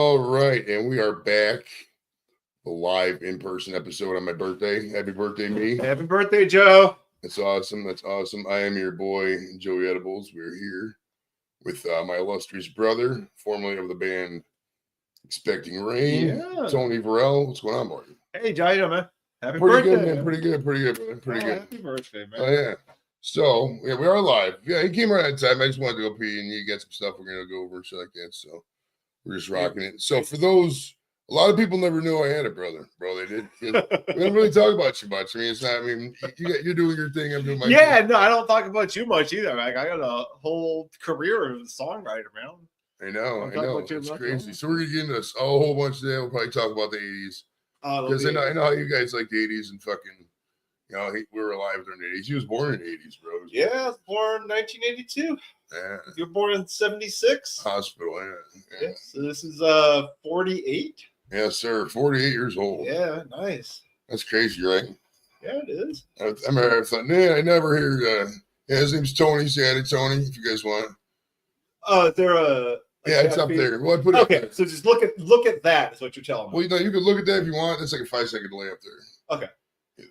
All right, and we are back. A live in-person episode on my birthday. Happy birthday, me. Happy birthday, Joe. That's awesome. That's awesome. I am your boy, Joey Edibles. We're here with my illustrious brother, formerly of the band Expecting Rain, Tony Varell. What's going on, Marty? Hey, Joe, man. Happy pretty birthday. Good, man. Pretty good, man. Pretty good. Happy birthday, man. Oh, yeah. So, yeah, we are live. Yeah, he came right on time. I just wanted to go pee, and you got some stuff we're going to go over and shit like that. So, we're just rocking it. So, for those... A lot of people never knew I had a brother, bro. They did. We don't really talk about you much. I mean, it's not. I mean, you're doing your thing. I'm doing my thing. No, I don't talk about you much either. Like, I got a whole career as a songwriter, man. I know. It's crazy. So we're gonna get into this a whole bunch today. We'll probably talk about the '80s because I know how you guys like the '80s and fucking. You know, we were alive during the '80s. He was born in the '80s, bro. Yeah, I was born in 1982. Yeah. You were born in 76. Hospital. Yeah. So this is 48. Yes, sir. 48 years old. Yeah, nice. That's crazy, right? Yeah, it is. I remember I thought, I never heard. His name's Tony. Say hi to Tony if you guys want. Oh, is there a? Yeah, it's up there. Well, I put it okay, up there. So just look at that. Is what you're telling me. Well, you can look at that if you want. It's like a 5-second delay up there. Okay.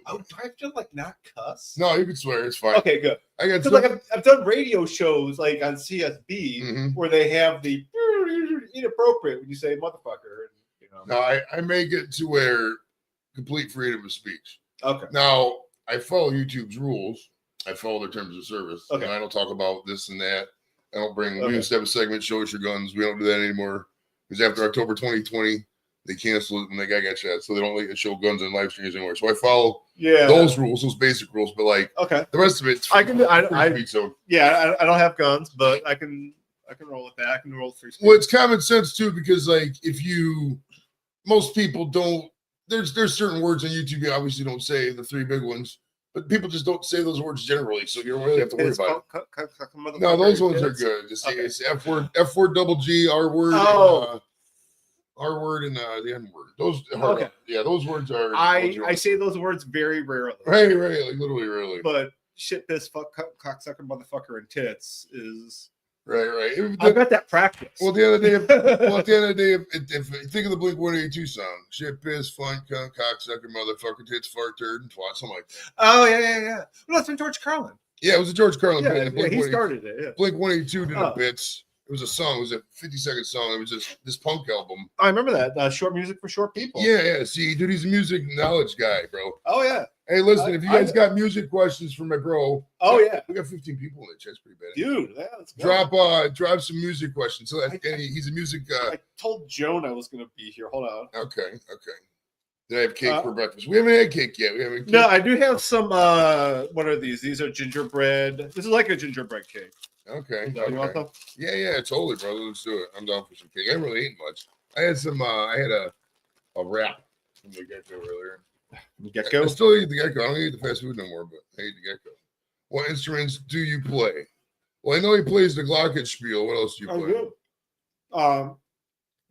Oh, do I have to like not cuss? No, you can swear. It's fine. Okay, good. I got like I've done radio shows like on CSB where they have the inappropriate when you say motherfucker. No, I make it to where complete freedom of speech. Okay. Now, I follow YouTube's rules. I follow their terms of service. Okay. And I don't talk about this and that. I don't bring, we used to have a segment, Show Us Your Guns. We don't do that anymore. Because after October 2020, they canceled it when the guy got shot. So they don't let you show guns in live streams anymore. So I follow those rules, those basic rules. But like, the rest of it, I can do. I don't have guns, but I can roll with that. I can roll free speech. Well, it's common sense too, because like most people don't. There's certain words on YouTube you obviously don't say, the three big ones, but people just don't say those words generally, so you don't really have to worry about it. No, those ones are good. Just it's F word, double G, R word, R word, and the N word. Those are those words are. I say those words very rarely. Very rarely, literally rarely. But shit, piss, fuck, cocksucker, motherfucker, and tits is. Right. I've got that practice. Well, at the end of the day, if you think of the Blink-182 song, shit, piss, fun, cunt, cocksucker, motherfucker, tits, fart, turd, and twat, something like that. Oh, yeah. Well, that's been George Carlin. Yeah, it was a George Carlin bit. Yeah, he started it, yeah. Blink-182 did the bits. It was a song. It was a 50-second song. It was just this punk album. I remember that. Short music for short people. Yeah. See, dude, he's a music knowledge guy, bro. Oh, yeah. Hey, listen, if you guys got music questions for my bro. We got 15 people in the chat. It's pretty bad. Dude, that's good. Drop some music questions. So he's a music I told Joan I was going to be here. Hold on. Okay. Did I have cake for breakfast? We haven't had cake yet. No, I do have some what are these? These are gingerbread. This is like a gingerbread cake. Okay. You want them? Yeah, totally, brother. Let's do it. I'm down for some cake. I haven't really eaten much. I had some I had a wrap from the get-go earlier. Gecko? I still eat the gecko. I don't eat the fast food no more, but I eat the gecko. What instruments do you play? Well, I know he plays the glockenspiel. What else do you play?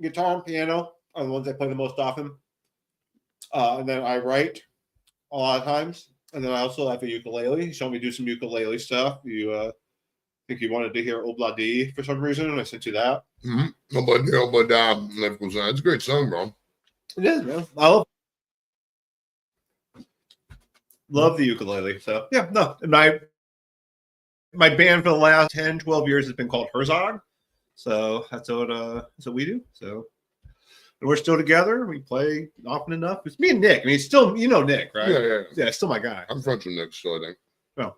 Guitar and piano are the ones I play the most often. And then I write a lot of times. And then I also have a ukulele. He showed me do some ukulele stuff. You think you wanted to hear Obladi for some reason, and I sent you that. Life Goes On. It's a great song, bro. It is, man. I love the ukulele. So yeah, no. My band for the last 10, 12 years has been called Herzog. So that's what we do. So we're still together. We play often enough. It's me and Nick. I mean, still, Nick, right? Yeah, still my guy. I'm friends with Nick still, I think. Oh.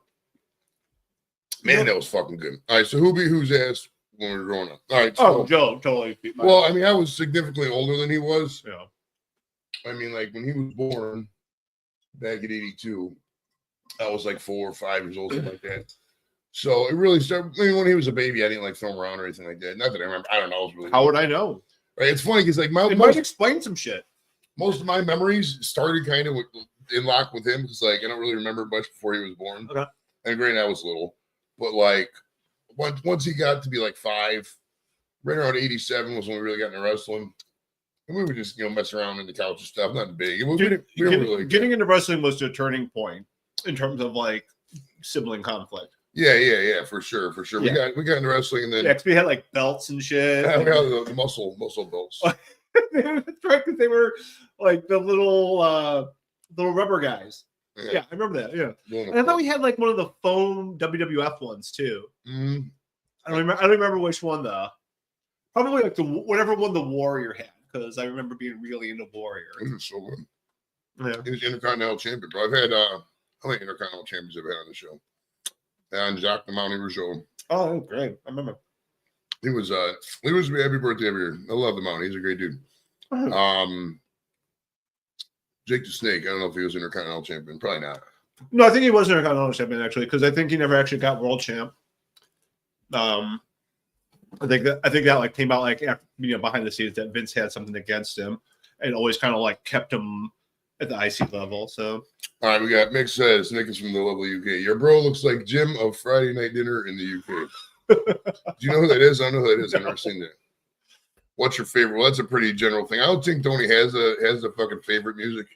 Man, that was fucking good. All right, so who beat whose ass when we were growing up? All right. So, Joe totally beat my ass. I mean, I was significantly older than he was. Yeah. I mean, like when he was born back at 82, I was like 4 or 5 years old, something like that. So it really started. I mean, when he was a baby, I didn't like throw him around or anything like that. Not that I remember. I don't know. Really How would I know? Right? It's funny because like might explain some shit. Most of my memories started kind of in lock with him because like I don't really remember much before he was born. Okay. And granted, I was little, but like once he got to be like 5, right around 87 was when we really got into wrestling. And we would just, mess around in the couch and stuff. Nothing big. Getting into wrestling was the turning point in terms of like sibling conflict. Yeah, for sure. Yeah. We got into wrestling, and then Yeah, because we had like belts and shit. we got the muscle belts. That's right, because they were like the little rubber guys. Yeah, I remember that. Yeah, and I thought we had like one of the foam WWF ones too. Mm-hmm. I don't remember which one though. Probably like whatever one the Warrior had, because I remember being really into Warrior. It was so good. Yeah, He was Intercontinental Champion, bro. I've had how many Intercontinental Champions I've had on the show? And Jacques the Mountie Rougeau. Oh, great! I remember. He was happy birthday every year. I love the Mountie. He's a great dude. Jake the Snake. I don't know if he was Intercontinental Champion. Probably not. No, I think he was Intercontinental Champion actually, because I think he never actually got World Champ. I think that like came out like after, behind the scenes that Vince had something against him and always kind of like kept him at the IC level. So all right, we got Mick says, Nick is from the lovely UK. Your bro looks like Jim of Friday Night Dinner in the UK. Do you know who that is? I don't know who that is. I've never seen that. What's your favorite? Well, that's a pretty general thing. I don't think Tony has a fucking favorite music.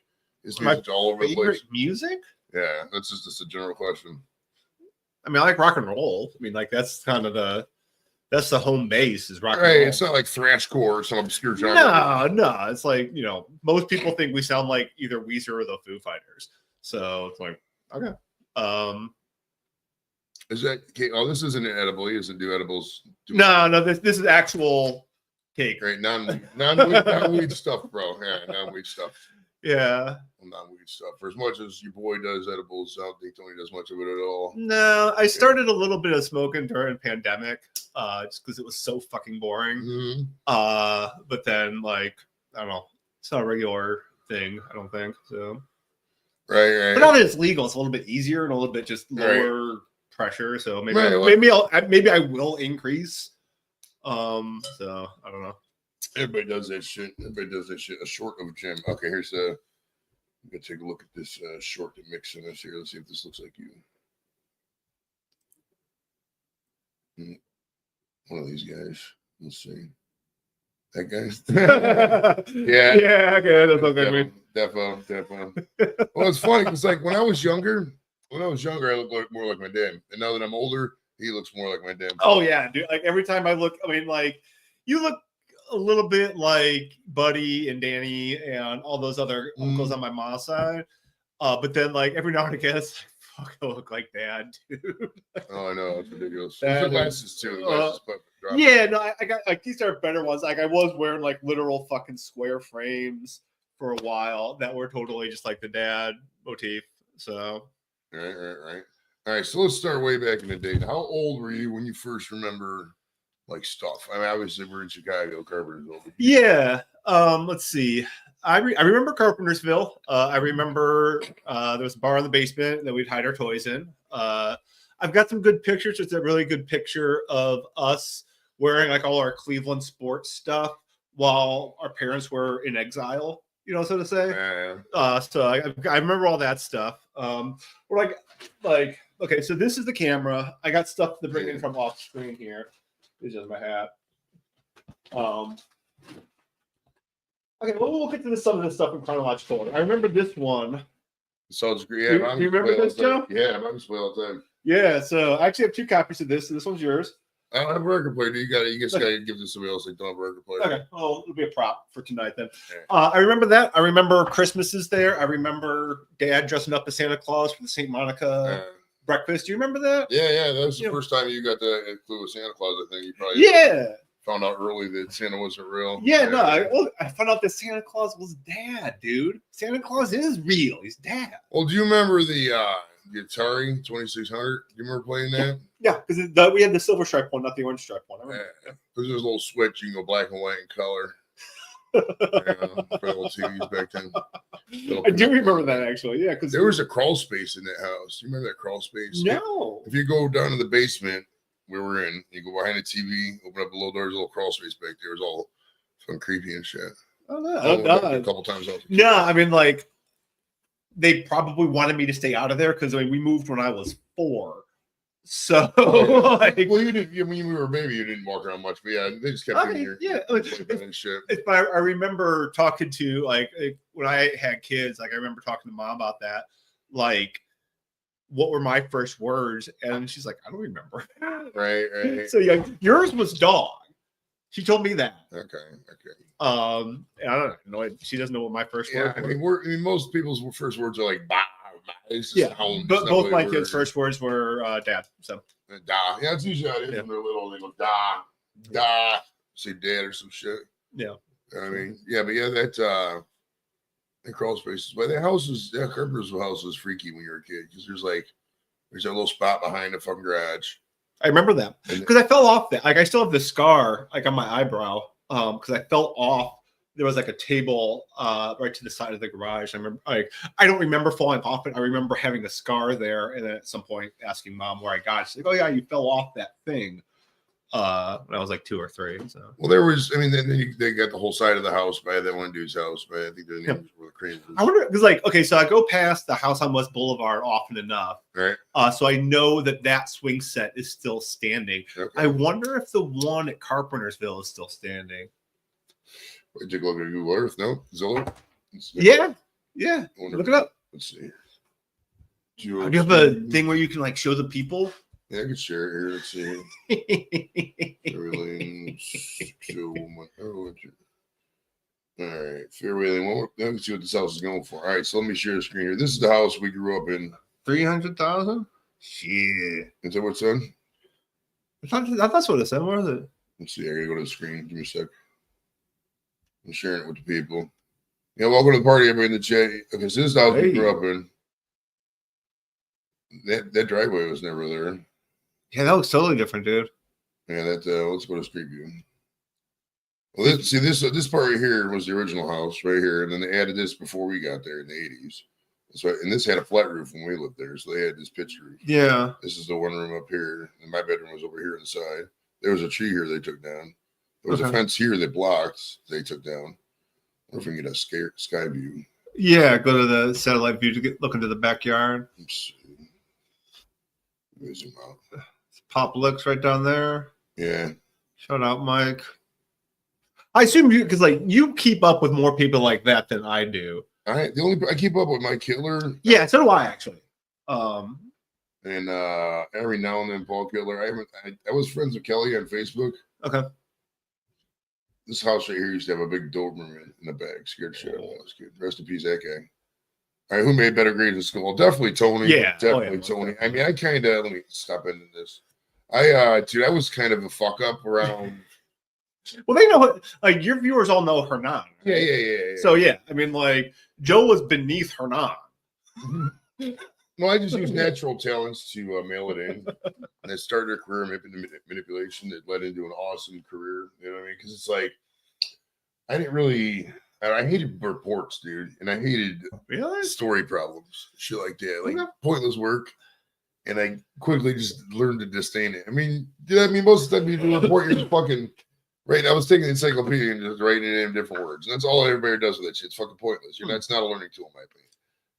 His music's all over the place. Music? Yeah, that's just a general question. I mean, I like rock and roll. I mean, like that's kind of the home base is rock and Right, roll. it's not like thrashcore or some obscure genre. No. It's like, most people think we sound like either Weezer or the Foo Fighters. So it's like, okay. Is that okay? Oh, this isn't an edible. He doesn't do edibles. No, this is actual cake. Right, non-weed stuff, bro. Yeah, non-weed stuff. Yeah. Non-weed stuff. For as much as your boy does edibles, I don't think Tony does much of it at all. No, I started a little bit of smoking during pandemic, just because it was so fucking boring. Mm-hmm. But then like, I don't know, it's not a regular thing, I don't think. So Right. But now that it's legal, it's a little bit easier and a little bit just lower pressure. So maybe maybe I will increase. So I don't know. Everybody does that shit. A short of a gym. Okay, here's I'm gonna take a look at this short to mix in this here. Let's see if this looks like you. One of these guys. Let's see. That guy. Yeah. Okay, that's okay. Definitely. Well, it's funny because like when I was younger, I looked more like my dad, and now that I'm older, he looks more like my dad. Oh yeah, dude. Like every time I look, I mean, like you look a little bit like Buddy and Danny and all those other uncles on my mom's side. But then like every now and again, it's like, fuck, I look like Dad, dude. Oh, I know, it's ridiculous. The glasses too. Yeah, no, I got like these are better ones. Like I was wearing like literal fucking square frames for a while that were totally just like the Dad motif. So right. All right, so let's start way back in the day. How old were you when you first remember like stuff? I mean, obviously we're in Chicago, Carpentersville. Yeah. Let's see. I remember Carpentersville. I remember there was a bar in the basement that we'd hide our toys in. I've got some good pictures. It's a really good picture of us wearing like all our Cleveland sports stuff while our parents were in exile, so to say. So I remember all that stuff. We're like, okay, so this is the camera. I got stuff to bring in from off screen here. This is just my hat. Okay, well, we'll get to some of this stuff in chronological order. I remember this one. So it's great. Do you remember this, Joe? Yeah, I'm just all the time. Yeah, so I actually have two copies of this. This one's yours. I don't have a record player. You just gotta give this to somebody else. They don't have a record player. Okay, well, it'll be a prop for tonight then. I remember that. I remember Christmases there. I remember Dad dressing up as Santa Claus for the St. Monica breakfast. Do you remember that? Yeah. That was the first time you got the clue with Santa Claus. I think you probably found out early that Santa wasn't real. I found out that Santa Claus was Dad, dude. Santa Claus is real. He's Dad. Well, do you remember the Atari 2600? Do you remember playing that? Yeah, because we had the silver stripe one, not the orange stripe one. Because there's a little switch. You can go black and white and color. For the old TVs back then. I do remember that actually. Yeah, because there was a crawl space in that house. You remember that crawl space? No. If you go down to the basement where we're in, you go behind the TV, open up the little doors, a little crawl space back there. It was all fun, creepy and shit. Oh no! A couple times. No, I mean like they probably wanted me to stay out of there because we moved when I was 4. So, well, you didn't. When you were a baby, you didn't walk around much, but yeah, they just kept in here. Yeah, and shit. I remember talking to, like, when I had kids, like, I remember talking to Mom about that. Like, what were my first words, and she's like, I don't remember. Right. So yeah, yours was dog. She told me that. Okay. I don't know. She doesn't know what my first Yeah, words I were. mean, most people's first words are like bah. It's just Yeah, sound. but It's not both really my a kids' word. first words were dad. So Da. Yeah, it's usually how it is when they're little. They go da, say dad or some shit. yeah. I mean, yeah, but yeah, that crawl spaces. But that Carpenter's house was freaky when you were a kid because there's that little spot behind the fucking garage. I remember that And- because I fell off that. Like I still have the scar like on my eyebrow because I fell off. There was like a table right to the side of the garage. I remember I don't remember falling off it. I remember having a scar there, and then at some point asking mom where I got it. She's like, "Oh yeah, you fell off that thing." When I was like 2 or 3. So Well, there was. I mean, they got the whole side of the house by that one dude's house, but I think their names were the Cranes. I wonder because like okay, so I go past the house on West Boulevard often enough, Right. so I know that swing set is still standing. Okay. I wonder if the one at Carpentersville is still standing. Wait, take a look at Google Earth. No, Zillow. Yeah. Wonder- Look it up. Let's see. Do you have a thing where you can like show the people? Yeah, I could share it here. Let's see. Fairway Lane. All right, Fairway Lane. Let me see what this house is going for. All right, so let me share the screen here. This is the house we grew up in. 300,000? Shit. Is that what's on? That's what it said. What is it? Let's see. I gotta go to the screen. Give me a sec. I'm sharing it with the people. Yeah, welcome to the party, everybody in the chat. Okay, so this is the house we grew up in. That driveway was never there. Yeah, that looks totally different, dude. Yeah, let's go to Street View. Well, this part right here was the original house right here, and then they added this before we got there in the 80s. So, and this had a flat roof when we lived there, so they had this pitch roof. Yeah. This is the one room up here, and my bedroom was over here on the side. There was a tree here they took down. There was a fence here that blocked. They took down. Or if we can get a sky view. Yeah, go to the satellite view to look into the backyard. Let's see. Let me zoom out. Pop looks right down there. Yeah. Shout out, Mike. I assume you because like you keep up with more people like that than I do. I keep up with Mike Hitler. Yeah, so do I actually. And every now and then Paul Hitler. I was friends with Kelly on Facebook. Okay. This house right here used to have a big Doberman in the back. Scared shit out of us, kid. Rest in peace, that guy. All right, who made better grades in school? Well, definitely Tony. Yeah, definitely Tony. I mean, I kind of let me stop into this. Dude, I was kind of a fuck up around. Well, they know like your viewers all know Hernan. Right? Yeah. So yeah, I mean, like Joe was beneath Hernan. No, I just used natural talents to mail it in. And I started a career in manipulation that led into an awesome career. You know what I mean? Because it's like, I hated reports, dude. And I hated story problems, shit like that. Like pointless work. And I quickly just learned to disdain it. I mean, most of the time you do a report, you're just fucking, right? I was taking the encyclopedia and just writing it in different words. And that's all everybody does with that shit. It's fucking pointless. It's not a learning tool, in my opinion.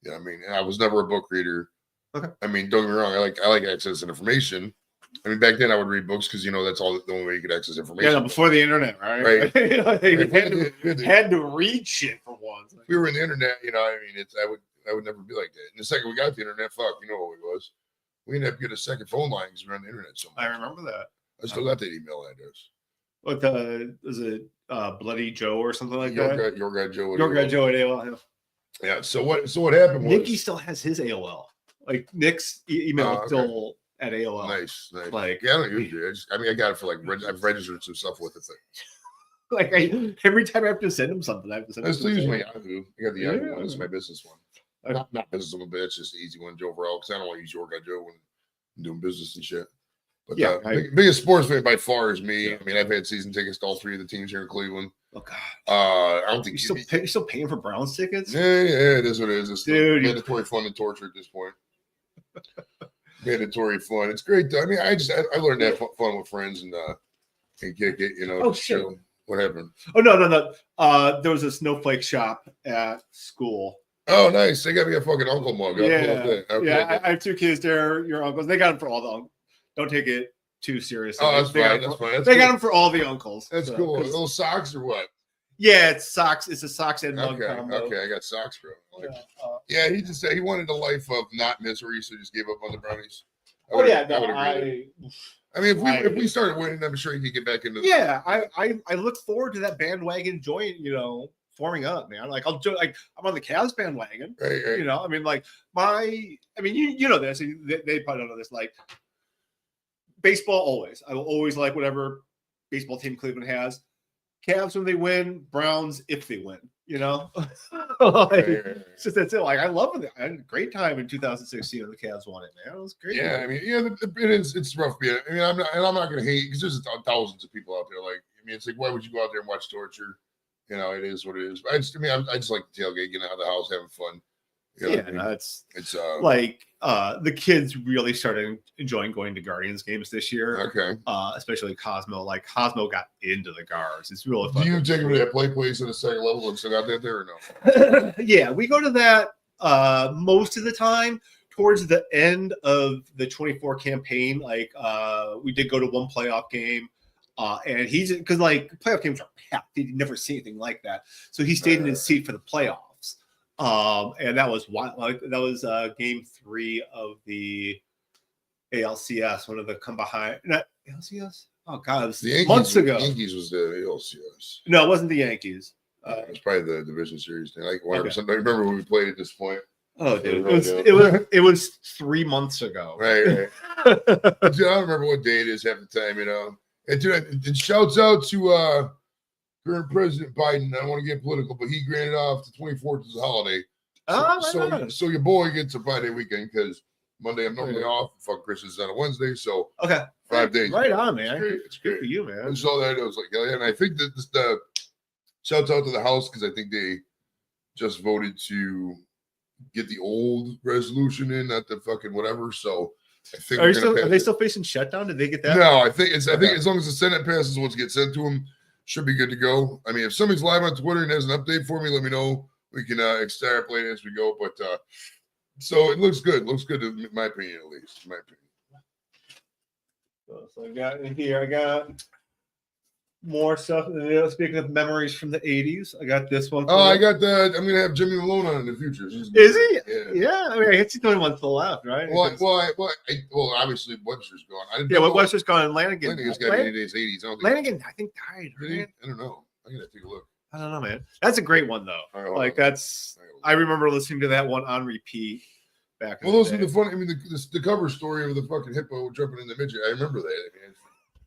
You know what I mean? And I was never a book reader. Okay. I mean, don't get me wrong. I like access to information. I mean, back then I would read books because that's all the only way you could access information. Yeah, before the internet, right? Right. had to read shit for once. If we were in the internet, I would never be like that. And the second we got the internet, what it was. We ended up getting a second phone line because we were on the internet so much. I remember that. I still got that email address. What was it Bloody Joe or something like that? Your guy Joe. Your guy Joe at AOL. Yeah. So what happened was Nikki still has his AOL. Like Nick's email is still at AOL. Nice. Like I don't use it. I got it for I've registered some stuff with it. Like every time I have to send him something, I have to send. I still use my Yahoo. I got the Yahoo one. It's my business one. Okay. Not business one, but it's just the easy one, Joe overall. Because I don't want to use your guy Joe when I'm doing business and shit. But yeah, biggest sports fan by far is me. Yeah. I mean, I've had season tickets to all 3 of the teams here in Cleveland. Oh God. I don't think you're still paying for Browns tickets. Yeah, it is what it is. It's dude, mandatory fun and torture at this point. Mandatory fun. It's great. I mean, I learned to have fun with friends and get Oh shit! Chill. What happened? Oh no. There was a snowflake shop at school. Oh, nice. They got me a fucking uncle mug. Yeah. I have 2 kids there. Your uncles. They got them for all the uncles. Don't take it too seriously. Oh, that's fine. That's fine. They got them for all the uncles. That's cool. Little socks or what? Yeah, it's socks. It's a socks and mug Okay, combo. okay, I got socks, bro. Like, Yeah, yeah, he just said he wanted a life of not misery, so just gave up on the brownies. I oh would- yeah, I would no, agree there. I mean, if we started winning, I'm sure he could get back into. Yeah, I look forward to that bandwagon join, forming up, man. Like I'm on the Cavs bandwagon. Right, right. I mean, like you know this. They probably don't know this. Like baseball, always. I will always like whatever baseball team Cleveland has. Cavs when they win, Browns if they win. It's just that's it. Like I love it. I had a great time in 2016 when the Cavs won it, man. It was great. Yeah, I mean, it is. It's rough. I mean, I'm not going to hate because there's thousands of people out there. Like, I mean, it's like, why would you go out there and watch torture? It is what it is. But I just like the tailgate, getting out of the house, having fun. It's like the kids really started enjoying going to Guardians games this year. Okay. Especially Cosmo. Like Cosmo got into the Guards. It's really fun. Do you take him to that place at the second level and still got that there or no? Yeah, we go to that most of the time. Towards the end of the 24 campaign, like we did go to one playoff game. And he's because like playoff games are packed. He'd never seen anything like that. So he stayed in his seat for the playoffs. And that was game 3 of the ALCS, one of the come behind not ALCS. Oh god, it was months ago. Yankees was the ALCS. No, it wasn't the Yankees. It's probably the division series. Like 100%. I remember when we played at this point. Oh, dude, it was 3 months ago. Right. Dude, I don't remember what day it is half the time. And dude, and shouts out to current President Biden. I don't want to get political, but he granted off the 24th as a holiday. So your boy gets a Friday weekend because Monday I'm normally off. Fuck Christmas is on a Wednesday, so okay, 5 days. Right on, man. It's great for you, man. And so that I was like, hell yeah. And I think that the shouts out to the House because I think they just voted to get the old resolution in, not the fucking whatever. So I think are they still facing shutdown? Did they get that? No, I think as long as the Senate passes what's get sent to them, should be good to go. I mean, if somebody's live on Twitter and has an update for me, let me know. We can extrapolate as we go. But so it looks good. Looks good in my opinion, at least. In my opinion. So I got more stuff. Speaking of memories from the 80s, I got this one. I got that. I'm gonna have Jimmy Malone on in the future. Is he? Yeah. I mean, I guess he's the only one to the left, right? Well, obviously Webster's gone. Webster's gone. And Lanigan's got in his 80s. Lanigan, I think died. Right? I don't know. I gotta take a look. I don't know, man. That's a great one though. Right, I remember listening to that one on repeat back. Those are the fun. I mean, the cover story of the fucking hippo jumping in the midget. I remember that.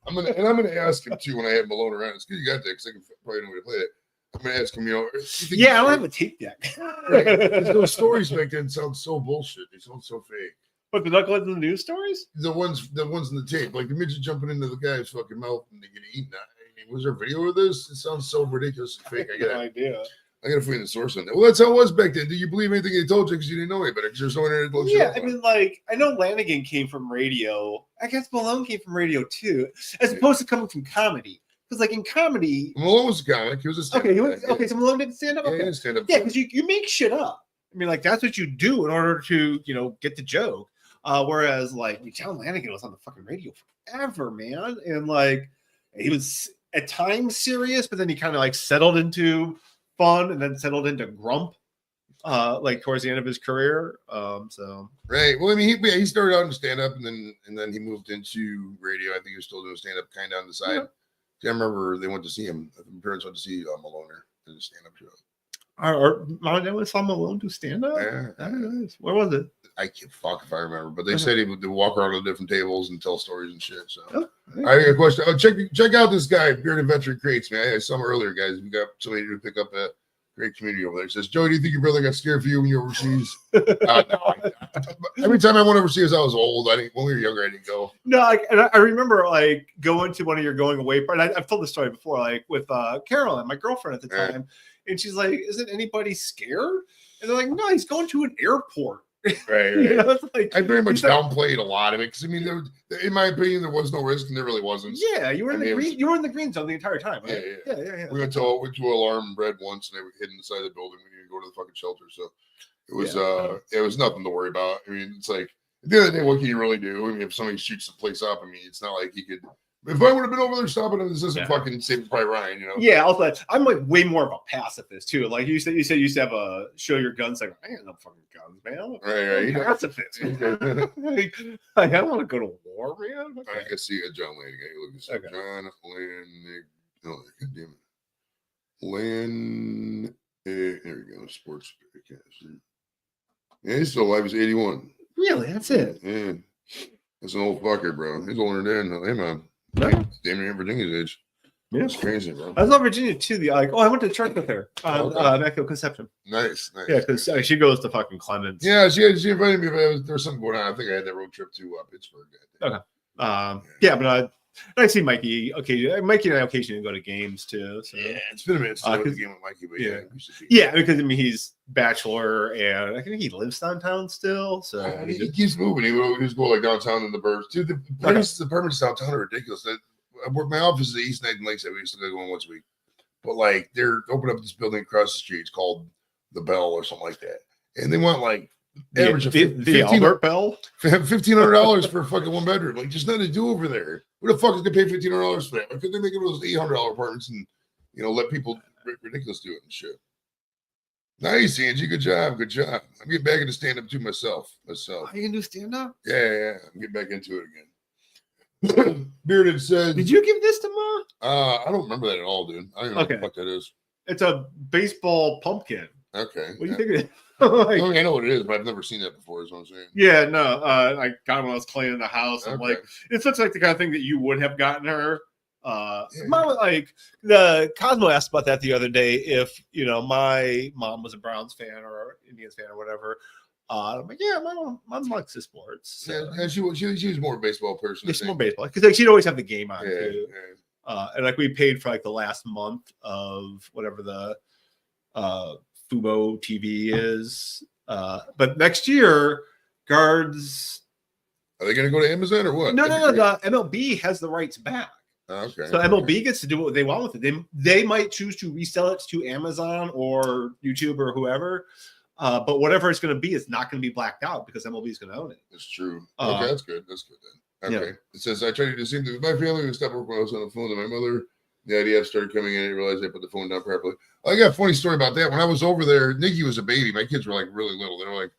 I mean, I'm gonna ask him too when I have Malone around. It's good you got that because I can probably know way to play it. I'm gonna ask him. I don't have a tape deck. Right. Those stories back then sound so bullshit. They sound so fake. But the knuckleheads in the news stories? The ones in the tape, like the midget jumping into the guy's fucking mouth and they get eaten. I mean, was there a video of this? It sounds so ridiculous and fake. I got no idea. I gotta find the source on that. Well, that's how it was back then. Do you believe anything they told you because you didn't know any better? Because there's no internet. Yeah, I mean, like I know Lanigan came from radio. I guess Malone came from radio too, as opposed to coming from comedy. Because like in comedy, Malone was a comic. He was a stand-up. So Malone didn't stand up. Yeah, he didn't stand up. Yeah, because you make shit up. I mean, like that's what you do in order to get the joke. Whereas like John Lanigan was on the fucking radio forever, man, and like he was at times serious, but then he kind of like settled into fun and then settled into grump like towards the end of his career. So right. Well, I mean, he started out in stand up and then he moved into radio. I think he was still doing stand up kind of on the side. Yeah. I remember they went to see him. My parents went to see Malone in the stand up show. Our mom and dad saw Malone do stand up. Yeah. Nice. Where was it? I can't fuck if I remember, but they said he would walk around to different tables and tell stories and shit. So I got a question. Check out this guy, Beard Adventure Crates, man. I saw him earlier, guys. We got somebody to pick up a great community over there. It says, Joey, do you think your brother got scared for you when you were overseas? No. Every time I went overseas, I was old. When we were younger, I didn't go. No, I remember like going to one of your going away parties. I've told the story before, like with Carolyn, my girlfriend at the time, and she's like, "Isn't anybody scared?" And they're like, "No, he's going to an airport." Right. Like, I very much downplayed a lot of it because I mean, in my opinion, there was no risk and there really wasn't. Yeah, you were in the green. You were in the green zone the entire time. Right? Yeah. We went to Alarm Red once, and they were hidden inside the building. We didn't go to the fucking shelter, so it was it was nothing to worry about. I mean, it's like at the end of the day, what can you really do? I mean, if somebody shoots the place up, I mean, it's not like he could If I would have been over there stopping him, this isn't Yeah. fucking Saving Private Ryan, you know? Yeah, also I'm like way more of a pacifist too. Like you said you used to have a show your guns. Like I ain't no fucking guns, man. Right. I'm pacifist. like, I don't want to go to war, man. I can see a John Lane again. Look at this. Okay. John Lane. No, God damn it. Lane. There we go. Sports broadcaster. Yeah, he's still alive. He's 81. Really? That's it. Yeah. That's an old fucker, bro. He's older than him, man. Yeah. Damn near Virginia's age. Yeah. It's crazy, bro. I was in Virginia too. I went to church with her on Okay. Immaculate Conception. Nice. Yeah, because she goes to fucking Clemens. Yeah, she invited me. But there was something going on. I think I had that road trip to Pittsburgh. Okay. Yeah, but I see Mikey. Okay, Mikey and I occasionally go to games too. So. Yeah, it's been a minute since I went to the game with Mikey, but yeah. we used to be. Yeah, because I mean he's bachelor and I think he lives downtown still. So He keeps moving. He would just go like downtown in the burbs. Dude, the apartments downtown are ridiculous. My office is at East Night and Lakeside. We used to go in once a week. But like they're opening up this building across the street. It's called the Bell or something like that. And they want like average of the Albert Bell. $1,500 for a fucking one bedroom. Like just nothing to do over there. Who the fuck is gonna pay $1,500 for that? Why couldn't they make it those $800 apartments and let people ridiculous do it and shit? Nice, Angie. Good job. Good job. I'm getting back into stand up too myself. Are you gonna do stand up? Yeah. I'm getting back into it again. Bearded said, Did you give this to Mom? I don't remember that at all, dude. I don't even know what the fuck that is. It's a baseball pumpkin. Okay. What do you think it is? I know what it is, but I've never seen that before, is what I'm saying. Yeah, no. I got it when I was cleaning the house. I'm Okay. like, it looks like the kind of thing that you would have gotten her. Mom, like the Cosmo asked about that the other day. If my mom was a Browns fan or Indians fan or whatever, I'm like, yeah, mom likes the sports. So. Yeah, she was more a baseball person. It's more baseball because like, she'd always have the game on too. Yeah. And like we paid for like the last month of whatever the Fubo TV is. But next year, Guards. Are they going to go to Amazon or what? No. The MLB has the rights back. Okay. So MLB gets to do what they want with it. They might choose to resell it to Amazon or YouTube or whoever. But whatever it's going to be, it's not going to be blacked out because MLB is going to own it. That's true. Okay, that's good. That's good then. Okay. Yeah. It says, I tried to seem to my family would stop working when I was on the phone to my mother. The IDF started coming in and realized I put the phone down properly. I got a funny story about that. When I was over there, Nikki was a baby. My kids were like really little. They were like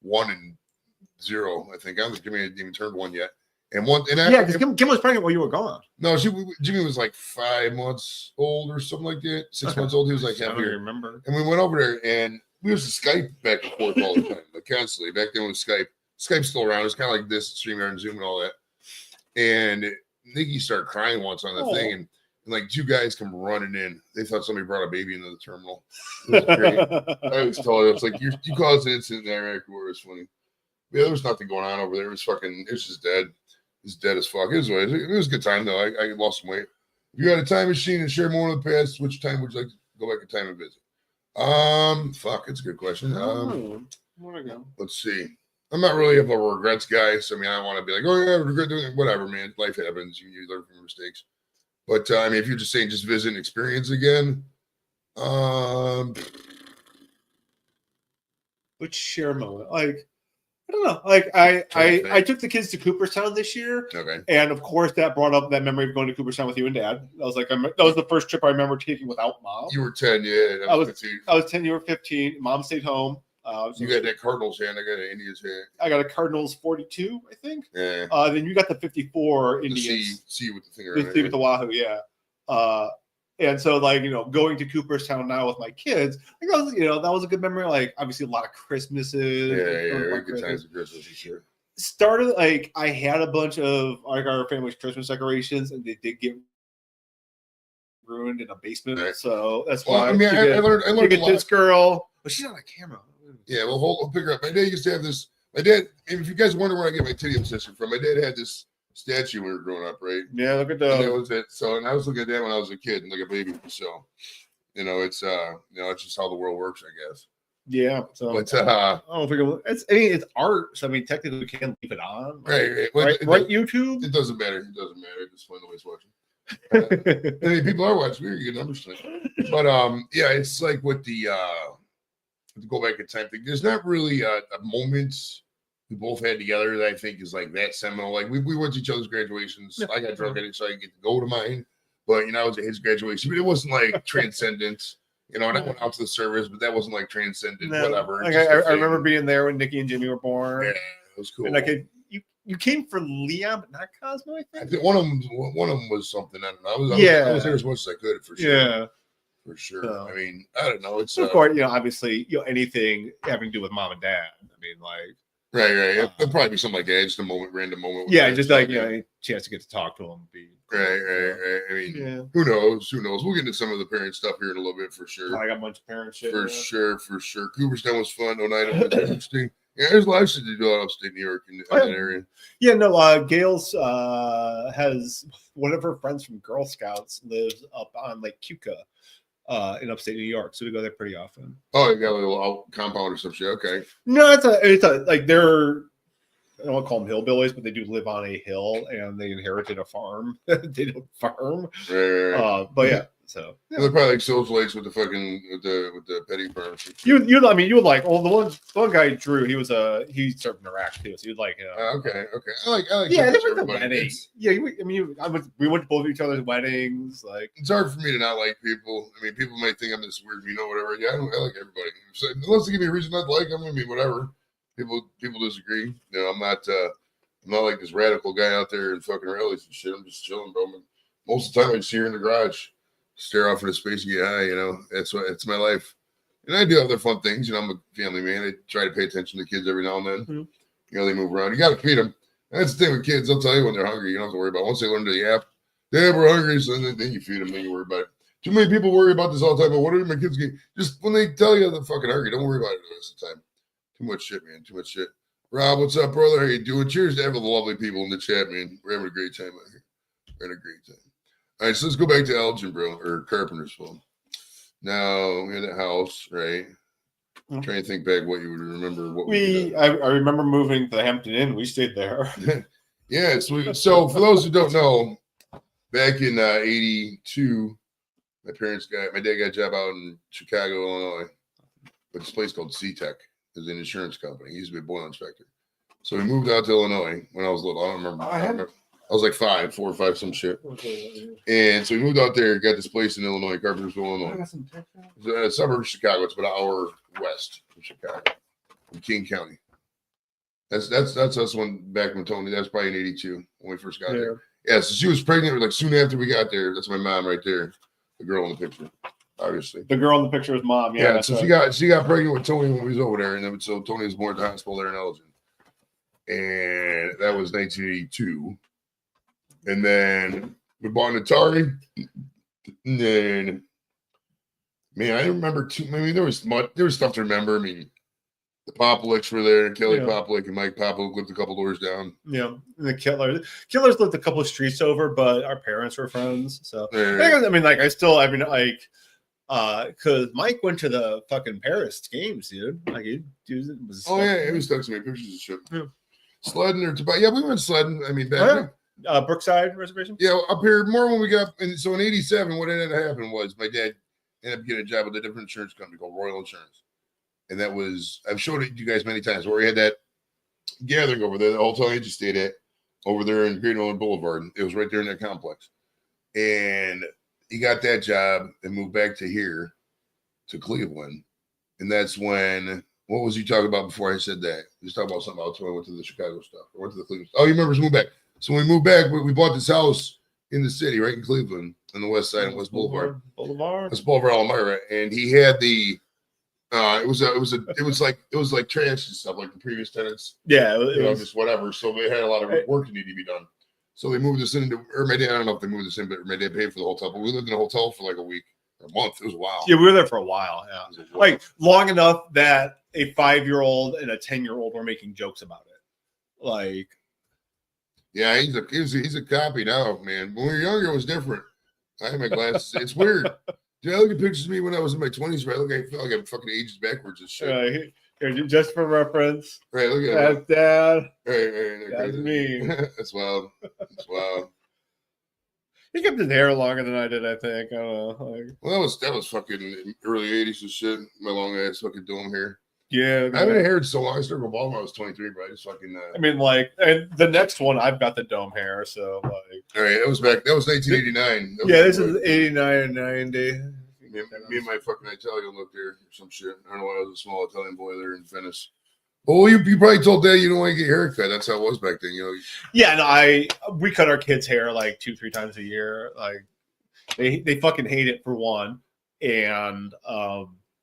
1 and 0, I think. I don't think Jimmy hadn't even turned 1 yet. Because Kim was pregnant while you were gone. No, Jimmy was like 5 months old or something like that. 6 months old. He was like half a year. I remember. And we went over there and we used to Skype back and forth all the time, like constantly. Back then with Skype. Skype's still around. It's kind of like this, StreamYard and Zoom and all that. And Nikki started crying once on the thing, and like 2 guys come running in. They thought somebody brought a baby into the terminal. It was great. I always told them, it's like, you caused an incident in Iraq War. It's funny. Yeah, there was nothing going on over there. It was just dead. It's dead as fuck. It was a good time, though. I lost some weight. If you had a time machine and share more of the past, which time would you like to go back in time and visit? Fuck, it's a good question. Let's see. I'm not really a regrets guy, so I mean, I don't want to be like, oh yeah, I regret doing it. Whatever, man. Life happens. You learn from your mistakes. But I mean, if you're just saying just visit and experience again, which share moment? Like, I don't know. Like, I took the kids to Cooperstown this year. Okay. And of course, that brought up that memory of going to Cooperstown with you and Dad. I was like, that was the first trip I remember taking without Mom. You were 10, yeah. I was 10. You were 15. Mom stayed home. You got that Cardinals hand. I got an Indians hand. I got a Cardinals 42, I think. Yeah. Then you got the 54 Indians. See with the thing around it. See with the Wahoo, yeah. And so, like, going to Cooperstown now with my kids, I think that was a good memory. Like, obviously, a lot of Christmases. Yeah, good times of Christmas, sure. Started, like, I had a bunch of, like, our family's Christmas decorations, and they did get ruined in a basement. Right. So that's why. I mean, I learned a lot. This girl, but she's on a camera. Yeah, well, I'll pick her up. My dad used to have this. My dad, if you guys wonder where I get my titty obsession from, my dad had this statue when we were growing up, right? Yeah, look at that. That was it. So, and I was looking at that when I was a kid, like a baby. So, it's it's just how the world works, I guess. Yeah. So, but I don't think it's art. So, I mean, technically, we can't leave it on. Right. Right, YouTube. It doesn't matter. It doesn't matter. Just find nobody's watching. I mean, people are watching. We're good numbers tonight. But yeah, it's like with the to go back in time thing. There's not really a moment we both had together that I think is like that seminal. Like we went to each other's graduations. Yeah. I got drunk at it so I could get to go to mine. But I was at his graduation. But it wasn't like transcendent. And I went out to the service, but that wasn't like transcendent, whatever. Like, I remember being there when Nikki and Jimmy were born. Yeah, it was cool. And like you came for Leon, but not Cosmo, I think. I think one of them was something. I don't know. I was there as much as I could for sure. Yeah. For sure. So, I mean, I don't know. It's of course, obviously, anything having to do with mom and dad. I mean, like right. It'd probably be something like that. Just a random moment. Yeah, just like a chance to get to talk to them. Right. I mean, who knows? We'll get into some of the parent stuff here in a little bit for sure. I got a bunch of parent shit. For sure. Cooperstown was fun. Oneida was interesting. Yeah, there's a lot of shit to do out upstate New York in that area. Yeah, no, Gail's has one of her friends from Girl Scouts lives up on Lake Keuka in upstate New York. So we go there pretty often. Oh, you got a little out compound or some shit. Okay. No, it's a like they're, I don't want to call them hillbillies, but they do live on a hill and they inherited a farm. They don't farm. Right. But yeah. So they're probably like socialites with the petty farms. You would like the one guy Drew, he served in Iraq too, so you'd like him. Okay. I like yeah, they went to weddings. Yeah, we went to both of each other's weddings. Like it's hard for me to not like people. I mean, people might think I'm this weird, whatever. Yeah, I like everybody. So, unless they give me a reason not to like them, I mean, whatever. People disagree. I'm not like this radical guy out there in fucking rallies and shit. I'm just chilling, bro. Most of the time, I just here in the garage. Stare off into space and get high, it's my life. And I do other fun things, I'm a family man. I try to pay attention to kids every now and then. Mm-hmm. They move around. You got to feed them. That's the thing with kids. They'll tell you when they're hungry. You don't have to worry about it. Once they learn to yap, Dad, we're hungry. So then you feed them. Then you worry about it. Too many people worry about this all the time. But what are my kids getting? Just when they tell you they're fucking hungry, don't worry about it the rest of the time. Too much shit, man. Too much shit. Rob, what's up, brother? How you doing? Cheers to all the lovely people in the chat, man. We're having a great time out here. We're having a great time. All right, so let's go back to Elgin, bro, or Carpentersville. Now we're in the house, right? I'm trying to think back what you would remember. I remember moving to the Hampton Inn. We stayed there. Yeah, so for those who don't know, back in '82, my dad got a job out in Chicago, Illinois, with this place called SeaTech. It was an insurance company. He used to be a boiler inspector. So we moved out to Illinois when I was little. I don't remember. I was like 4 or 5, some shit. And so we moved out there, got this place in Illinois, Carpentersville, Illinois. It's a suburb of Chicago. It's about an hour west of Chicago, in King County. That's us back when Tony. That's probably in '82 when we first got there. Yeah, so she was pregnant like soon after we got there. That's my mom right there, the girl in the picture, obviously. The girl in the picture is mom. Yeah. So right. she got pregnant with Tony when we was over there, and then so Tony was born at the hospital there in Elgin, and that was 1982. And then we bought an Atari. And then, man, I remember too. I mean, there was stuff to remember. I mean, the Popolicks were there, and Kelly Popolick and Mike Popolick lived a couple doors down. Yeah, and the Killers lived a couple of streets over, but our parents were friends. So I mean, because Mike went to the fucking Paris games, dude. Like he was. Oh yeah, he was texting me pictures and shit. Yeah. Sledding or yeah, we went sledding. I mean, back. Brookside reservation? Yeah, up here more when we got, and so in '87, what ended up happening was my dad ended up getting a job with a different insurance company called Royal Insurance. And that was, I've showed it to you guys many times, where we had that gathering over there, the hotel he just stayed at, over there in Great Northern Boulevard. It was right there in that complex. And he got that job and moved back to here, to Cleveland. And that's when, what was you talking about before I said that? He was talking about something else when I went to the Chicago stuff. I went to the Cleveland. Oh, you remember, moved back. So when we moved back, we bought this house in the city, right in Cleveland, on the west side of West Boulevard. West Boulevard, Elmira, and he had the. It was like trash and stuff, like the previous tenants. Yeah, it was just whatever. So they had a lot of work that needed to be done. So they moved us into, or my dad. I don't know if they moved us in, but my dad paid for the hotel. But we lived in a hotel for like a week, or a month. It was a while. Yeah, we were there for a while. Yeah, like long enough that a 5-year-old and a 10-year-old were making jokes about it. Like. Yeah, he's a copy now, man. When we were younger, it was different. I had my glasses. It's weird. Dude, I look at pictures of me when I was in my 20s, right? I feel like I'm fucking aged backwards and shit. Here, just for reference. Right, look at that. That's Dad. Right. That's me. That's wild. That's wild. He kept his hair longer than I did, I think. I don't know. Well, that was fucking early 80s and shit. My long ass fucking dome hair. Yeah, I haven't had hair in so long. I started going bald when I was 23, but I just fucking. I mean, like, and the next one, I've got the dome hair, so like. All right, that was 1989. That was Yeah, this like, is 89 and 90. me and my fucking Italian look there or some shit. I don't know why I was a small Italian boy there in Venice. Oh, you probably told Dad you don't want to get your hair cut. That's how it was back then, you know. Yeah, no, we cut our kids' hair like 2-3 times a year. Like they fucking hate it for one, and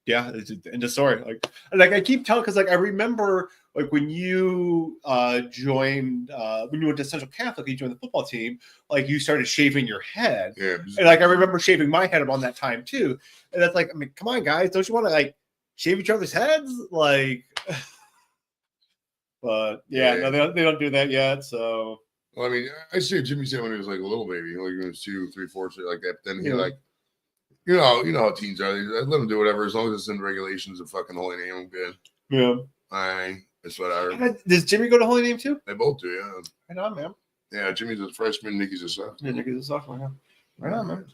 yeah, it's just end of story. Like I keep telling because like I remember like when you joined when you went to Central Catholic, you joined the football team. Like you started shaving your head, Yeah, and like I remember shaving my head around that time too. And that's like, I mean, come on, guys, don't you want to like shave each other's heads? Like, but yeah, no, they don't do that yet. So. Well, I mean, I shaved Jimmy's head when he was like a little baby, like when he was 2, 3, 4, shit like that. But then he like, you know how teens are. I let him do whatever as long as it's in regulations of fucking Holy Name. I'm good. Yeah. That's what I heard. Does Jimmy go to Holy Name too? They both do, yeah. Right on, man. Yeah, Jimmy's a freshman, Nikki's a sophomore. Yeah, Nikki's a sophomore. Yeah. Right on, man.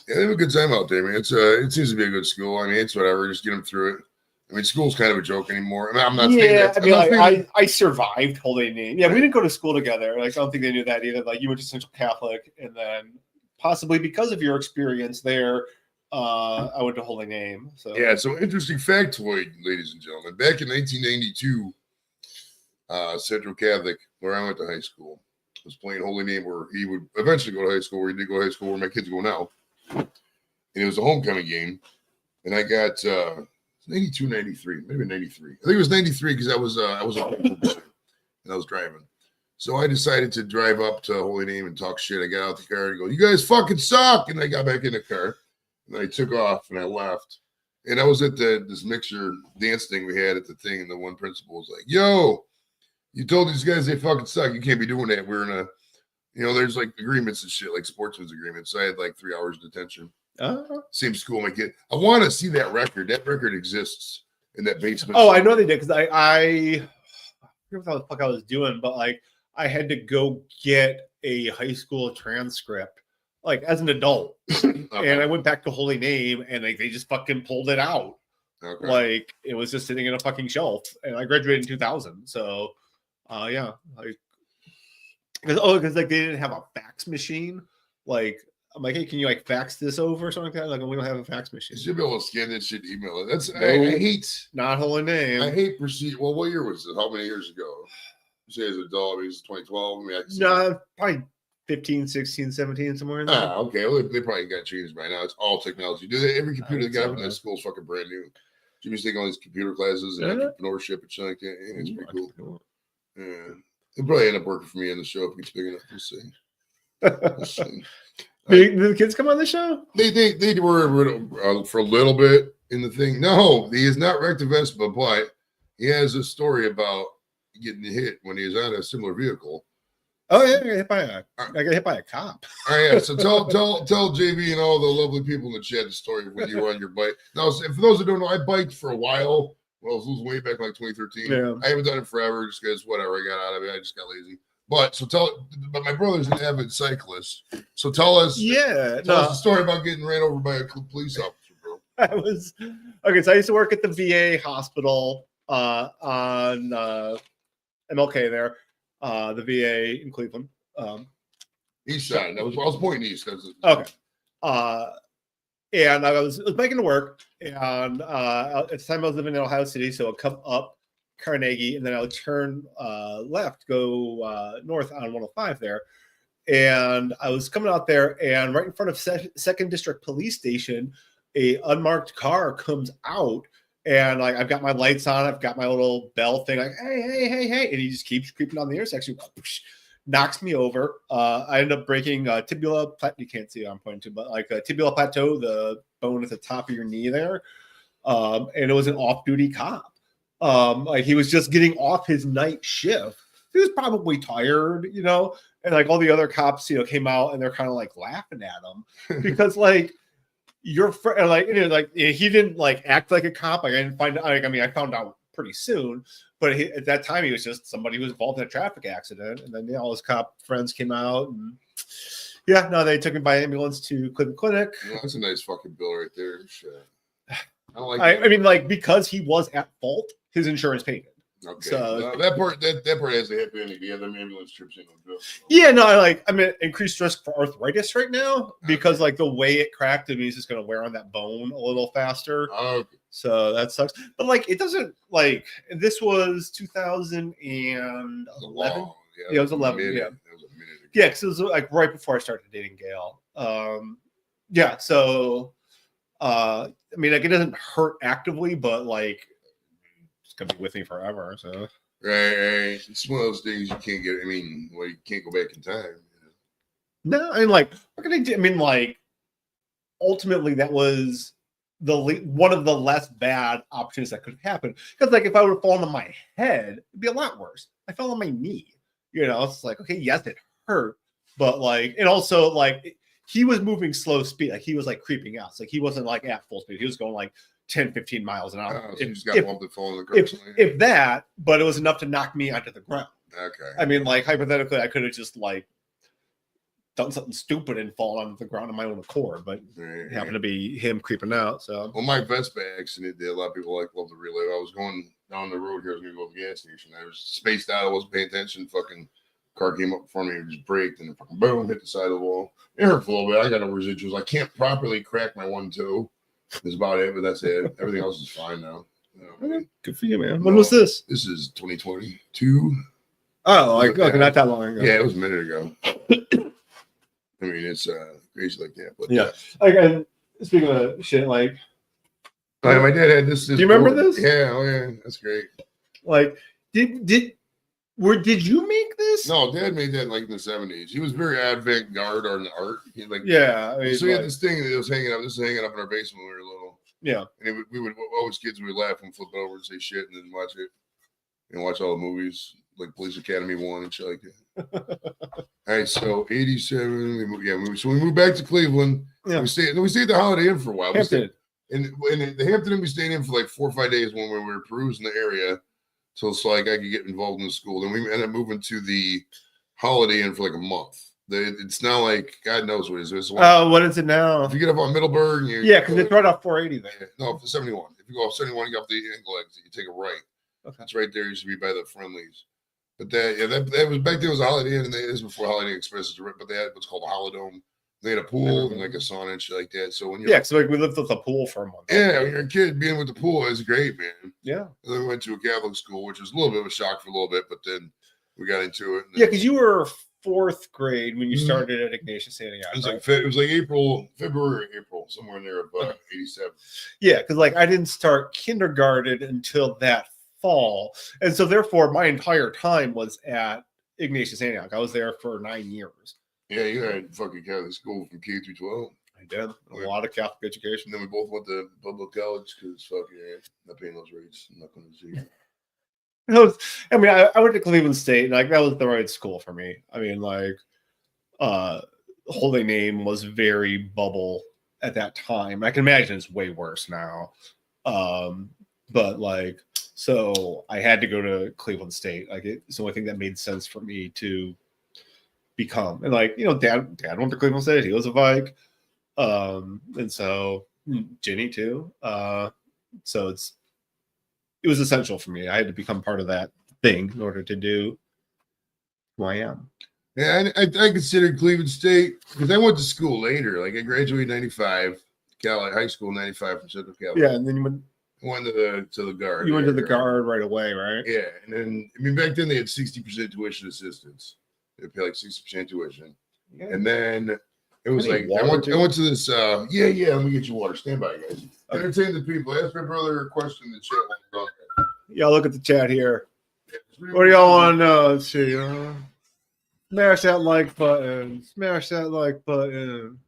Yeah, they have a good time out there, man. It's it seems to be a good school. I mean, it's whatever. Just get them through it. I mean, school's kind of a joke anymore. I mean, I'm not saying that. I mean, I survived Holy Name. Yeah, we didn't go to school together. Like, I don't think they knew that either. Like, you went to Central Catholic, and then possibly because of your experience there, I went to Holy Name. So yeah, so interesting factoid, ladies and gentlemen. Back in 1992, Central Catholic, where I went to high school, was playing Holy Name, where he would eventually go to high school, where he did go to high school, where my kids go now. And it was a homecoming game, and I got 92, 93, maybe 93. I think it was 93 because I was and I was driving. So I decided to drive up to Holy Name and talk shit. I got out the car and go, "You guys fucking suck!" And I got back in the car, and I took off and I left. And I was at this mixer dance thing we had at the thing, and the one principal was like, "Yo, you told these guys they fucking suck. You can't be doing that. We're in a, there's like agreements and shit, like sportsman's agreements." So I had like 3 hours detention. Same school, my kid. I want to see that record. That record exists in that basement. Oh, I know they did because I forget what the fuck I was doing, but like I had to go get a high school transcript, like as an adult, and I went back to Holy Name, and like they just fucking pulled it out. Okay. Like it was just sitting in a fucking shelf, and I graduated in 2000. So, yeah, like because like they didn't have a fax machine, like. I'm like, hey, can you like fax this over or something like that? Like, we don't have a fax machine. You should be able to scan that shit, email it. That's I hate not Holy Name. I hate procedure. Well, what year was it? How many years ago? You say as an adult, maybe it's 2012. I mean, no, probably 15, 16, 17, somewhere in there. Okay. Well, they probably got changed by now. It's all technology. Every computer they got up in that school is fucking brand new. Jimmy's taking all these computer classes and entrepreneurship and shit like that. And it's pretty cool. Yeah. They'll probably end up working for me on the show if it gets big enough. We'll see. We'll see. Did the kids come on the show? They were for a little bit in the thing. No, he is not wrecked a Vespa, but he has a story about getting hit when he was on a similar vehicle. Oh yeah, I got hit by a cop. All right, yeah. So tell JV and all the lovely people in the chat the story when you were on your bike. Now, for those who don't know, I biked for a while. Well, I was losing weight back in like 2013. Yeah. I haven't done it forever just because whatever, I got out of it. I just got lazy. But my brother's an avid cyclist. So tell us the story about getting ran over by a police officer, bro. So I used to work at the VA hospital on MLK there, the VA in Cleveland. East side. I was pointing east. Okay. And I was making to work, and at the time I was living in Ohio City, so I'd come up Carnegie, and then I would turn left, go north on 105 there. And I was coming out there, and right in front of Second District Police Station, a unmarked car comes out, and like I've got my lights on, I've got my little bell thing, like hey, and he just keeps creeping on the intersection, knocks me over. I end up breaking tibula. You can't see what I'm pointing to, but like a tibula plateau, the bone at the top of your knee there. And it was an off-duty cop. Like he was just getting off his night shift. He was probably tired, and like all the other cops, came out and they're kind of like laughing at him because like your friend, like, he didn't like act like a cop. Like I didn't find out. Like, I mean, I found out pretty soon, but at that time he was just somebody who was involved in a traffic accident. And then all his cop friends came out and they took him by ambulance to Cleveland Clinic. Yeah, that's a nice fucking bill right there. Shit. I like. I mean, like because he was at fault, his insurance paid it. Okay, So that part has the happy ending. The other ambulance trips in. yeah, no, I'm at increased risk for arthritis right now because like the way it cracked, it means it's going to wear on that bone a little faster. Okay. So that sucks. But like, it doesn't like this was 2011. Yeah, it was 11. Yeah, That was a minute ago. yeah, because it was like right before I started dating Gail. Yeah, so I mean, like it doesn't hurt actively, but like it's gonna be with me forever. So. Right. It's one of those things you can't get. I mean, well, you can't go back in time. No, I mean, like, what can I do? I mean, like, ultimately, that was one of the less bad options that could have happened. Because, like, if I would have fallen on my head, it'd be a lot worse. I fell on my knee. You know, it's like, okay, yes, it hurt, but like, and also like, he was moving slow speed. Like, he was like creeping out. So, like, he wasn't like at full speed. He was going like 10, 15 miles an hour. So you just got bumped and fallen in the car. If that, but it was enough to knock me onto the ground. Okay. I mean, like, hypothetically, I could have just like done something stupid and fallen onto the ground on my own accord, but it happened to be him creeping out. So, well, my Vespa accident did. A lot of people love to relive. I was going down the road here. I was going to go to the gas station. I was spaced out. I wasn't paying attention. Fucking car came up in front of me and just braked and fucking boom, hit the side of the wall. It hurt a little bit. I got no residuals. I can't properly crack my one toe. That's about it, but that's it. Everything else is fine now. Good for you, man. When was this? This is 2022. Oh, like okay, not that long ago. Yeah, it was a minute ago. I mean, it's crazy like that. But yeah, like, and speaking of shit, like, my dad had this. Do you remember this? Yeah, oh yeah, that's great. Like, did you make this? No, Dad made that like in the 70s. He was very avant-garde on art. He like Yeah, I mean, so he had this thing that was hanging up. This was hanging up in our basement when we were little. Yeah, and we would always kids would laugh and flip it over and say shit and then watch it and watch all the movies like Police Academy 1 and shit like that. All right, so 87. So we moved back to Cleveland. Yeah, we stayed at the Holiday Inn for a while. Hampton. In the Hampton Inn, we stayed in for like 4 or 5 days when we were perusing the area. So it's like I could get involved in the school. Then we ended up moving to the Holiday Inn for like a month. It's now like God knows what it is. What is it now? If you get up on Middleburg, because it's right off 480 there. No, 71. If you go off 71, you go off the angle exit. You take a right. Okay, it's right there. You should be by the Friendlies. But that was back then. It was a Holiday Inn, and this was before Holiday Express. But they had what's called a Holidome. They had a pool and like a sauna and shit like that. So when you're so like we lived with a pool for a month. Yeah, when you're a kid, being with the pool is great, man. Yeah. And then we went to a Catholic school, which was a little bit of a shock for a little bit, but then we got into it. Yeah, because you were 4th grade when you started at Ignatius Antioch. It was like April, somewhere in there of 87. Yeah, because like I didn't start kindergarten until that fall, and so therefore my entire time was at Ignatius Antioch. I was there for 9 years. Yeah, you had fucking Catholic school from K through 12. I did a lot of Catholic education. And then we both went to public college because fuck yeah, not paying those rates. I'm not going to see. I mean, I went to Cleveland State, and like that was the right school for me. I mean, like, Holy Name was very bubble at that time. I can imagine it's way worse now. But like, so I had to go to Cleveland State. Like, it's the only thing that made sense for me to become. And like, Dad went to Cleveland State. He was a Vike. And so Jenny too. So it was essential for me. I had to become part of that thing in order to do who I am. Yeah, I considered Cleveland State because I went to school later. Like I graduated in 95, high school in 95 from Central California. Yeah, and then you went to the Guard. You went to the Guard right away, right? Yeah, and then I mean back then they had 60% tuition assistance. They pay like 60% tuition, and then it was like I went to this. Yeah. Let me get you water. Stand by, guys. Okay. Entertain the people. Ask my brother a question in the chat. Yeah, look at the chat here. What do y'all want to know? Let's see. Smash that like button. Smash that like button.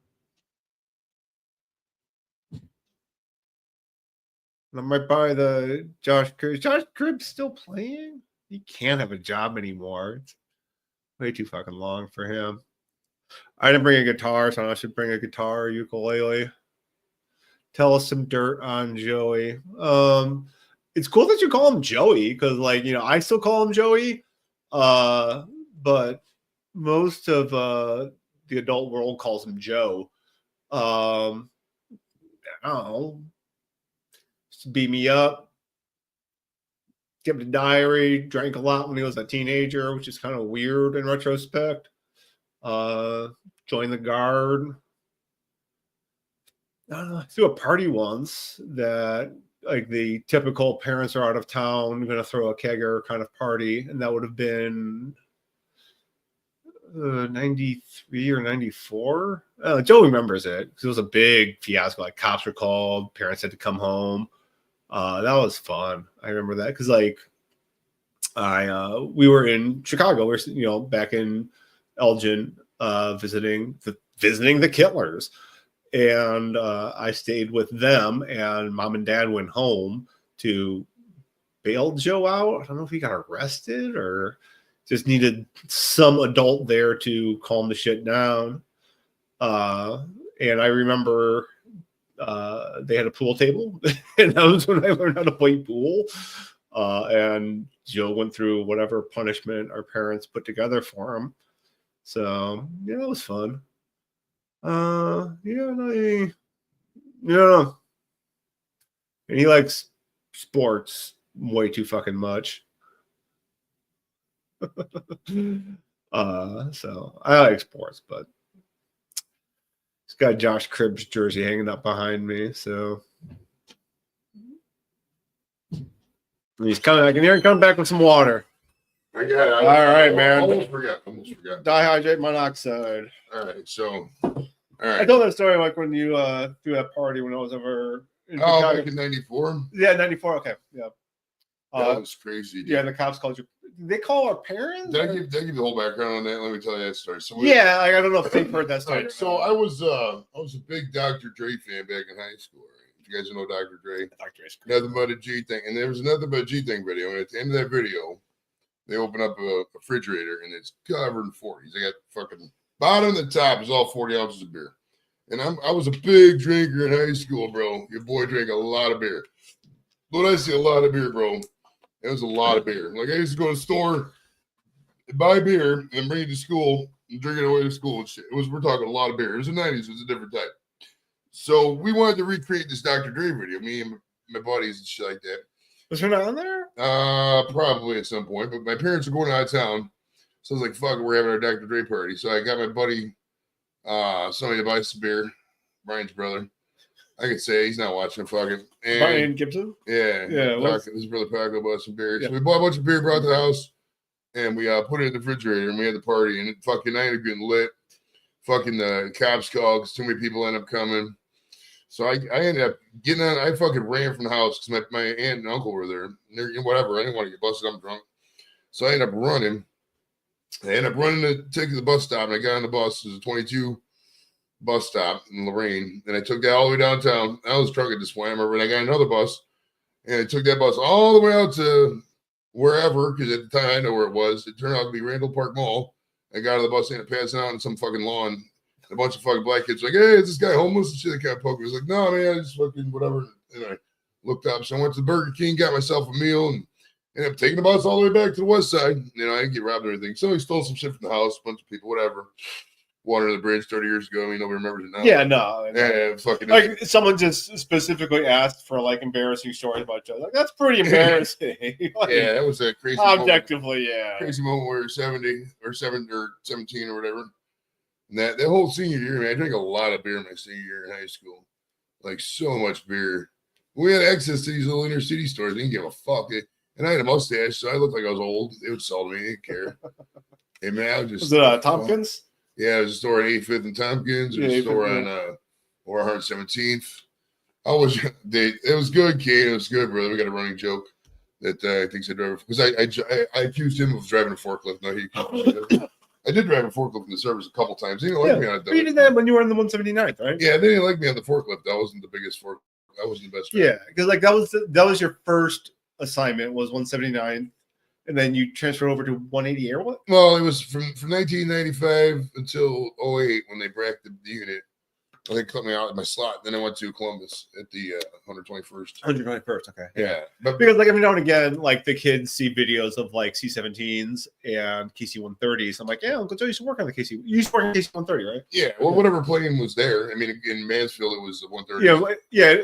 I'm right by the Josh Cribbs. Josh Cribbs still playing? He can't have a job anymore. It's way too fucking long for him. I didn't bring a guitar, so I should bring a guitar or ukulele. Tell us some dirt on Joey. It's cool that you call him Joey because, like, I still call him Joey. But most of the adult world calls him Joe. I don't know. beat me up. Kept a diary. Drank a lot when he was a teenager, which is kind of weird in retrospect. Joined the guard. I threw a party once that like the typical parents are out of town, going to throw a kegger kind of party, and that would have been 93 or 94. Joe remembers it because it was a big fiasco. Like cops were called, parents had to come home. That was fun. I remember that because like we were in Chicago. We were back in Elgin visiting the Kittlers. And I stayed with them, and mom and dad went home to bail Joe out. I don't know if he got arrested or just needed some adult there to calm the shit down. And I remember they had a pool table, and that was when I learned how to play pool. And Joe went through whatever punishment our parents put together for him. So, yeah, it was fun. And he likes sports way too fucking much. So I like sports, but he's got Josh Cribbs jersey hanging up behind me, so he's coming. I can hear him coming back with some water. I got it. All right, man. Almost forgot. Dihydrate monoxide. All right, so all right. I told that story like when you threw that party when I was over in Oh, Chicago. back in '94. Yeah, 94. Okay, yeah. That was crazy. Dude. Yeah, the cops called you. Did they call our parents? Did I give the whole background on that? Let me tell you that story. So Yeah, I don't know if they've heard that all story. right, so I was a big Dr. Dre fan back in high school. Right? You guys know Dr. Dre. Dr. Dre's Nothing but a G thing, and there was another but a G thing video. And at the end of that video, they open up a refrigerator and it's covered in 40s. They got fucking bottom to top is all 40 ounces of beer. And I was a big drinker in high school, bro. Your boy drank a lot of beer. When I say a lot of beer, bro, it was a lot of beer. Like I used to go to the store, buy beer, and bring it to school and drink it away to school and shit. We're talking a lot of beer. It was the 90s. It was a different type. So we wanted to recreate this Dr. Dre video, me and my buddies and shit like that. Was her not on there? Probably at some point, but my parents were going out of town. So I was like, fuck, we're having our Dr. Dre party. So I got my buddy, somebody to buy some beer, Brian's brother. I could say he's not watching, fucking. Brian Gibson? Yeah. His brother Paco bought some beer. Yeah. So we bought a bunch of beer, brought it to the house, and we put it in the refrigerator, and we had the party, and fucking I ended up getting lit. Fucking the cops called because too many people ended up coming. So I ended up getting on. I fucking ran from the house because my aunt and uncle were there. Whatever. I didn't want to get busted. I'm drunk. So I ended up running. I ended up running to take the bus stop, and I got on the bus. It was a 22 bus stop in Lorraine. And I took that all the way downtown. I was drunk at this point. I remember, and I got another bus. And I took that bus all the way out to wherever, because at the time I know where it was. It turned out to be Randall Park Mall. I got out of the bus and passing out on some fucking lawn. A bunch of fucking black kids like, hey, is this guy homeless? And shit, they kind of poked me. I was like, no, man, I just fucking whatever. And I looked up. So I went to Burger King, got myself a meal, and ended up taking the bus all the way back to the west side. I didn't get robbed or anything. Somebody stole some shit from the house, a bunch of people, whatever. Water under the bridge 30 years ago. I mean, nobody remembers it now. Yeah, no. Yeah, fucking. Like someone just specifically asked for like embarrassing stories about Joe. Like that's pretty embarrassing. Like, yeah, that was a crazy objectively, moment. Crazy moment where you're 70 or 7 or 17 or whatever. And that whole senior year, man, I drank a lot of beer my senior year in high school. Like so much beer. We had access to these little inner city stores. They didn't give a fuck. And I had a mustache, so I looked like I was old. They would sell to me. They didn't care. Hey, man, I was just. Was it Tompkins? Yeah, it was a store on 85th and Tompkins. It was a store on or 117th. It was good, Kate. It was good, brother. We got a running joke that I think I drove because I accused him of driving a forklift. No, I did drive a forklift in the service a couple times. They didn't like me on it. You did that when you were in the 179th, right? Yeah, they didn't like me on the forklift. I wasn't the biggest forklift. I wasn't the best driver. Yeah, because like that was your first assignment was 179, and then you transferred over to 180 or what? Well, it was from 1995 until 08 when they bracked the unit. They cut me out at my slot. Then I went to Columbus at the 121st. 121st, okay. Yeah. But because like every now and again, like the kids see videos of like C-17s and KC-130s. I'm like, yeah, Uncle Joe used to work on the KC. You used to work on KC-130, right? Yeah. Well, whatever plane was there. I mean, in Mansfield, it was the 130. Yeah.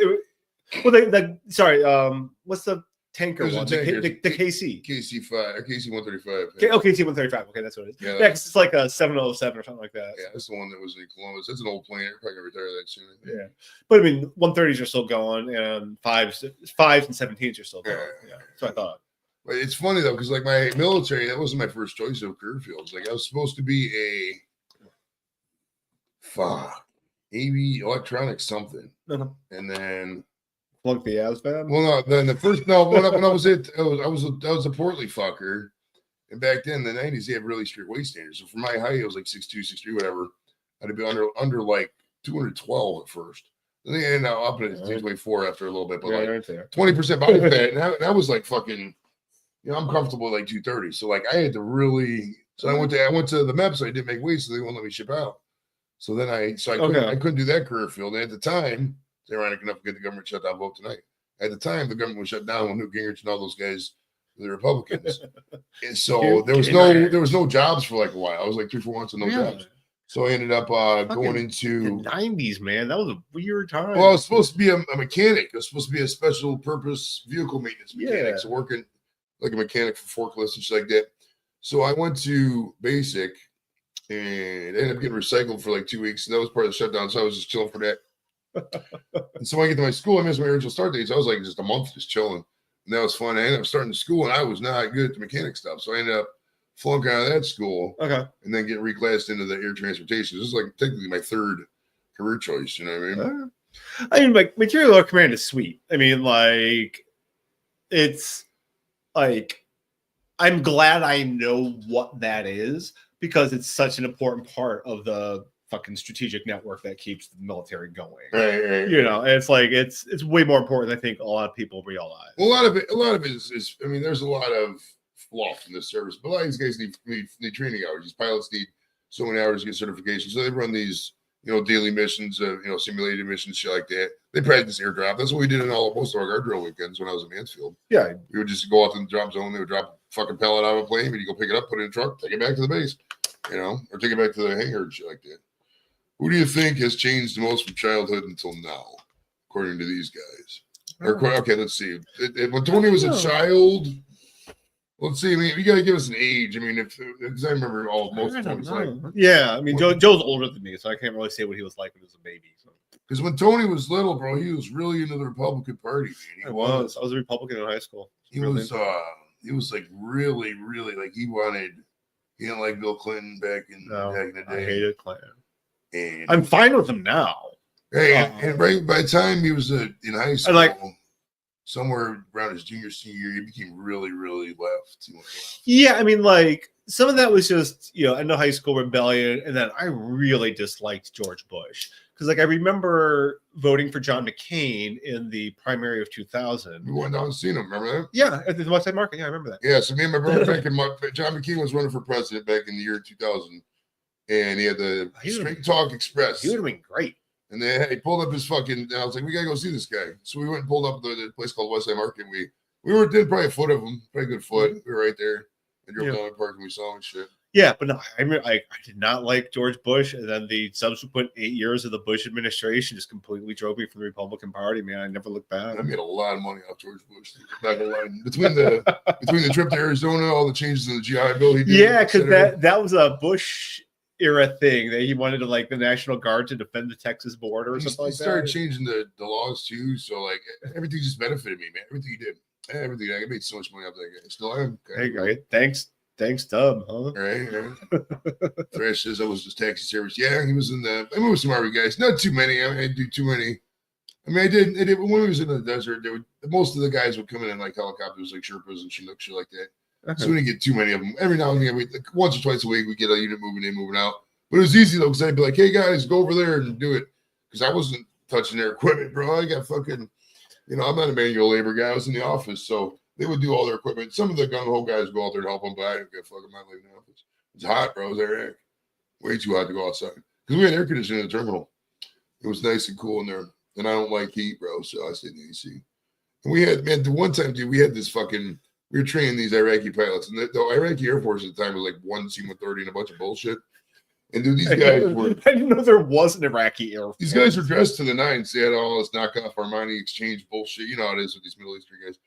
Well, sorry. What's the tanker There's a one? tanker. The KC. KC-5 or KC-135. KC-135. Okay, that's what it is. Yeah, Yeah, 'cause it's like a 707 or something like that. Yeah, that's the one that was in Columbus. That's an old plane. You're probably gonna retire that soon. Yeah, but I mean, 130s are still going, and fives and 17s are still going. Yeah, so I thought. But it's funny though, because like my military, that wasn't my first choice of career fields. Like I was supposed to be AV electronics something, and then Flunk the ASVAB. well, no, then the first when I was I was a portly fucker, and back then in the 90s they had really strict weight standards. So for my height, it was like 6'2", 6'3", whatever. I'd be under like 212 at first. And then ended up at 224 after a little bit, but like 20% body fat, and that was like fucking. You know, I'm comfortable at like 230. So like I had to really. So I went to the MEPS. So I didn't make weight, so they wouldn't let me ship out. So then I couldn't do that career field. And at the time, it's ironic enough to get the government shut down vote tonight. At the time, the government was shut down when Newt Gingrich and all those guys, the Republicans. And so there was no jobs for like a while. I was like 3-4 months and no jobs. So I ended up going into the 90s, man. That was a weird time. Well, I was supposed to be a mechanic. I was supposed to be a special purpose vehicle maintenance mechanic. Yeah. So working like a mechanic for forklifts and shit like that. So I went to basic and ended up getting recycled for like 2 weeks. And that was part of the shutdown. So I was just chilling for that. And so when I get to my school, I missed my original start date. So I was like just a month just chilling. And that was fun. I ended up starting school and I was not good at the mechanic stuff. So I ended up flunking out of that school. Okay. And then getting reclassed into the air transportation. This is like technically my third career choice. You know what I mean? I mean, like material command is sweet. I mean, like it's like I'm glad I know what that is because it's such an important part of the fucking strategic network that keeps the military going. Right. You know, and it's like it's way more important than I think a lot of people realize. Well, a lot of it is I mean, there's a lot of fluff in this service, but a lot of these guys need training hours. These pilots need so many hours to get certification. So they run these, daily missions, simulated missions, shit like that. They practice airdrop. That's what we did in most of our guard drill weekends when I was in Mansfield. Yeah. We would just go out to the drop zone. They would drop a fucking pellet out of a plane. And you go pick it up, put it in a truck, take it back to the base, or take it back to the hangar and shit like that. Who do you think has changed the most from childhood until now, according to these guys? Okay, let's see. When Tony was a child, let's see. I mean, you got to give us an age. I mean, because I remember most of Tony's life. Yeah, I mean, Joe's older than me, so I can't really say what he was like when he was a baby. Because when Tony was little, bro, he was really into the Republican Party. Man. I was a Republican in high school. He was like really, really like he didn't like Bill Clinton back in the day. I hated Clinton. And I'm fine with him now. Hey, and right by the time he was in high school, somewhere around his junior, senior year, he became really, really left. Yeah, I mean, like some of that was just end of high school rebellion, and then I really disliked George Bush because, like, I remember voting for John McCain in the primary of 2000. We went down and seen him. Remember that? Yeah, at the West Side Market. Yeah, I remember that. Yeah, so me and my brother John McCain was running for president back in the year 2000. And he had the Straight Talk Express. He would have been great. And he pulled up his fucking. And I was like, we gotta go see this guy. So we went and pulled up the place called West Side Market. And we did probably a foot of him, probably a good foot. We were right there. And drove down the park and we saw him and shit. Yeah, but no, I did not like George Bush, and then the subsequent 8 years of the Bush administration just completely drove me from the Republican Party. Man, I never looked back. I made a lot of money off George Bush. Back in line between the trip to Arizona, all the changes in the GI Bill he did. Yeah, because that was a Bush era thing that he wanted to the National Guard to defend the Texas border or something like that. He started changing the laws too, so like everything just benefited me, man. Everything he did, everything. I made so much money off that guy. Still am. Hey, great. Thanks, Dub. Huh? Right. Thrash says I was just taxi service. Yeah, he was in the. I moved some Army guys. Not too many. I didn't do too many. I mean, I did. When we was in the desert, most of the guys would come in like helicopters, like Sherpas and Chinook, shit like that. So we didn't get too many of them. Every now and then, once or twice a week, we get a unit moving in, moving out. But it was easy though, because I'd be like, "Hey guys, go over there and do it," because I wasn't touching their equipment, bro. I got fucking, I'm not a manual labor guy. I was in the office, so they would do all their equipment. Some of the gung ho guys go out there to help them, but I didn't get fucking my leaving the office. It's hot, bro. It was Iraq. Way too hot to go outside because we had air conditioning in the terminal. It was nice and cool in there, and I don't like heat, bro. So I stayed in the AC. And we had, man, the one time, dude, we had this fucking. We were training these Iraqi pilots, and the Iraqi Air Force at the time was like one C-130 and a bunch of bullshit. And dude, these guys were. I didn't know there was an Iraqi Air Force. These guys were dressed to the nines. They had all this knockoff Armani exchange bullshit. You know how it is with these Middle Eastern guys.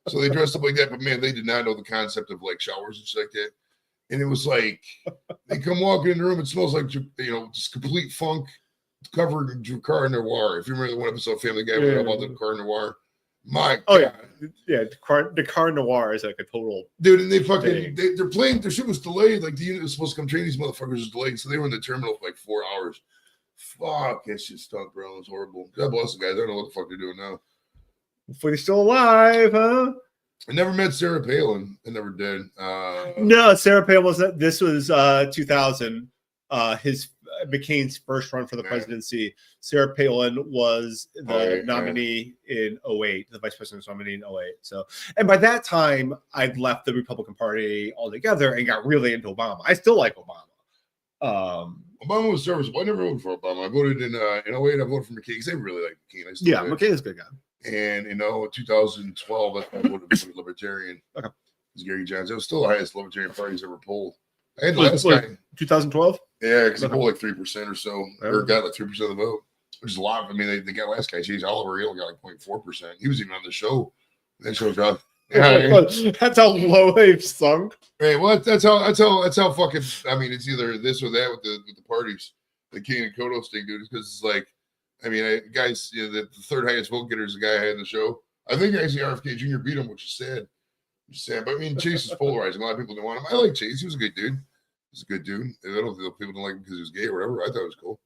So they dressed up like that, but man, they did not know the concept of like showers and shit like that. And it was like they come walking in the room, it smells like just complete funk covered in Drakkar Noir. If you remember the one episode of Family Guy where about the Drakkar Noir. My God. Yeah, Drakkar Noir is like a total dude, and they're playing. Their shit was delayed. Like the unit was supposed to come train these motherfuckers was delayed, so they were in the terminal for like 4 hours. Fuck, that shit stunk, bro. It was horrible. God bless the guys. I don't know what the fuck they're doing now. Hopefully they're still alive, huh? I never met Sarah Palin. I never did. No, Sarah Palin wasn't. This was 2000. His McCain's first run for the presidency. Sarah Palin was the nominee in 2008, the vice president's nominee in 2008. So, and by that time, I'd left the Republican Party altogether and got really into Obama. I still like Obama. Obama was serviceable. I never voted for Obama. I voted in 08. I voted for McCain because I really like McCain. Yeah, McCain is a good guy. And 2012, I voted for Libertarian. Okay, it's Gary Johnson. It was still the highest Libertarian party's ever polled. I had the last guy. 2012. Yeah, because he pulled like 3% or so, or got like 3% of the vote, which is a lot. I mean, they got last guy, Chase Oliver, he only got like 0.4%. He was even on the show. That show's up. That's how low they've sunk. Right. Well, that's how fucking. I mean, it's either this or that with the parties, the King and Kodos thing, dude. Because it's like, I mean, guys, the third highest vote getter is the guy I had in the show. I think actually RFK Jr. beat him, which is sad. But I mean, Chase is polarizing. A lot of people don't want him. I like Chase. He was a good dude. He's a good dude. I don't think people don't like him because he was gay or whatever. I thought it was cool.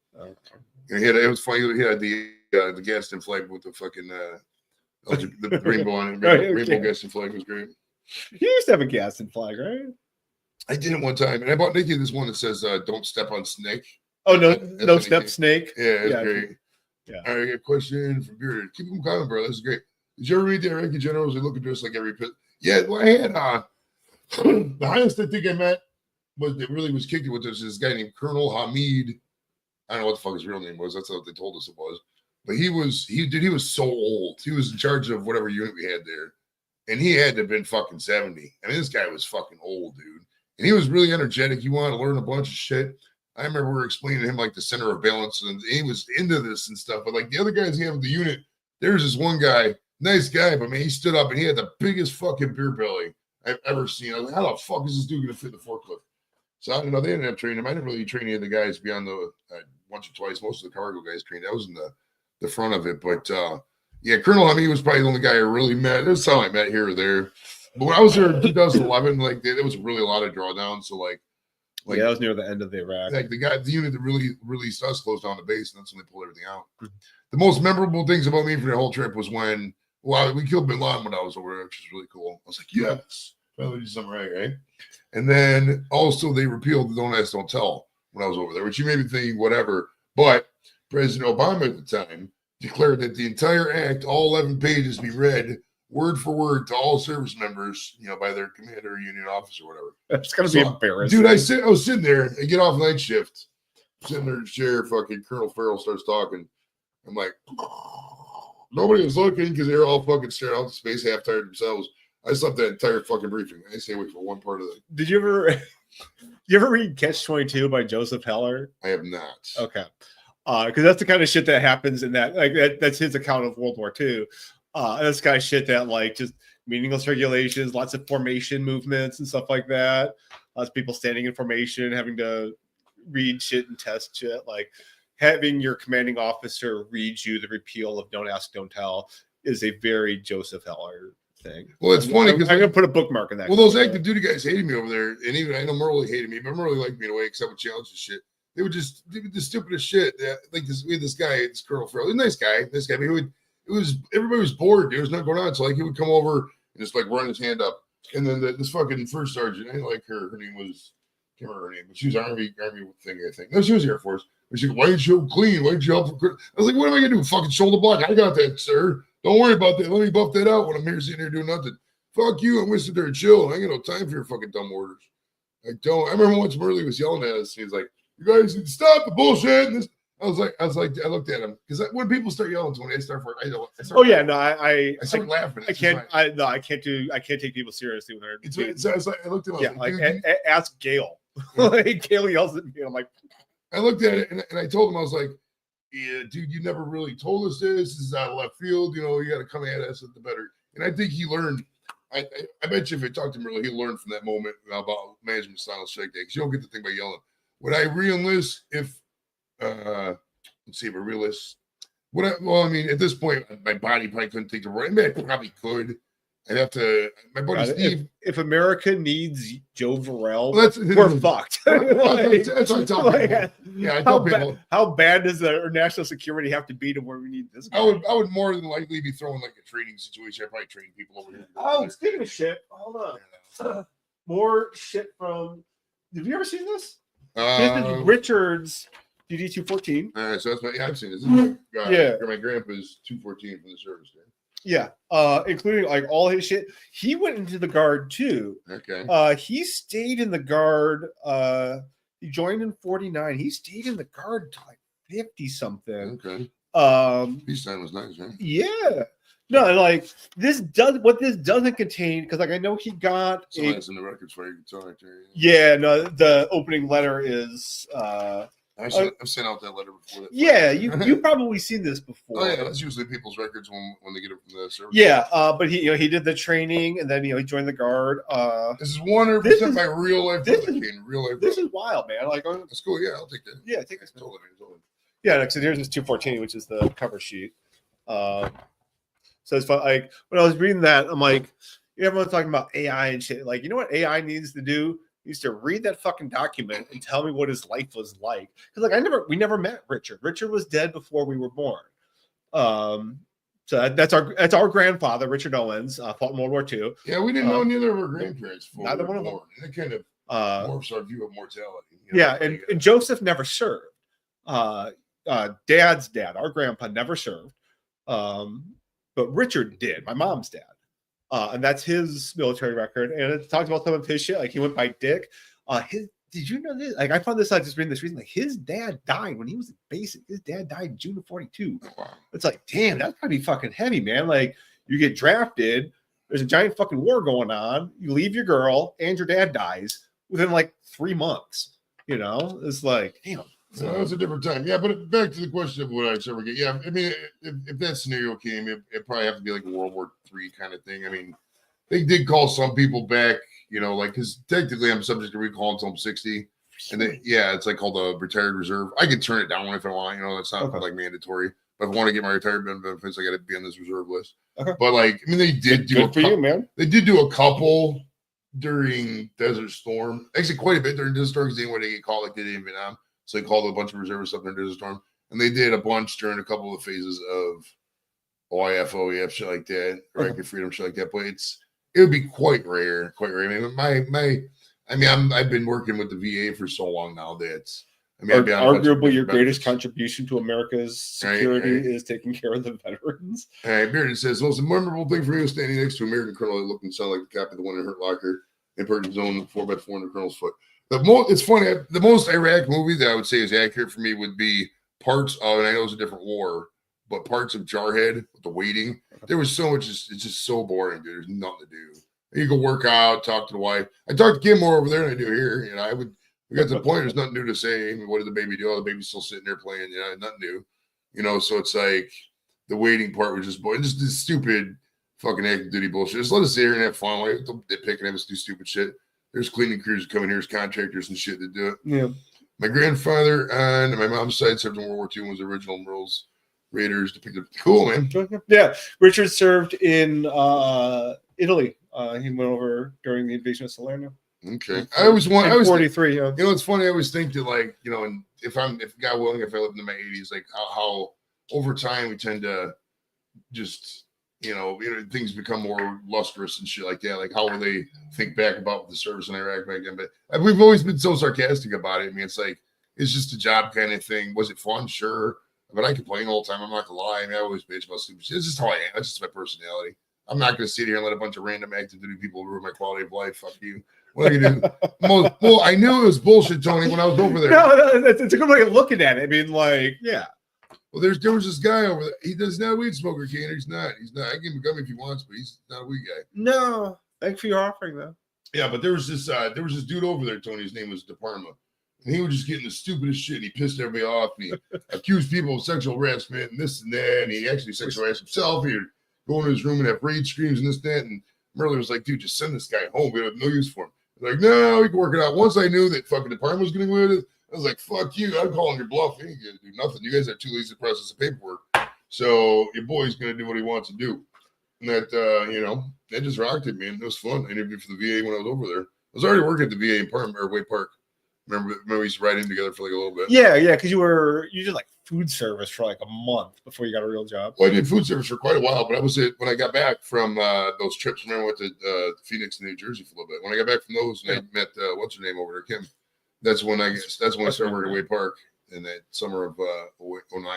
It was funny. He had the Gaston flag with the fucking the rainbow on it. Rainbow Gaston flag was great. You used to have a Gaston flag, right? I did it one time, and I bought Nikki this one that says "Don't step on snake." Oh no step snake. Yeah, it's great. Yeah. All right, I got a question from Bearded. Keep them coming, bro. This is great. Did you ever read the Iraqi generals? They look at us like every pit. Yeah, well, I had the highest I think I met that really was kicked with this guy named Colonel Hamid. I don't know what the fuck his real name was. That's what they told us it was. But he was so old. He was in charge of whatever unit we had there. And he had to have been fucking 70. I mean, this guy was fucking old, dude. And he was really energetic. He wanted to learn a bunch of shit. I remember we were explaining to him like the center of balance, and he was into this and stuff. But like the other guys he had with the unit, there's this one guy, nice guy, but man, he stood up and he had the biggest fucking beer belly I've ever seen. I was like, how the fuck is this dude gonna fit the forklift? So I don't know. They ended up training him. I didn't really train any of the guys beyond the once or twice. Most of the cargo guys trained. I was in the front of it, but yeah, Colonel Hamid was probably the only guy I really met. There's some I met here or there. But when I was there in 2011, like there was really a lot of drawdowns. So like yeah, that was near the end of the Iraq. Like the unit that really released us closed down the base, and that's when they pulled everything out. Mm-hmm. The most memorable things about me for the whole trip was when we killed Bin Laden when I was over there, which was really cool. I was like, yes, finally did something right? And then also they repealed the Don't Ask, Don't Tell when I was over there, which you may be thinking whatever, but President Obama at the time declared that the entire act, all 11 pages, be read word for word to all service members, by their commander or union officer or whatever. That's gonna be embarrassing. Dude, I was sitting there, I get off night shift, sitting there in the chair, fucking Colonel Farrell starts talking. I'm like, nobody was looking because they were all fucking staring out into space, half tired themselves. I slept that entire fucking briefing. I stay away for one part of it. Did you ever read Catch-22 by Joseph Heller? I have not. Okay. Because that's the kind of shit that happens in that. Like that's his account of World War II. That's kind of shit that like just meaningless regulations, lots of formation movements and stuff like that. Lots of people standing in formation, having to read shit and test shit. Like having your commanding officer read you the repeal of Don't Ask, Don't Tell is a very Joseph Heller thing. Well, it's funny because I'm gonna put a bookmark in that. Well, those active duty guys hated me over there, and even I know Merle hated me, but Merle liked me in a way, except with challenges and shit. They would just do the stupidest shit. Like this, we had this guy, this Colonel Farrell, nice guy. This guy, but everybody was bored. There was nothing going on, so like he would come over and just like run his hand up, and then this fucking first sergeant, I didn't like her. Her name was, I can't remember her name, but she was Army thing, I think. No, she was Air Force. But she's like, why didn't you clean? Why didn't you help? I was like, what am I gonna do? Fucking shoulder block? I got that, sir. Don't worry about that. Let me buff that out when I'm here sitting here doing nothing. Fuck you. I'm sitting there and chill. I ain't got no time for your fucking dumb orders. I don't. I remember once Murley was yelling at us. He was like, you guys need to stop the bullshit. And this, I looked at him because when people start yelling to me, I start laughing. I start laughing. I can't take people seriously when they're. I looked at him. Yeah, like ask Gail. Like Gail yells at me, and I'm like, I looked at it and I told him, I was like, yeah, dude, you never really told us this. This is out of left field. You know, you got to come at us at the better. And I think he learned. I bet you if I talked to him earlier, he learned from that moment about management style and shit like that. Because you don't get the thing by yelling. Would I re-enlist if, let's see if I re-enlist. Well, I mean, at this point, my body probably couldn't take the right. I mean, I probably could. I'd have to. My buddy Steve. If America needs Joe Varel, well, we're fucked. That's what I tell people. Yeah, I tell people. How bad does our national security have to be to where we need this guy? I would more than likely be throwing like a training situation. I'd probably train people over here. Oh, speaking of shit, hold on. More shit from. Have you ever seen this? This is Richard's DD 214. All right, so that's my. I've seen this. Yeah, my grandpa's 214 from the service. Yeah, including like all his shit. He went into the Guard too. Okay. He stayed in the Guard. He joined in 49. He stayed in the Guard till like 50 something. Okay. Peacetime was nice, right? Yeah. No, like this doesn't contain, because like I know he got in the records for you can tell right there. Yeah, no, the opening letter is I've sent out that letter before. Yeah, you probably seen this before. Oh yeah, that's usually people's records when they get it from the service. Yeah, but he did the training and then he joined the Guard. This is 100% my real life. This is wild, man. Like that's cool. Yeah, I'll take that. Yeah, take this. Totally. Yeah, so here's this 214, which is the cover sheet. So it's fun. Like when I was reading that, I'm like, everyone's talking about AI and shit. Like, you know what AI needs to do? Used to read that fucking document and tell me what his life was like. Because like we never met Richard. Richard was dead before we were born. So that's our grandfather, Richard Owens, fought in World War II. Yeah, we didn't know neither of our grandparents. Neither one of them. And it kind of morphs our view of mortality. Yeah, and Joseph never served. Dad's dad, our grandpa, never served. But Richard did, my mom's dad. And that's his military record. And it talks about some of his shit. Like he went by Dick. Did you know this? Like I found this out just reading this recently. Like his dad died when he was in basic. His dad died in June of 42. Wow. It's like, damn, that's gotta be fucking heavy, man. Like you get drafted, there's a giant fucking war going on. You leave your girl and your dad dies within like 3 months. You know, it's like, damn. So that's a different time. Yeah, but back to the question of what I'd ever get. Yeah, I mean, if that scenario came, it probably have to be like a World War III kind of thing. I mean, they did call some people back, you know, like because technically I'm subject to recall until I'm 60, and it's like called a retired reserve. I can turn it down if I want. You know, that's not like mandatory. But if I want to get my retirement benefits, I got to be on this reserve list. Okay. But like, I mean, they did do good for you, man. They did do a couple during Desert Storm. Actually, quite a bit during Desert Storm because they didn't want to get called like they did in Vietnam. So they called a bunch of reservists up there during the storm, and they did a bunch during a couple of phases of OIF, OEF, shit like that, Iraqi freedom, shit like that. But it would be quite rare. I mean, I've been working with the VA for so long now that arguably your greatest contribution to America's security is taking care of the veterans. All right, Bearden says the most memorable thing for me was standing next to an American colonel that looked and sounded like the captain of the one in Hurt Locker and purchased his own 4x4 in the colonel's foot. It's funny. The most Iraq movie that I would say is accurate for me would be parts of, and I know it's a different war, but parts of Jarhead with the waiting. There was so much. It's just so boring, dude. There's nothing to do. You go work out, talk to the wife. I talk to Kim more over there than I do here. You know, we got to the point. There's nothing new to say. I mean, what did the baby do? Oh, the baby's still sitting there playing. You know, nothing new. You know, so it's like the waiting part was just boring. Just this stupid fucking active duty bullshit. Just let us sit here and have fun. Like, don't nitpick and have us do stupid shit. There's cleaning crews coming here as contractors and shit that do it. Yeah. My grandfather on my mom's side served in World War II and was the original Merle's Raiders depicted. Cool, man. Yeah. Richard served in Italy. He went over during the invasion of Salerno. Okay. I was 43. You know, it's funny. I always think that, like, you know, and if God willing, if I live into my 80s, like how over time we tend to just, you know, things become more lustrous and shit like that. Like, how will they think back about the service in Iraq back then? But we've always been so sarcastic about it. I mean, it's like, it's just a job kind of thing. Was it fun? Sure. But I complain all the time. I'm not gonna lie. I mean, I always bitch about stupid shit. It's just how I am. That's just my personality. I'm not gonna sit here and let a bunch of random active duty people ruin my quality of life. Fuck you. What are you gonna do? Well, I knew it was bullshit, Tony, when I was over there. No, it's a good way of looking at it. I mean, like, yeah. Well, there was this guy over there. He does not weed smoker, Canner. He's not. I give him a gummy if he wants, but he's not a weed guy. No. Thanks for your offering, though. Yeah, but there was this dude over there, Tony. His name was De Parma. And he was just getting the stupidest shit. He pissed everybody off. And he accused people of sexual harassment and this and that. And he actually sexual harassed himself. He'd go into his room and have rage screams and this and that. And Merle was like, dude, just send this guy home. We have no use for him. Like, no, we can work it out. Once I knew that fucking department was going to go with it, I was like, fuck you. I'm calling your bluff. He ain't going to do nothing. You guys are too lazy to process the paperwork. So your boy's going to do what he wants to do. And that, that just rocked it, man. It was fun. I interviewed for the VA when I was over there. I was already working at the VA in Wade Park. Remember we used to ride in together for like a little bit. Yeah, because you did like food service for like a month before you got a real job. Well, I did food service for quite a while, but when I got back from those trips. Remember I went to Phoenix and New Jersey for a little bit. When I got back from those, and I met what's her name over there, Kim. That's when I started working at Wade Park in that summer of 09 when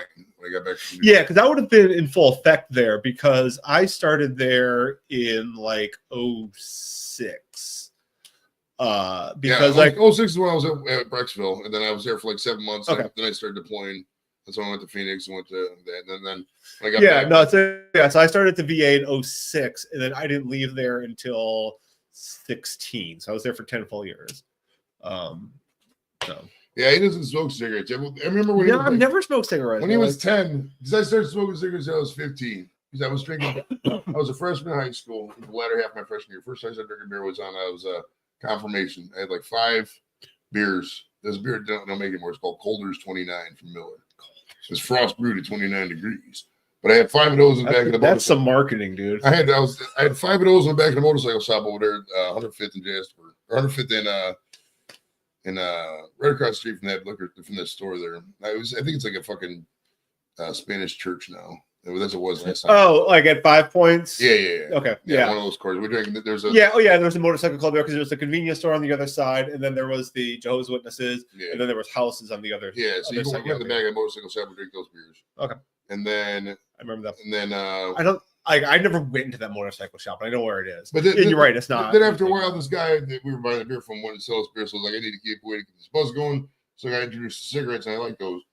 I got back from New Yeah, because that would have been in full effect there because I started there in like 06. Because like 06 is when I was at Brecksville, and then I was there for like 7 months. Okay. And then I started deploying. That's when I went to Phoenix and went to that. And then when I got back. So I started at the VA in 06, and then I didn't leave there until 16. So I was there for 10 full years. Yeah, he doesn't smoke cigarettes. I remember when I've never smoked cigarettes. When he was 10, because I started smoking cigarettes when I was 15. Because I was drinking, I was a freshman in high school, the latter half of my freshman year. First time I started drinking beer was confirmation. I had like 5 beers. This beer don't make it anymore. It's called Colders 29 from Miller. It's frost brewed at 29 degrees. But I had 5 of those in the back of the motorcycle. That's some marketing, dude. I had 5 of those in the back of the motorcycle shop over there, 105th and Jasper, or 105th in right across the street from that store there. I think it's like a fucking Spanish church now. That's what it was last time. Oh, like at 5 Points? Yeah. Okay. Yeah. One of those cars. We're drinking. There was a motorcycle club there because there was a convenience store on the other side, and then there was the Jehovah's Witnesses, and then there was houses on the other. Yeah, so you go in the back of the motorcycle shop and drink those beers. Okay. And then I remember that. And then I never went into that motorcycle shop, but I know where it is. But you're right, it's not. Then after a while, this guy that we were buying a beer from wanted to sell us beer, so I was like, I need to keep waiting to get this buzz going. So I got introduced to cigarettes, and I like those.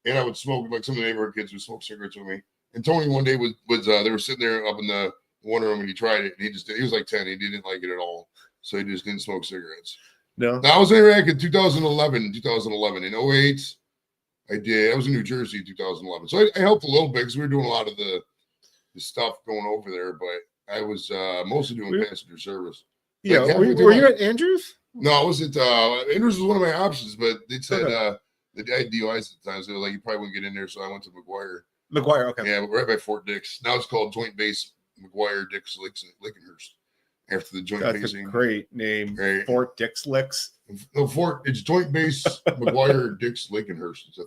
And I would smoke, like some of the neighborhood kids would smoke cigarettes with me. And Tony one day was they were sitting there up in the one room and he tried it, and he was like 10, he didn't like it at all, so he just didn't smoke cigarettes. No. Now I was in Iraq in 2011. In 08, I was in New Jersey in 2011, so I helped a little bit because we were doing a lot of the stuff going over there, but I was mostly doing passenger service. Yeah, like, were you at Andrews? No, I was at Andrews was one of my options, but they said the guy had DUIs at the time, so they were like, you probably wouldn't get in there, so I went to McGuire. Okay. Yeah, right by Fort Dix. Now it's called Joint Base McGuire Dix Lickenhurst. After the joint That's basing. A great name. Right. Fort Dix Licks. No, it's Joint Base McGuire Dix Lickenhurst. It's a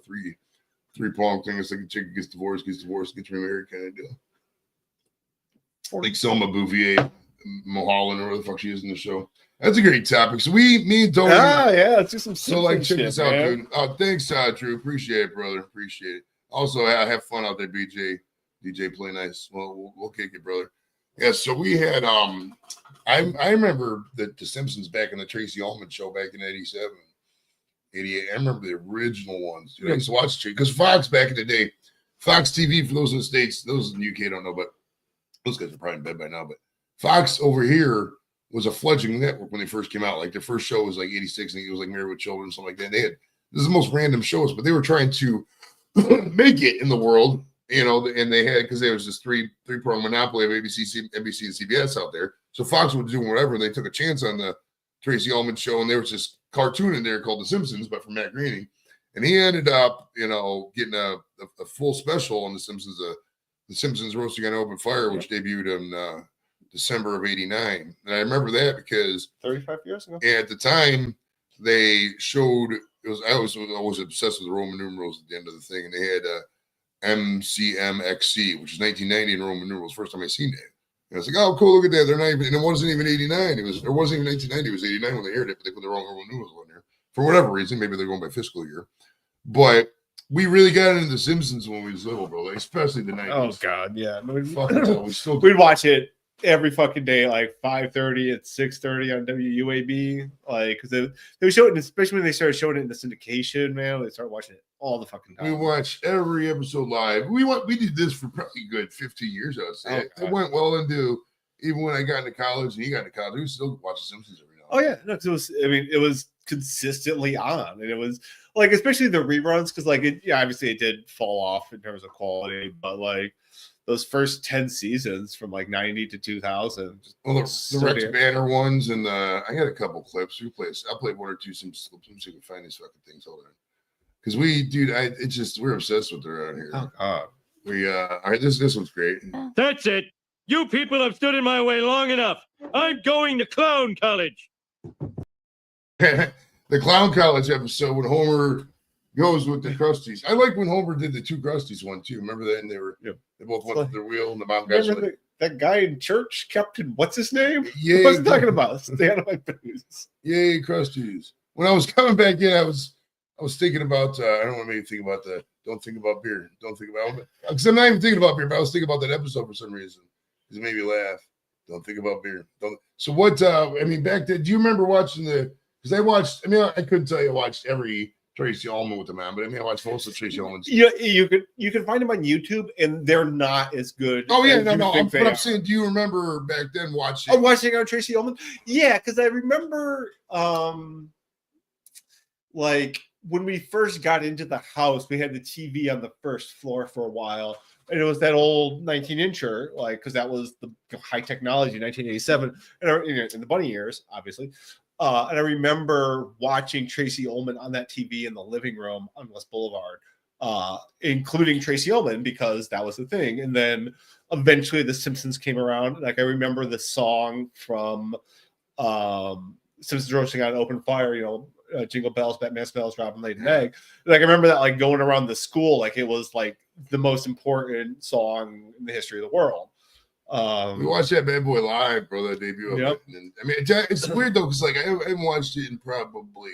three-prong thing. It's like a chick gets divorced, gets remarried kind of deal. Like Selma Bouvier, Mulholland, or whatever the fuck she is in the show. That's a great topic. So me and Tony. Let's do some. So like, check this out, dude. Oh, thanks, Drew. Appreciate it, brother. Appreciate it. Also, have fun out there, BJ. DJ, play nice. Well, we'll kick it, brother. Yeah. So we had I remember the Simpsons back in the Tracy Ullman show back in 87, 88. I remember the original ones. Dude, I used to watch because Fox back in the day, Fox TV for those in the States, those in the UK don't know, but those guys are probably in bed by now. But Fox over here was a fledgling network when they first came out. Like their first show was like 86, and it was like Married with Children, something like that. And this is the most random shows, but they were trying to make it in the world, and they had, because there was this three-prong monopoly of NBC and CBS out there. So Fox was doing whatever. They took a chance on the Tracy Ullman show, and there was this cartoon in there called The Simpsons, but from Matt Groening. And he ended up, getting a full special on The Simpsons, The Simpsons Roasting on Open Fire, which debuted in December of 89. And I remember that because 35 years ago. At the time, they showed, I was obsessed with the Roman numerals at the end of the thing, and they had MCMXC, which is 1990 in Roman numerals. First time I seen that. And I was like, oh, cool, look at that. They're not even, and it wasn't even 89. It wasn't even 1990. It was 89 when they aired it, but they put the wrong Roman numerals on there. For whatever reason, maybe they're going by fiscal year. But we really got into The Simpsons when we was little, bro. Like, especially the 90s. Oh, God, yeah. We'd watch it every fucking day, like 5:30 at 6:30 on WUAB, like because they would show it, especially when they started showing it in the syndication. Man, they started watching it all the fucking time. We watched every episode live. We did this for probably good 15 years. I would say it went well into even when I got into college and he got into college. We still watch The Simpsons every now Oh yeah, no, 'cause it was. I mean, it was consistently on, and it was like, especially the reruns, because like, obviously it did fall off in terms of quality, but like those first 10 seasons from like 90 to 2000. Well, the Rex Banner ones, and I had a couple clips. I'll play one or two some clips so you can find these fucking things. Hold on, because we're obsessed with it around here. Oh god. All right, this one's great. That's it. You people have stood in my way long enough. I'm going to clown college. The Clown College episode when Homer goes with the Krusties. I like when Homer did the two Krusties one too. Remember that? And they both went to their wheel, and the mom got that guy in church, Captain, what's his name? Yay, what was he talking about? Stay out of my business. Yay, Krusties. When I was coming back in, I was thinking about I don't want to make you think about the don't think about beer. Don't think about it. Because I'm not even thinking about beer, but I was thinking about that episode for some reason. Because it made me laugh. Don't think about beer. So what I mean, back then, do you remember watching because I couldn't tell you I watched every Tracy Ullman with the man, but I mean, I watched most of Tracy Ullman's. Yeah, you can find them on YouTube, and they're not as good. Oh yeah, no. But I'm saying, do you remember back then watching? Oh, watching on Tracy Ullman? Yeah, because I remember, like when we first got into the house, we had the TV on the first floor for a while, and it was that old 19-incher, like because that was the high technology, 1987, and in the bunny years, obviously. And I remember watching Tracy Ullman on that TV in the living room on West Boulevard, including Tracy Ullman, because that was the thing. And then eventually The Simpsons came around. Like I remember the song from Simpsons Roasting on Open Fire, Jingle Bells, Batman Smells, Robin laid an egg. Like I remember that like going around the school, like it was like the most important song in the history of the world. We watched that Bad Boy live, bro. That debut. Yep. And, I mean, it's weird though, because like I haven't watched it in probably.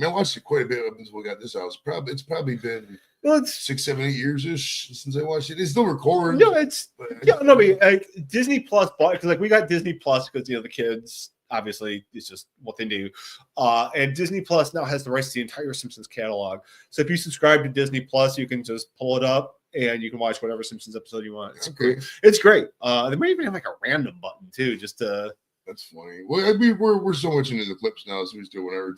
I watched it quite a bit up until we got this house. It's probably been 6, 7, 8 years ish since I watched it. It's still recording. No, Disney Plus bought because like we got Disney Plus because the kids obviously it's just what they do, and Disney Plus now has the rights to the entire Simpsons catalog. So if you subscribe to Disney Plus, you can just pull it up. And you can watch whatever Simpsons episode you want. It's great. They might even have like a random button too, just to. That's funny. Well, I mean, we're so much into the clips now, so we just do whatever.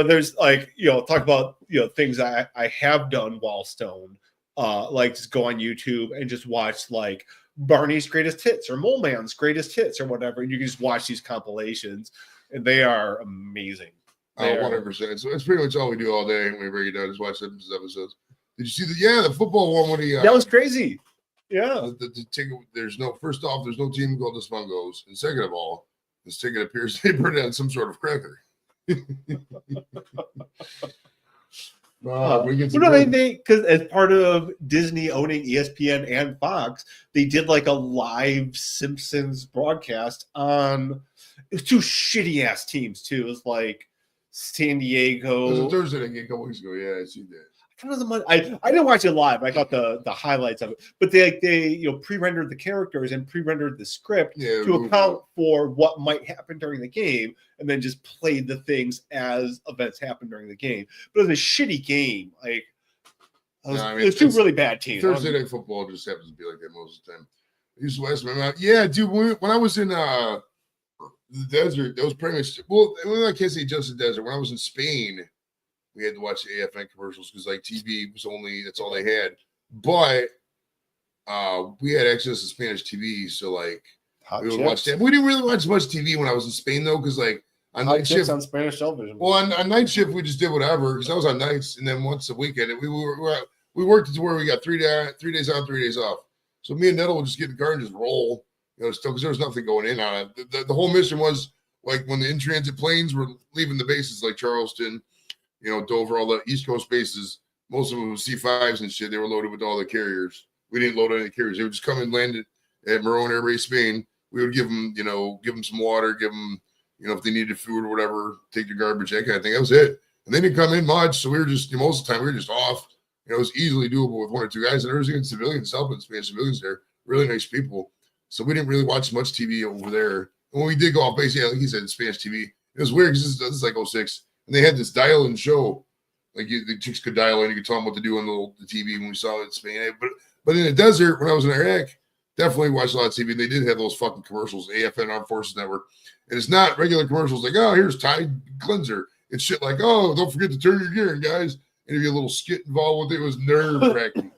There's like talk about things I have done while stoned. Like just go on YouTube and just watch like Barney's Greatest Hits or Mole Man's Greatest Hits or whatever. And you can just watch these compilations, and they are amazing. 100%. So that's pretty much all we do all day when we break it down. Just watch episodes. Did you see the football one when he that was crazy. Yeah. The ticket, first off, there's no team called the Spongos. And second of all, this ticket appears they put it on some sort of cracker. Because as part of Disney owning ESPN and Fox, they did like a live Simpsons broadcast on it was two shitty ass teams too. It was like San Diego. It was a Thursday night game a couple weeks ago. Yeah, I see that. I didn't watch it live. I got the highlights of it, but they pre-rendered the characters and pre-rendered the script to account for what might happen during the game, and then just played the things as events happened during the game. But it was a shitty game. Like it was two really bad teams. Thursday night football just happens to be like that most of the time. East West, man. Yeah, dude. When I was in the desert, that was pretty much I can't say just the desert. When I was in Spain. We had to watch the AFN commercials because like TV was that's all they had. But we had access to Spanish TV, so like we would watch that. We didn't really watch much TV when I was in Spain though, because like on night shift on Spanish television. Well, on night shift we just did whatever because I was on nights, and then once a weekend we worked to where we got 3 days on, 3 days off. So me and Nettle would just get in the car and just roll, still because there was nothing going in on it. The whole mission was like when the in-transit planes were leaving the bases, like Charleston. Dover, all the East Coast bases, most of them were C5s and shit. They were loaded with all the carriers. We didn't load any carriers. They would just come and land at Morón Air Base, Spain. We would give them some water, give them, if they needed food or whatever, take the garbage, that kind of thing. That was it. And they didn't come in much. So we were just, most of the time, we were just off. It was easily doable with 1 or 2 guys. And there was even civilians helping, Spanish civilians there, really nice people. So we didn't really watch much TV over there. And when we did go off base, like he said, Spanish TV. It was weird because this is like 06. And they had this dial-in show. Like the chicks could dial in. You could tell them what to do on the TV when we saw it in Spain. But in the desert, when I was in Iraq, definitely watch a lot of TV. They did have those fucking commercials, AFN Armed Forces Network. And it's not regular commercials like, oh, here's Tide Cleanser. It's shit like, oh, don't forget to turn your gear in, guys. And if you a little skit involved with it, it was nerve wracking.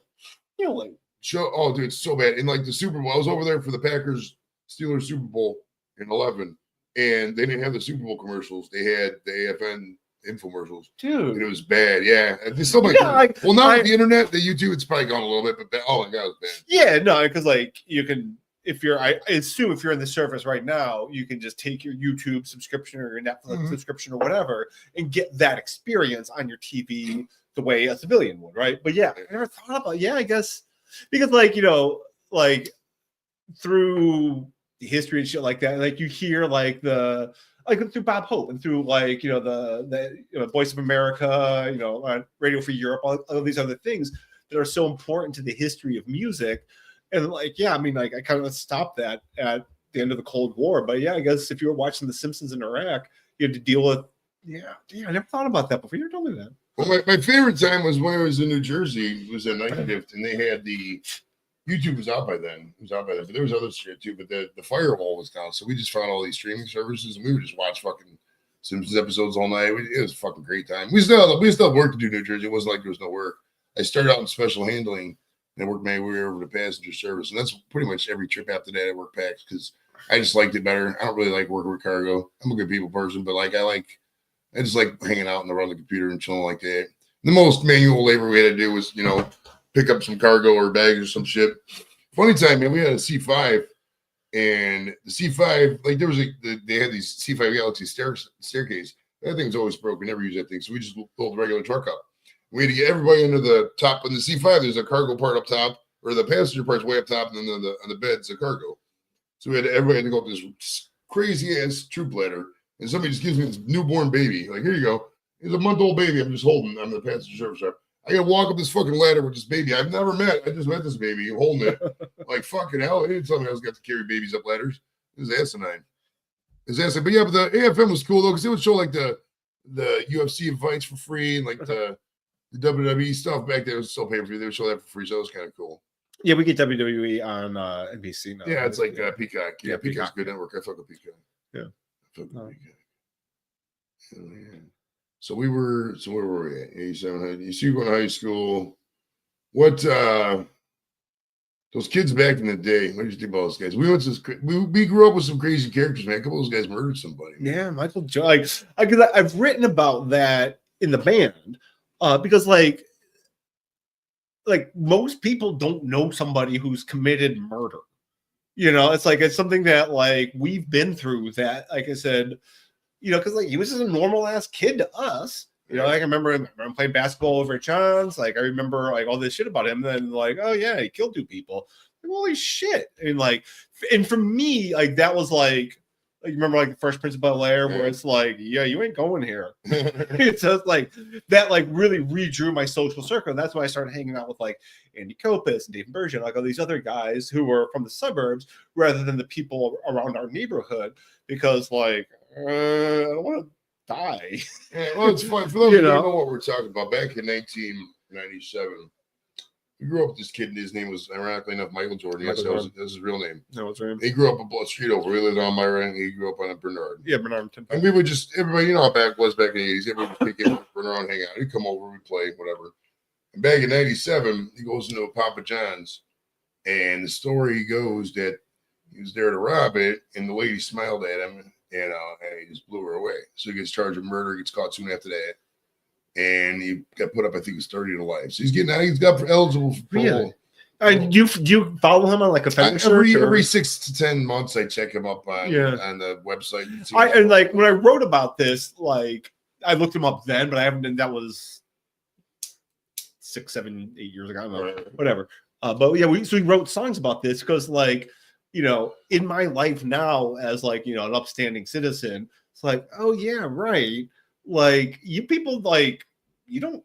You know, like, Oh, dude, it's so bad. And like the Super Bowl, I was over there for the Packers Steelers Super Bowl in 11, and they didn't have the Super Bowl commercials. They had the AFN infomercials. dude. And it was bad. Yeah. It's still like, well, now with the internet, the YouTube, it's probably gone a little bit, but oh my God, it was bad. Yeah, no, because like you can, if you're, I assume if you're in the service right now, you can just take your YouTube subscription or your Netflix subscription or whatever and get that experience on your TV the way a civilian would, right? But yeah, I never thought about, I guess, because like, you know, like through history and shit like that, like you hear like through Bob Hope and through like, you know, the Voice of America, you know, Radio Free Europe, all these other things that are so important to the history of music. And like, yeah, I mean, like I kind of stopped that at the end of the Cold War. But yeah, I guess if you were watching The Simpsons in Iraq, you had to deal with, I never thought about that before. You told me that. Well, my favorite time was when I was in New Jersey. It was at Night Shift, and they had the YouTube was out by then. But there was other shit too. But the firewall was down, so we just found all these streaming services, and we would just watch fucking Simpsons episodes all night. It was a fucking great time. We still have work to do in New Jersey. It wasn't like there was no work. I started out in special handling. And I worked my way over to passenger service. And that's pretty much every trip after that I work packs because I just liked it better. I don't really like working with cargo. I'm a good people person, but like I just like hanging out and around the computer and chilling like that. The most manual labor we had to do was, you know, pick up some cargo or bags or some shit. Funny time, man, we had a C5 and the C5, like there was they had these C5 Galaxy staircase. That thing was always broke. We never used that thing. So we just pulled the regular truck up. We had to get everybody into the top. In the C5, there's a cargo part up top, or the passenger part's way up top, and then on the bed's the cargo. So we had everybody to go up this crazy ass troop ladder, and somebody just gives me this newborn baby. Like, here you go. It's a month-old baby. I'm just holding. I'm the passenger service driver. I gotta walk up this fucking ladder with this baby I've never met. I just met this baby. I'm holding it. Like, fucking hell. They didn't tell me I was got to carry babies up ladders. It was asinine. But yeah, but the AFM was cool though, because it would show like the UFC fights for free and like the WWE stuff back there was still paying for you. They would show that for free, so it was kind of cool. Yeah, we get WWE on NBC now. Yeah, it's like Peacock. Yeah, Peacock's a good network. I fuck with Peacock. Yeah. Peacock. Oh, yeah. So where were we at? 87. You see, going to high school. What those kids back in the day? What did you think about those guys? We grew up with some crazy characters, man. A couple of those guys murdered somebody. Man. Yeah, Michael Joe. Because I've written about that in the band. Because like most people don't know somebody who's committed murder. You know, it's something that like we've been through that, like I said, you know, because like he was just a normal ass kid to us. You know, like I remember him playing basketball over at John's. Like I remember like all this shit about him. And then like, oh yeah, he killed 2 people. Like, holy shit. And for me, like that was like you remember like the First Prince of Bel-Air where it's like, yeah, you ain't going here. It's just like that like really redrew my social circle. And that's why I started hanging out with like Andy Kopis and Dave Bergeon, like all these other guys who were from the suburbs rather than the people around our neighborhood. Because like I don't want to die. Yeah, well, it's fun. For those of you who know what we're talking about, back in 1997, we grew up with this kid, and his name was, ironically enough, Michael Jordan. Yes, that was his real name. No, what's right. He grew up a street over. We lived on Myra, and he grew up on Bernard. Yeah, Bernard. And we would just, everybody, you know how back was back in the 80s. Everybody would pick him, run around, hang out. He'd come over, we'd play, whatever. And back in 97, he goes into a Papa John's, and the story goes that he was there to rob it, and the lady smiled at him, and he just blew her away. So he gets charged with murder, gets caught soon after that. And he got put up, I think, it's 30 to life. So he's got eligible for parole. Really? Do you follow him on like a every 6 to 10 months? I check him up on the website. And like when I wrote about this, like I looked him up then, but I haven't. That was 6, 7, 8 years ago. I don't know, whatever. But yeah, we wrote songs about this because, like, you know, in my life now as like, you know, an upstanding citizen, it's like, oh yeah, right. Like you people, like you don't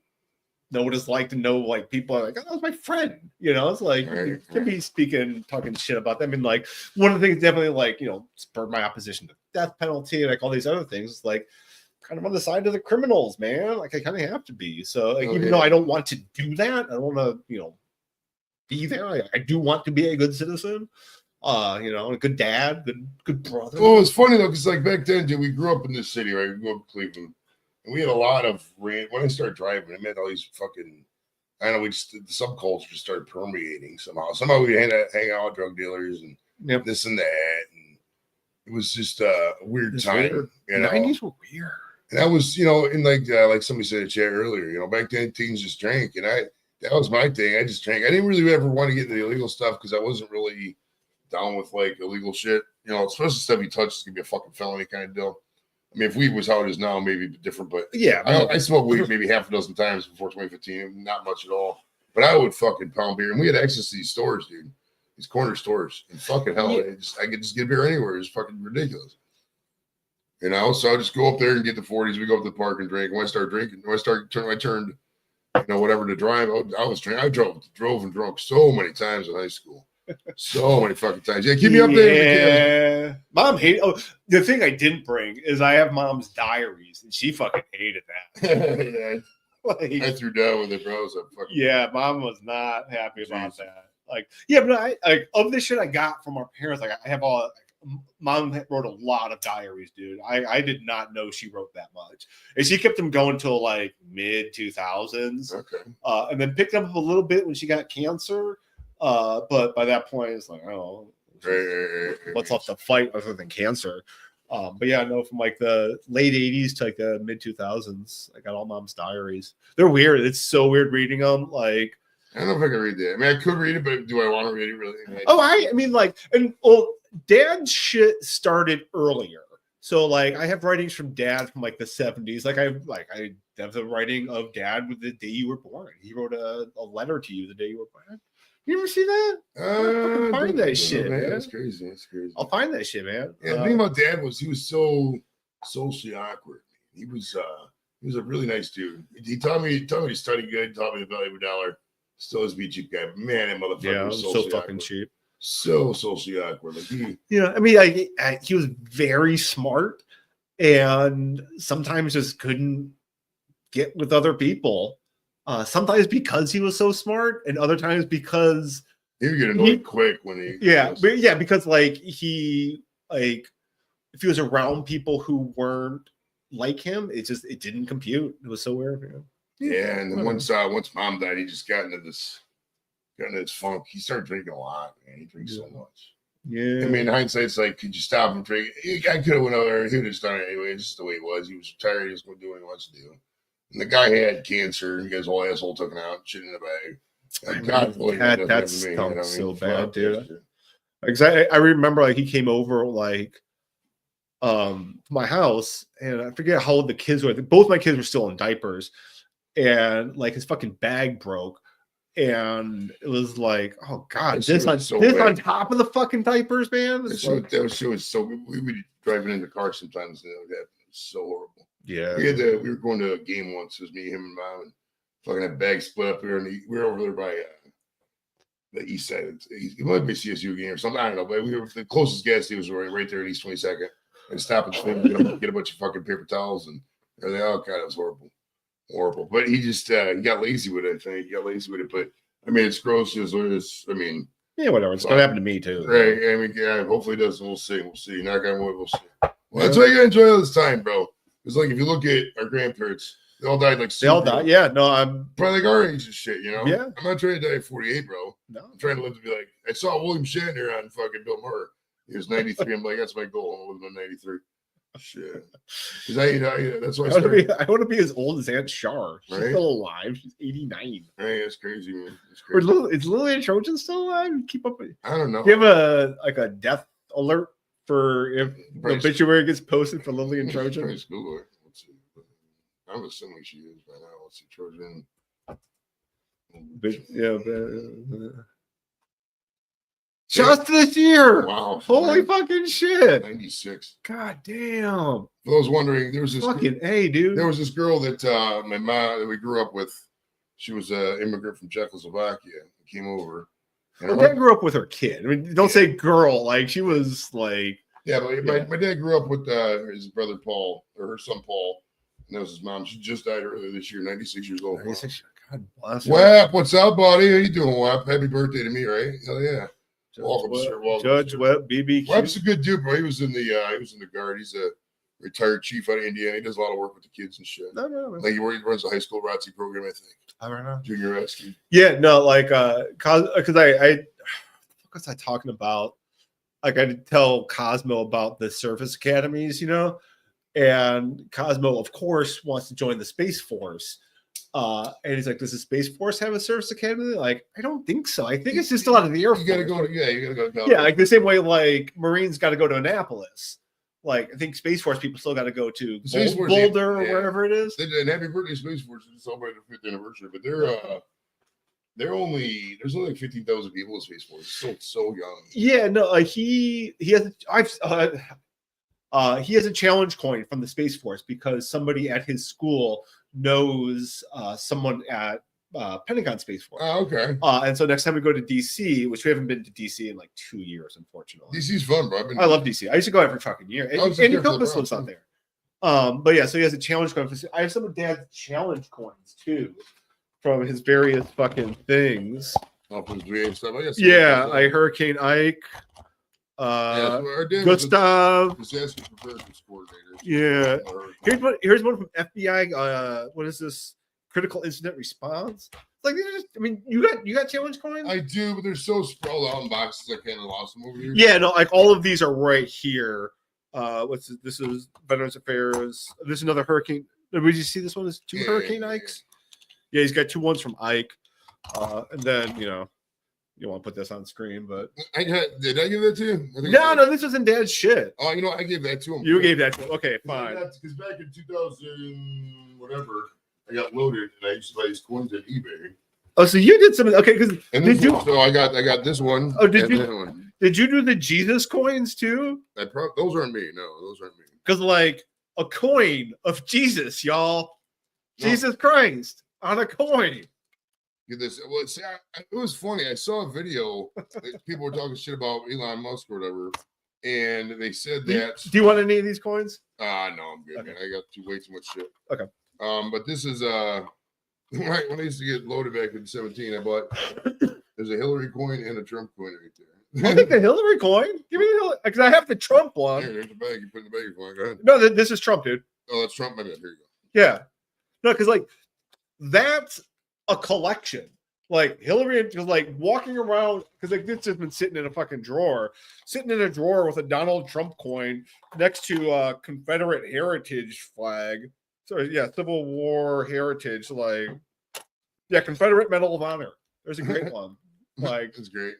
know what it's like to know like people are like, oh, that's my friend. You know, it's like you can be talking shit about them. And like one of the things definitely like, you know, spurred my opposition to the death penalty, like all these other things. It's like kind of on the side of the criminals, man. Like I kind of have to be. So like, even though I don't want to do that, I don't want to, you know, be there. I do want to be a good citizen. A good dad, good brother. Well, it's funny though, because like back then, dude, we grew up in this city, right? We grew up in Cleveland, and we had a lot of when I started driving, I met all these fucking. I know the subculture just started permeating somehow. Somehow we hang out with drug dealers and this and that, and it was just a weird time. Weird. 90s were weird. And that was, in like somebody said in the chat earlier, back then teens just drank, and that was my thing. I just drank. I didn't really ever want to get into the illegal stuff because I wasn't really down with like illegal shit. Especially stuff you touch is gonna be a fucking felony kind of deal. I mean, if weed was how it is now, maybe different, but yeah, I smoked weed maybe half a dozen times before 2015, not much at all. But I would fucking pound beer, and we had access to these stores, dude, these corner stores, and fucking hell, I could just get beer anywhere. It's fucking ridiculous, So I just go up there and get the 40s. We go up to the park and drink. When I started drinking, I turned, whatever to drive. I was drinking. I drove and drunk so many times in high school. So many fucking times. Yeah, keep me updated. Yeah, Mom hated. Oh, the thing I didn't bring is I have Mom's diaries, and she fucking hated that. Yeah, I threw down with it, bro. So Mom was not happy about that. But I of this shit I got from our parents. Like, I have all. Mom wrote a lot of diaries, dude. I did not know she wrote that much, and she kept them going till like mid 2000s. Okay, and then picked up a little bit when she got cancer. But by that point, it's like, oh, what's left to fight other than cancer? But yeah, I know from like the late 80s to like the mid 2000s, I got all Mom's diaries. They're weird. It's so weird reading them. Like, I don't know if I can read that. I mean, I could read it, but do I want to read it really? I mean, Dad's shit started earlier. So like, I have writings from Dad from like the 70s. Like I have the writing of Dad with the day you were born. He wrote a letter to you the day you were born. You ever see that? I'll find that shit, man. That's crazy. I'll find that shit, man. Yeah, the thing about Dad was he was so socially awkward. He was a really nice dude. He taught me to study good, taught me the value of a dollar. Still is be cheap guy. But man, that motherfucker was so fucking cheap. So socially awkward. Like he was very smart and sometimes just couldn't get with other people. Sometimes because he was so smart, and other times because he would get annoyed quick when he. Because he if he was around people who weren't like him, it didn't compute. It was so weird. Yeah, and then once Mom died, he just got into this funk. He started drinking a lot, man. He drinks so much. Yeah. I mean, in hindsight, it's like, could you stop him drinking? I could have went over there. He would have done it anyway. It's just the way he was. He was retired. He was going to do what he wants to do. And the guy had cancer. And he got his whole asshole taken out, shit in the bag. God, that sounds so bad, dude. Because I remember like he came over like to my house, and I forget how old the kids were. Both my kids were still in diapers, and like his fucking bag broke. And it was like, oh god, this on top of the fucking diapers, man. That was so. We would be driving in the car sometimes, and that was so horrible. Yeah, we were going to a game once. It was me, him, and Mom, and fucking that bag split up here, and we were over there by the east side. It might be a CSU game or something. I don't know, but we were the closest gas station was right there at East 22nd, and stop and swim, get a bunch of fucking paper towels, and everything. Oh god, it was horrible. But he just he got lazy with it. I think he got lazy with it, but. I mean, it's gross. Yeah, whatever. It's gonna happen to me too. Right. I mean, yeah. Hopefully, it doesn't. We'll see. Knock on wood. We'll see. Well, that's why you gotta enjoy all this time, bro. It's like if you look at our grandparents, they all died like. They all died. Yeah. No, I'm probably like our age and shit. Yeah. I'm not trying to die at 48, bro. No. I'm trying to live to be like. I saw William Shatner on fucking Bill Maher. He was 93. I'm like, that's my goal. I want to live to 93. Shit. Because that's why I want to be as old as Aunt Char. She's still alive. She's 89. Right, that's crazy, man. That's crazy. Is Lillian Trojan still alive? Keep up with. I don't know. Do you have a death alert for if the obituary gets posted for Lillian Trojan? Let's see. I'm assuming she is by now. Let's see, Trojan. Just this year. Wow. Holy fucking shit. 96. God damn. For those wondering, there was this fucking dude. There was this girl that my mom that we grew up with. She was an immigrant from Czechoslovakia. Came over. Her dad grew up with her kid. I mean, don't say girl. Like she was like. Yeah, but my dad grew up with his brother Paul, or her son Paul, and that was his mom. She just died earlier this year, 96 years old. 96. God bless her. Wap, what's up, buddy? How you doing, Wap? Happy birthday to me, right? Hell yeah. Welcome, sir. Welcome, Judge sir. Webb, BBQ. Wap's a good dude, bro. He was in the guard. He's a retired chief out of Indiana. He does a lot of work with the kids and shit. No. Like he runs a high school ROTC program, I think. I don't know. Junior rescue. Yeah, no, like, because what was I talking about? Like, I did tell Cosmo about the service academies, and Cosmo, of course, wants to join the Space Force. And he's like, does the Space Force have a service academy? Like, I don't think so. I think it's just a lot of the Air Force. You gotta go to Yeah, like the same way like Marines got to go to Annapolis. Like, I think Space Force people still got to go to Space Force, Boulder or yeah. wherever it is. They did happy birthday, Space Force. They celebrated their 5th anniversary, but there's only like 15,000 people in Space Force. It's so young. Yeah, no, he has a challenge coin from the Space Force because somebody at his school knows someone at Pentagon Space Force. Oh, okay. And so next time we go to DC, which we haven't been to DC in like 2 years, unfortunately. DC's fun, bro. I love DC. I used to go every fucking year. And Andy Kopus lives out there. But yeah, so he has a challenge coin. I have some of Dad's challenge coins too from his various fucking things. Oh, from his VA stuff. Yeah, like Hurricane Ike. Gustav. Disaster preparedness coordinator. Yeah. Here's one from FBI. What is this? Critical incident response. It's like, you got challenge coins? I do, but they're so sprawled out in boxes. I kind of lost them over here. Yeah, no, like all of these are right here. What's this? This is Veterans Affairs. There's another Hurricane. Did you see this one? Is two Hurricane Ikes? Yeah, he's got 2 ones from Ike. And then, you don't want to put this on screen, but did I give that to you? No, this was in Dad's shit. Oh, I gave that to him. You gave that to him. Okay, fine. Because back in 2000, whatever, I got loaded and I used to buy these coins at eBay. Oh, so you did something? Okay, because So I got this one. Oh, did you do the Jesus coins too? Those aren't me. No, those aren't me. Because like a coin of Jesus, y'all, No. Jesus Christ on a coin. Get this. Well, see, it was funny. I saw a video that people were talking shit about Elon Musk or whatever, and they said that. Do you want any of these coins? No, I'm good, Okay. man. I got way too much shit. Okay. But this is right when I used to get loaded back in 17, I bought there's a Hillary coin and a Trump coin right there. I'll take the Hillary coin. Give me the Hillary, because I have the Trump one. Here, there's the bag. You put in the bag. Go ahead. No, this is Trump, dude. Oh, that's Trump. My bad. Here you go. Yeah. No, because like that's a collection. Like Hillary, because like walking around, because like this has been sitting in a fucking drawer, with a Donald Trump coin next to Confederate heritage flag. Sorry, yeah, Civil War heritage, like Confederate Medal of Honor. There's a great one. Like, It's great.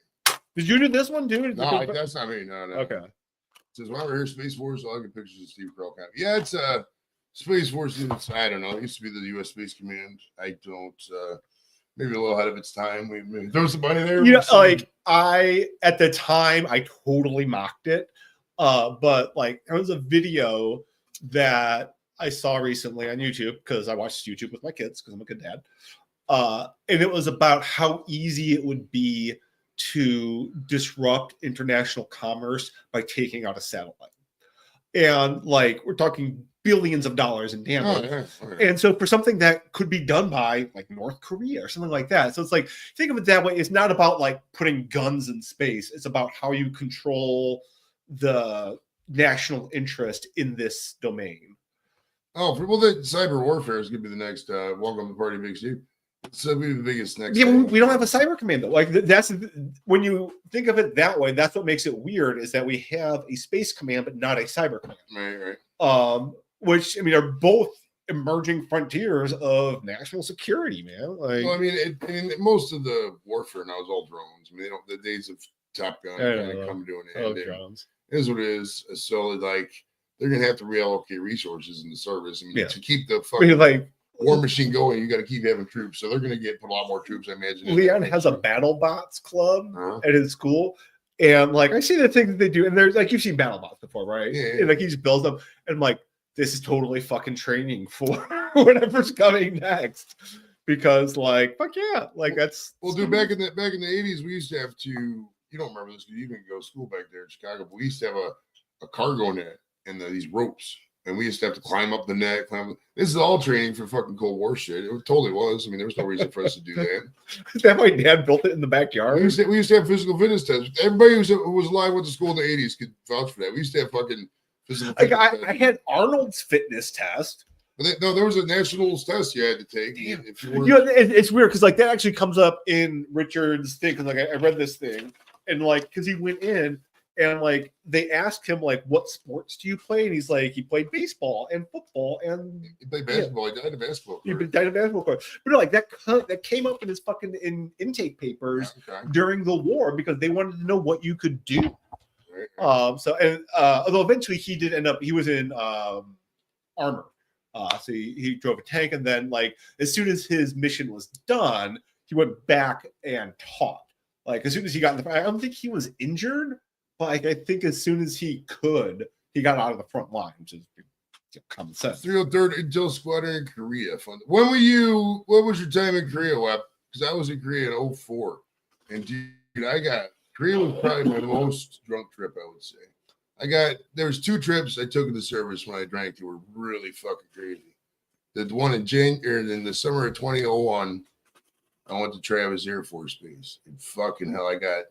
did you do this one, dude? No, that's not me. No. Okay. It says while we're here, Space Force, I'll get pictures of Steve Carell. Yeah, it's Space Force. I don't know. It used to be the U.S. Space Command. I don't. Maybe a little ahead of its time. We throw some money there. Like at the time, I totally mocked it. But like there was a video that I saw recently on YouTube because I watched YouTube with my kids because I'm a good dad. And it was about how easy it would be to disrupt international commerce by taking out a satellite. And like we're talking billions of dollars in damage. And so for something that could be done by like North Korea or something like that. So it's like, think of it that way. It's not about like putting guns in space. It's about how you control the national interest in this domain. Oh, well, the cyber warfare is going to be the next welcome to the party, Big Steve. So it'll be the biggest next. Yeah, we don't have a cyber command though. Like that's when you think of it that way. That's what makes it weird is that we have a space command but not a cyber command. Right. Which are both emerging frontiers of national security, man. Like, well, most of the warfare now is all drones. They don't. The days of Top Gun kind of come to an end. Drones. It is what it is. So like they're gonna have to reallocate resources in the service. To keep the fucking war machine going, you got to keep having troops. So they're gonna put a lot more troops, I imagine. Leon has a BattleBots club at his school. And like I see the things that they do, and there's like you've seen BattleBots before, right? Yeah. And like he just builds them, and I'm like, this is totally fucking training for whatever's coming next. Because like, fuck yeah, like that's dude. Back in the 80s, we used to have to. You don't remember this because you didn't go to school back there in Chicago. But we used to have a cargo net and these ropes, And we used to have to climb up the net. This is all training for fucking Cold War shit. It totally was. I mean, there was no reason for us to do that. Is that my dad built it in the backyard? We used to have physical fitness tests. Everybody who was alive went to school in the 80s could vouch for that. We used to have fucking physical fitness tests. I had Arnold's fitness test. But no, there was a nationals test you had to take. Damn. If you were, It's weird because like that actually comes up in Richard's thing because like I read this thing and like because he went in and like they asked him like what sports do you play and he's like he played baseball and football and he played basketball. He died in basketball. he died in basketball court. But like that came up in his fucking intake papers during the war because they wanted to know what you could do. Right. So and although eventually he did end up he was in armor. So he drove a tank, and then like as soon as his mission was done, he went back and taught. Like as soon as he got in the, I don't think he was injured, but like, I think as soon as he could, he got out of the front line, which is common sense. 303rd Intel Squadron in Korea. Fun. When were you? What was your time in Korea, Web? Because I was in Korea in 04. And dude, Korea was probably my most drunk trip, I would say. There was 2 trips I took in the service when I drank that were really fucking crazy. The one in in the summer of 2001, I went to Travis Air Force Base. And fucking hell, I got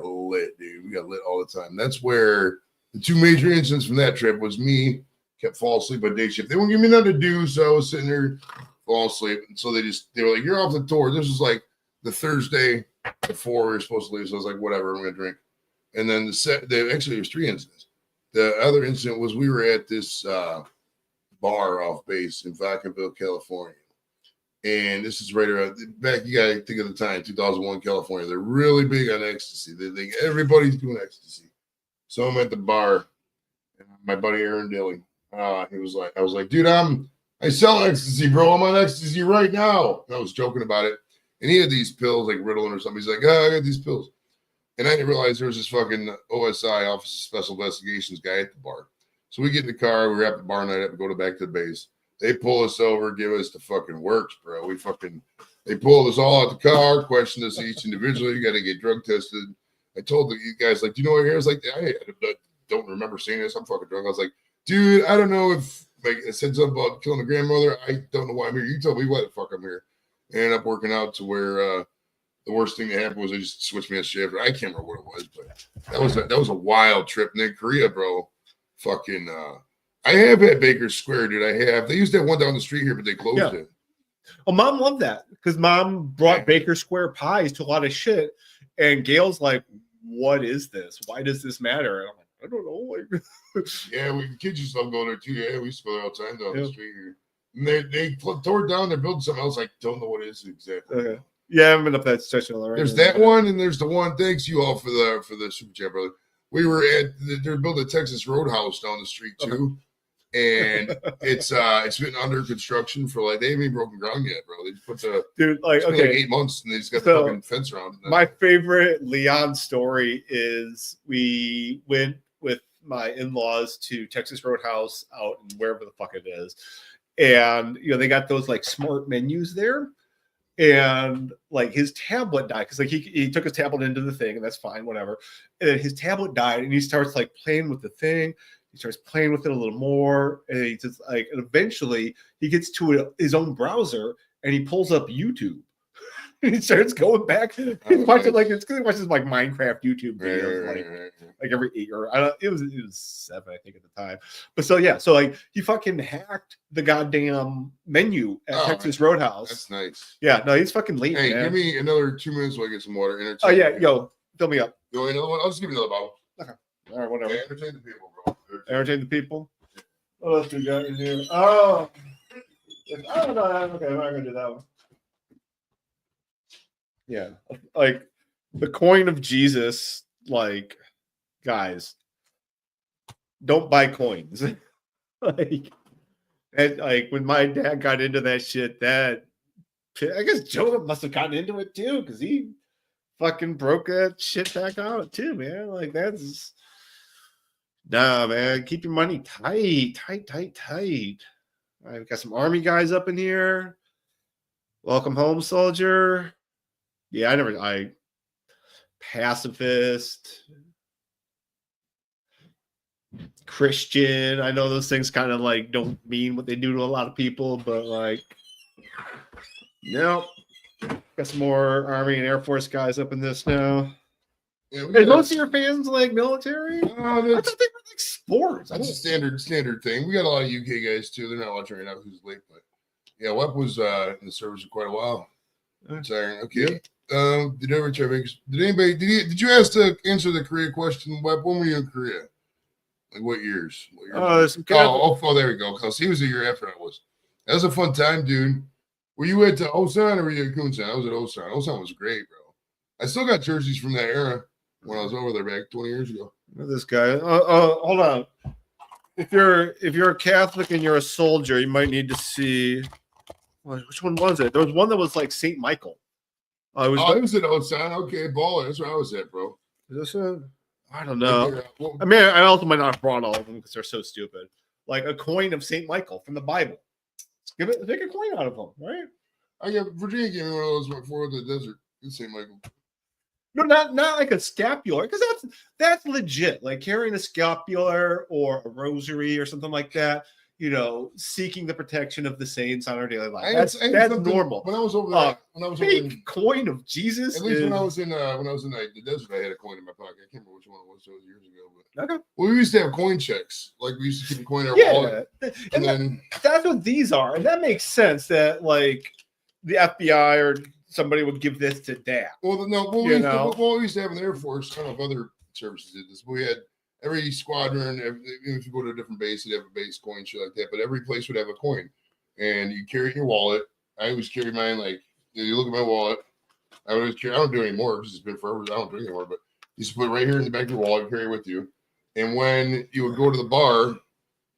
lit, dude. We got lit all the time. That's where the 2 major incidents from that trip was me kept falling asleep on day shift. They wouldn't give me nothing to do, so I was sitting there falling asleep. And so they were like, "You're off the tour." This was like the Thursday before we were supposed to leave. So I was like, "Whatever, I'm gonna drink." And then actually there was 3 incidents. The other incident was we were at this bar off base in Vacaville, California. And this is right around back. You gotta think of the time, 2001, California. They're really big on ecstasy. Everybody's doing ecstasy. So I'm at the bar, and my buddy Aaron Dilly. I was like, dude, I sell ecstasy, bro. I'm on ecstasy right now. And I was joking about it. And he had these pills like Ritalin or something. He's like, I got these pills. And I didn't realize there was this fucking OSI, Office of Special Investigations guy at the bar. So we get in the car, we wrap the bar night up, and go back to the base. They pull us over, give us the fucking works, bro. They pulled us all out the car, questioned us each individually. You got to get drug tested. I told the guys, like, do you know what here? I was like, I don't remember saying this. I'm fucking drunk. I was like, dude, I don't know if like I said something about killing a grandmother. I don't know why I'm here. You tell me why the fuck I'm here. And ended up working out to where the worst thing that happened was they just switched me a shift. I can't remember what it was, but that was a wild trip. And then Korea, bro, fucking I have had Baker's Square, dude. They used to have one down the street here, but they closed it. Well, Mom loved that because Mom brought Baker Square pies to a lot of shit. And Gail's like, what is this? Why does this matter? And I'm like, I don't know. Yeah, kids used to love going there too. Yeah, we used to go there all the time down the street here. And they tore it down. They're building something else. I don't know what it is exactly. Okay. Yeah, I haven't been up that stretch already. There's that one, and there's the one. Thanks you all for the super chat, brother. We were they're building a Texas Roadhouse down the street too, and it's been under construction for like they haven't even broken ground yet, bro. They put it's been like 8 months, and they just got the fucking fence around it. My favorite Leon story is we went with my in-laws to Texas Roadhouse out in wherever the fuck it is, and they got those like smart menus there. And like his tablet died because like he took his tablet into the thing, and that's fine, whatever. And then his tablet died, and he starts like playing with the thing. He starts playing with it a little more, and he just like, and eventually he gets to his own browser, and he pulls up YouTube. And he starts going back. He's watching like it's because he watches like Minecraft YouTube videos, like every 8 or it was 7, I think, at the time. But so yeah, so like he fucking hacked the goddamn menu at Texas Roadhouse. That's nice. Yeah, no, he's fucking late. Hey, man. give me another 2 minutes while I get some water. Oh yeah, yo, fill me up. You want another one? I'll just give you another bottle. Okay. All right, whatever. Yeah, entertain the people, bro. Entertain the people. What else we got in here? Oh, I don't know. Okay, I'm not gonna do that one. Yeah, like the coin of Jesus. Like, guys, don't buy coins. like when my dad got into that shit, I guess Joe must have gotten into it too because he fucking broke that shit back out too, man. Like that's nah, man. Keep your money tight. All right, we got some army guys up in here. Welcome home, soldier. Yeah, I pacifist. Christian. I know those things kind of like don't mean what they do to a lot of people, but like, no. Got some more Army and Air Force guys up in this now. Yeah, Is most of your fans like military? I that's, thought they were like sports. that's a standard thing. We got a lot of UK guys too. They're not watching right now because it's late, but yeah, Web was in the service for quite a while. Retiring. Okay. Did you ask to answer the Korea question, Web? When were you in Korea? Like what years? Oh, there we go. Because he was a year after I was. That was a fun time, dude. Were you at Osan or were you at Kunsan? I was at Osan. Osan was great, bro. I still got jerseys from that era when I was over there back 20 years ago. This guy. Hold on. If you're a Catholic and you're a soldier, you might need to see. Which one was it? There was one that was like Saint Michael. It was at Osan. Okay, baller. That's where I was at, bro. Is this it? I don't know. I mean, I also might not have brought all of them because they're so stupid. Like a coin of Saint Michael from the Bible. Take a coin out of them, right? I got Virginia gave me one of those before the desert. It's St. Michael. No, not like a scapular, because that's legit. Like carrying a scapular or a rosary or something like that. You know, seeking the protection of the saints on our daily life. That's normal. When I was over there, coin of Jesus. At least when I was in the desert, I had a coin in my pocket. I can't remember which one it was. It was years ago. But okay. Well, we used to have coin checks. Like we used to keep a coin in our wallet. And then that's what these are, and that makes sense. That like the FBI or somebody would give this to Dad. Well, no. We used to have in the Air Force. I don't know if other services did this, but we had. Every squadron, if you go to a different base, they'd have a base coin, shit like that. But every place would have a coin, and you carry it in your wallet. I always carry mine. Like you look at my wallet, I always carry. I don't do it anymore because it's been forever. I don't drink anymore. But you just put it right here in the back of your wallet, and carry it with you. And when you would go to the bar,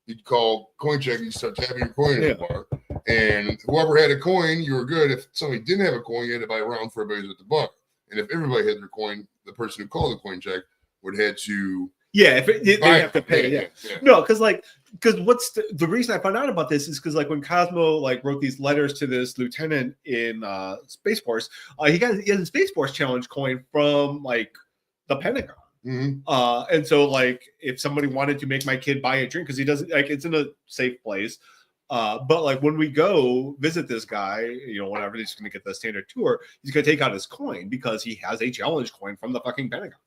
you'd call coin check. You start tapping your coin at the bar, and whoever had a coin, you were good. If somebody didn't have a coin, you had to buy a round for everybody who's at the bar. And if everybody had their coin, the person who called the coin check would have to. Yeah, they have to pay. Yeah. No, because what's the reason I found out about this is because like when Cosmo like wrote these letters to this lieutenant in Space Force, he got a Space Force challenge coin from like the Pentagon. Mm-hmm. And so like if somebody wanted to make my kid buy a drink because he doesn't like it's in a safe place. But like when we go visit this guy, you know, whatever, he's gonna get the standard tour, he's gonna take out his coin because he has a challenge coin from the fucking Pentagon.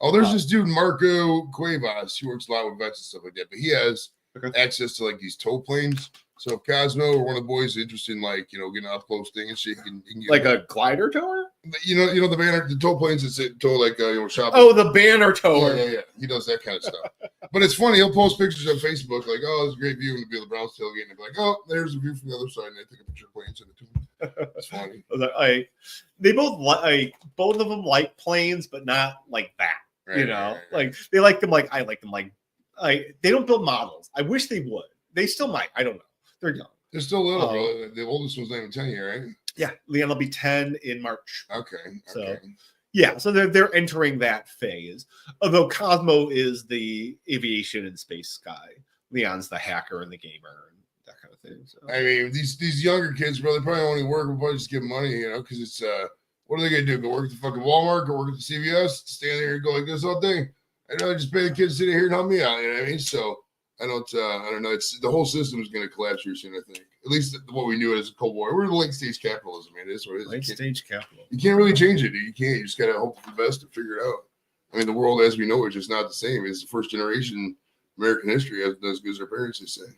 Oh, there's this dude, Marco Cuevas. He works a lot with vets and stuff like that, but he has access to like these tow planes. So if Cosmo or one of the boys is interested in like, you know, getting up close thing and shit, he can get like a glider tower? You know the tow planes that sit tow like shop. Oh, the banner tower. Yeah. He does that kind of stuff. But it's funny, he'll post pictures on Facebook like, oh, it's a great view, and it'll be the Browns tailgate, and they'll be like, oh, there's a view from the other side, and they take a picture of planes in it too. It's funny. They both of them like planes, but not like that. Right, you know, right. like they like them like I like them like they don't build models. I wish they would. They still might. I don't know. They're young. They're still little, bro. The oldest one's not even 10 yet, right? Yeah, Leon will be 10 in March. Okay. So yeah, so they're entering that phase. Although Cosmo is the aviation and space guy, Leon's the hacker and the gamer and that kind of thing. So. I mean, these younger kids, bro, they probably only work. We'll probably just give money, you know, because it's what are they gonna do? Go work at the fucking Walmart? Go work at the CVS? Stand there and go like this all day? I'd rather just pay the kids to sit here and help me out. You know what I mean? So I don't know. It's the whole system is going to collapse here soon. I think at least what we knew as a Cold War. We're in late stage capitalism, man. It is what it is. Late stage capitalism. You can't really change it. You can't. You just gotta hope for the best and figure it out. I mean, the world as we know it is just not the same. It's the first generation American history as good as our parents, they say.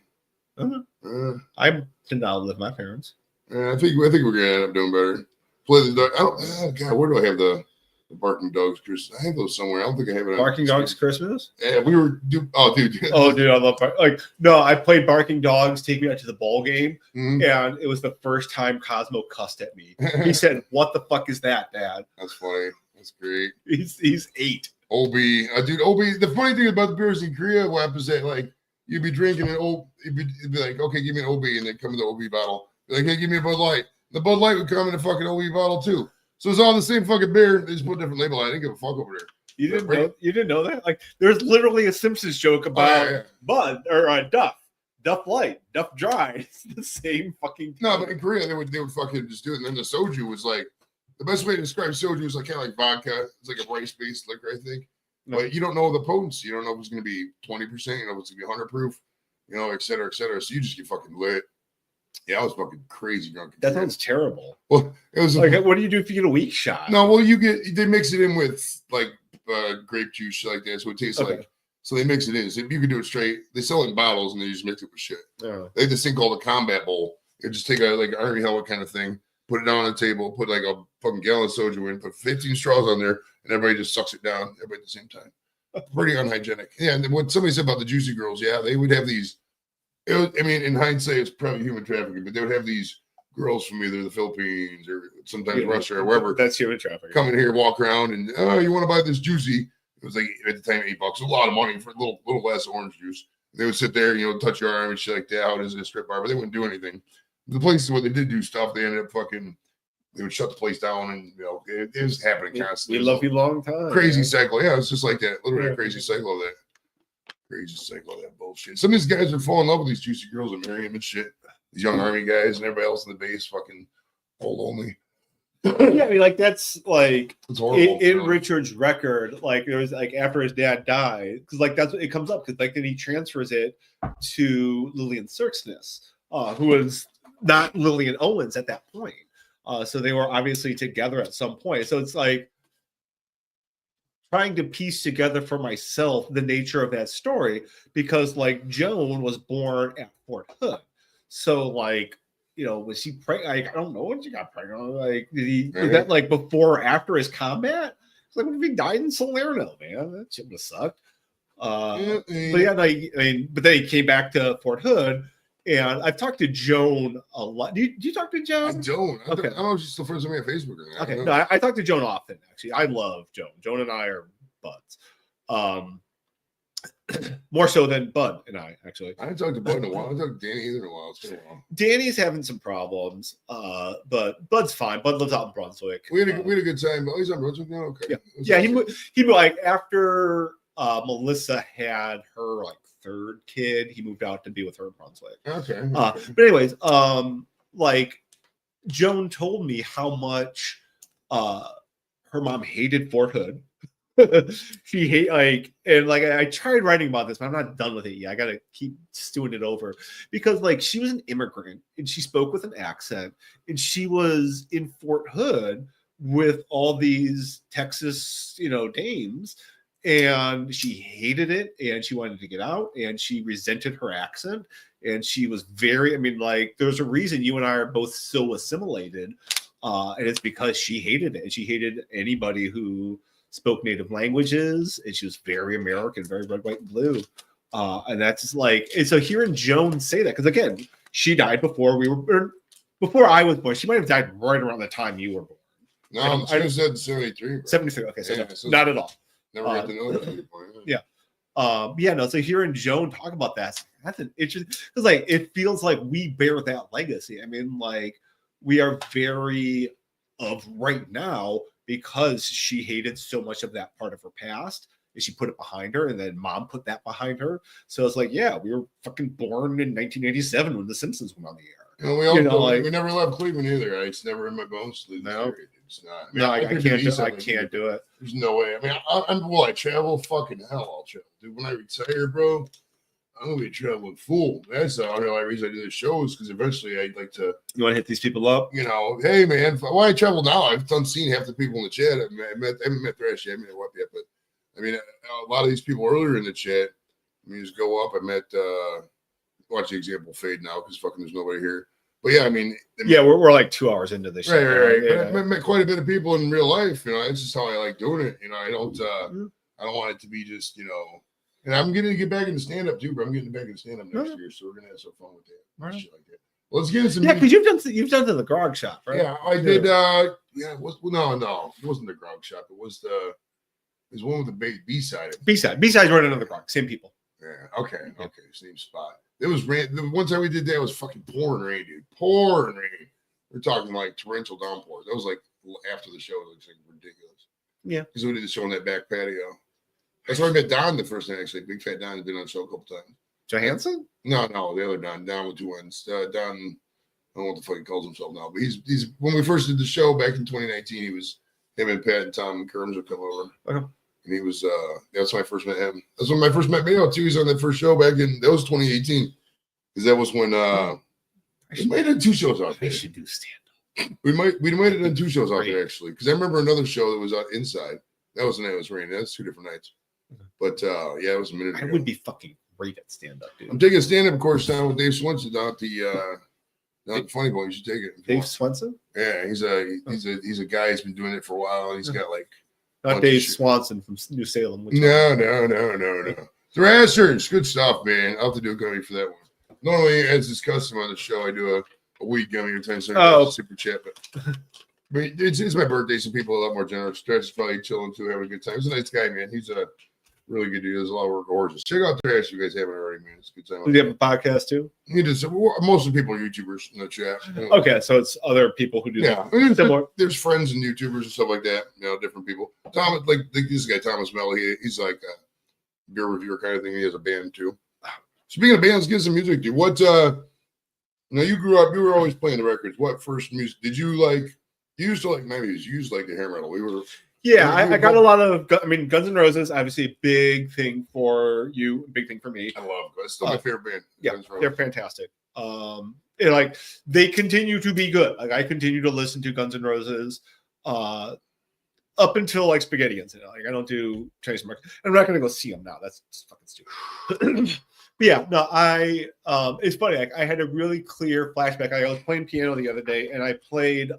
I did not outlive my parents. I think we're gonna end up doing better. Play the dog. God, where do I have the Barking Dogs Christmas? I have those somewhere. I don't think I have it. Barking Dogs Christmas? Yeah, we were. Dude, I love I played Barking Dogs. Take me out to the ball game, and it was the first time Cosmo cussed at me. He said, "What the fuck is that, Dad?" That's funny. That's great. He's 8. Obi, dude, Obi. The funny thing about the beers in Korea, what happens is that like you'd be drinking an it'd be like, okay, give me an Obi, and then come in the Obi bottle. Be like, hey, give me a Bud Light. The Bud Light would come in a fucking Obi bottle too. So it's all the same fucking beer. They just put a different label on it. I didn't give a fuck over there. You didn't know that? Like, there's literally a Simpsons joke about Bud or Duff Light, Duff Dry. It's the same fucking thing. No, but in Korea they would fucking just do it. And then the soju was like the best way to describe soju is like kind of like vodka. It's like a rice based liquor, I think. No. But you don't know the potency. You don't know if it's going to be 20%. You know if it's going to be 100 proof. You know, et cetera, et cetera. So you just get fucking lit. Yeah, I was fucking crazy drunk. That sounds terrible. Well, it was Like, what do you do if you get a weak shot? no. Well, they mix it in with like grape juice shit like that, so it tastes Okay. like. So they mix it in. So you can do it straight. They sell it in bottles and they just mix it with shit. Oh. They have this thing called a combat bowl. You just take a like an army helmet kind of thing, put it down on the table, put like a fucking gallon of soju in, put 15 straws on there, and everybody just sucks it down. Everybody at the same time. Pretty unhygienic. Yeah, and what somebody said about the Juicy Girls, yeah, they would have these. I mean, in hindsight, it's probably human trafficking, but they would have these girls from either the Philippines or sometimes Russia or wherever That's human trafficking. come in here, walk around, and you want to buy this Juicy? It was like at the time $8, a lot of money for a little glass of orange juice. They would sit there, touch your arm and shit like that. How it is in a strip bar, but they wouldn't do anything. The places where they did do stuff, they ended up they would shut the place down, and it was happening constantly. We love you long time. Crazy man. cycle, yeah, it's just like that. Literally a crazy cycle of that. Crazy cycle of that bullshit. Some of these guys are falling in love with these juicy girls and marrying them and shit. These young army guys and everybody else in the base, fucking all lonely. Yeah, I mean, like that's like It's horrible. in Richard's record. Like there was like after his dad died, because like that's what it comes up because like then he transfers it to Lillian Sirksness, who was not Lillian Owens at that point. So they were obviously together at some point. So it's like trying to piece together for myself the nature of that story because like Joan was born at Fort Hood. So like, was she pregnant? Like, I don't know when she got pregnant. Like, was that like before or after his combat? It's like, what if he died in Salerno, man? That shit would have sucked. But yeah, like, but then he came back to Fort Hood. And I've talked to Joan a lot. Do you talk to Joan? I don't. Okay. I don't know if she's still friends with me on Facebook or not. Okay. No, I talk to Joan often, actually. I love Joan. Joan and I are buds. More so than Bud and I, actually. I haven't talked to Bud in a while. I haven't talked to Danny either in a while. It's been a while. Danny's having some problems, but Bud's fine. Bud lives out in Brunswick. We had a good time. Oh, he's on Brunswick now? Okay. Yeah. Yeah, he moved like after Melissa had her like third kid, he moved out to be with her in Brunswick. Okay. But anyways, like Joan told me how much her mom hated Fort Hood. She hate I tried writing about this, but I'm not done with it yet. I gotta keep stewing it over because like she was an immigrant and she spoke with an accent and she was in Fort Hood with all these Texas, dames. And she hated it and she wanted to get out and she resented her accent. And she was there's a reason you and I are both so assimilated. And it's because she hated it. And she hated anybody who spoke native languages. And she was very American, very red, white, and blue. And that's just like, and so hearing Joan say that, because again, she died before before I was born. She might have died right around the time you were born. No, I just said 73. 73. Okay. So, Yeah, no, so- not at all. Never got to know that at point. Yeah. So hearing Joan talk about that's an interesting because like it feels like we bear that legacy. I mean, like we are very of right now because she hated so much of that part of her past and she put it behind her, and then mom put that behind her. So it's like, yeah, we were fucking born in 1987 when The Simpsons went on the air. We never left Cleveland either. It's never in my bones. No. It's not. I can't do it. There's no way. I mean, I travel? Fucking hell, I'll travel. Dude, when I retire, bro, I'm going to be a traveling fool. That's the only reason I do the shows, because eventually I'd like to. You want to hit these people up? Hey, man, why I travel now? I've seen half the people in the chat. I haven't met Thrash yet. I mean, what yet? But, I mean, a lot of these people earlier in the chat, just go up. I met, watch the example fade now, because fucking there's nobody here. But yeah, I mean, we're like 2 hours into this. Right. Yeah. But I met quite a bit of people in real life. It's just how I like doing it. I don't want it to be just, and I'm going to get back into stand up too, but I'm getting back into stand up next year. So we're going to have some fun with that. Right. Shit like that. Well, let's get into some. Yeah, because you've done to the grog shop, right? Yeah, I did. No, it wasn't the grog shop. It was one with the B-side. B-side's right under the grog. Same people. Yeah. Okay. Same spot. It was rain. The one time we did that, it was fucking pouring rain, dude. Pouring rain. We're talking like torrential downpours. That was like after the show. It was like ridiculous. Yeah. Because we did the show on that back patio. That's where I met Don the first night, actually. Big Fat Don had been on the show a couple times. Johansson? No, the other Don. Don with 2 N's. Don, I don't know what the fuck he calls himself now, but he's when we first did the show back in 2019, him and Pat and Tom and Kerms would come over. Okay. and he was that's when I first met him. That's when I first met Mayo too. He's on that first show back in that was 2018, because that was when we might have done 2 shows out I there. should do stand. We might have done 2 shows out there actually, because I remember another show that was out inside. That was the night it was raining. That's 2 different nights. But yeah, it was a minute I ago. would be fucking great at stand up, dude. I'm taking a stand up course down with Dave Swenson down at the Funny Bone. You should take it. Dave Swenson? Yeah, he's a guy who's been doing it for a while, and he's got like Not Dave Swanson from New Salem. no. Thrashers, good stuff, man. I'll have to do a gummy for that one. Normally, as is custom on the show, I do a week gummy or 10 cents super chat, but it's my birthday. Some people are a lot more generous. Trash is probably chilling too, having a good time. He's a nice guy, man. He's a really good dude. Does a lot of work with horses. Check out Trash if you guys haven't already, man. It's a good time. Do you have a podcast too? He does. Most of the people are YouTubers in the chat. Okay, so it's other people who do Yeah, similar. there's friends and YouTubers and stuff like that. Different people. Thomas, like this guy Thomas Mello, he's like a beer reviewer kind of thing. He has a band too. Speaking of bands, get some music, dude. What? Now you grew up. You were always playing the records. What first music did you like? You used to like '90s. You used to like the hair metal. We were. Yeah, I got a lot of. I mean, Guns N' Roses, obviously a big thing for you, big thing for me. I love. It's still my favorite band. Yeah, they're fantastic. And like they continue to be good. Like I continue to listen to Guns N' Roses up until like Spaghetti Incident. Like I don't do Chinese Market. I'm not gonna go see them now. That's fucking stupid. But yeah, no, it's funny. Like I had a really clear flashback. I was playing piano the other day, and I played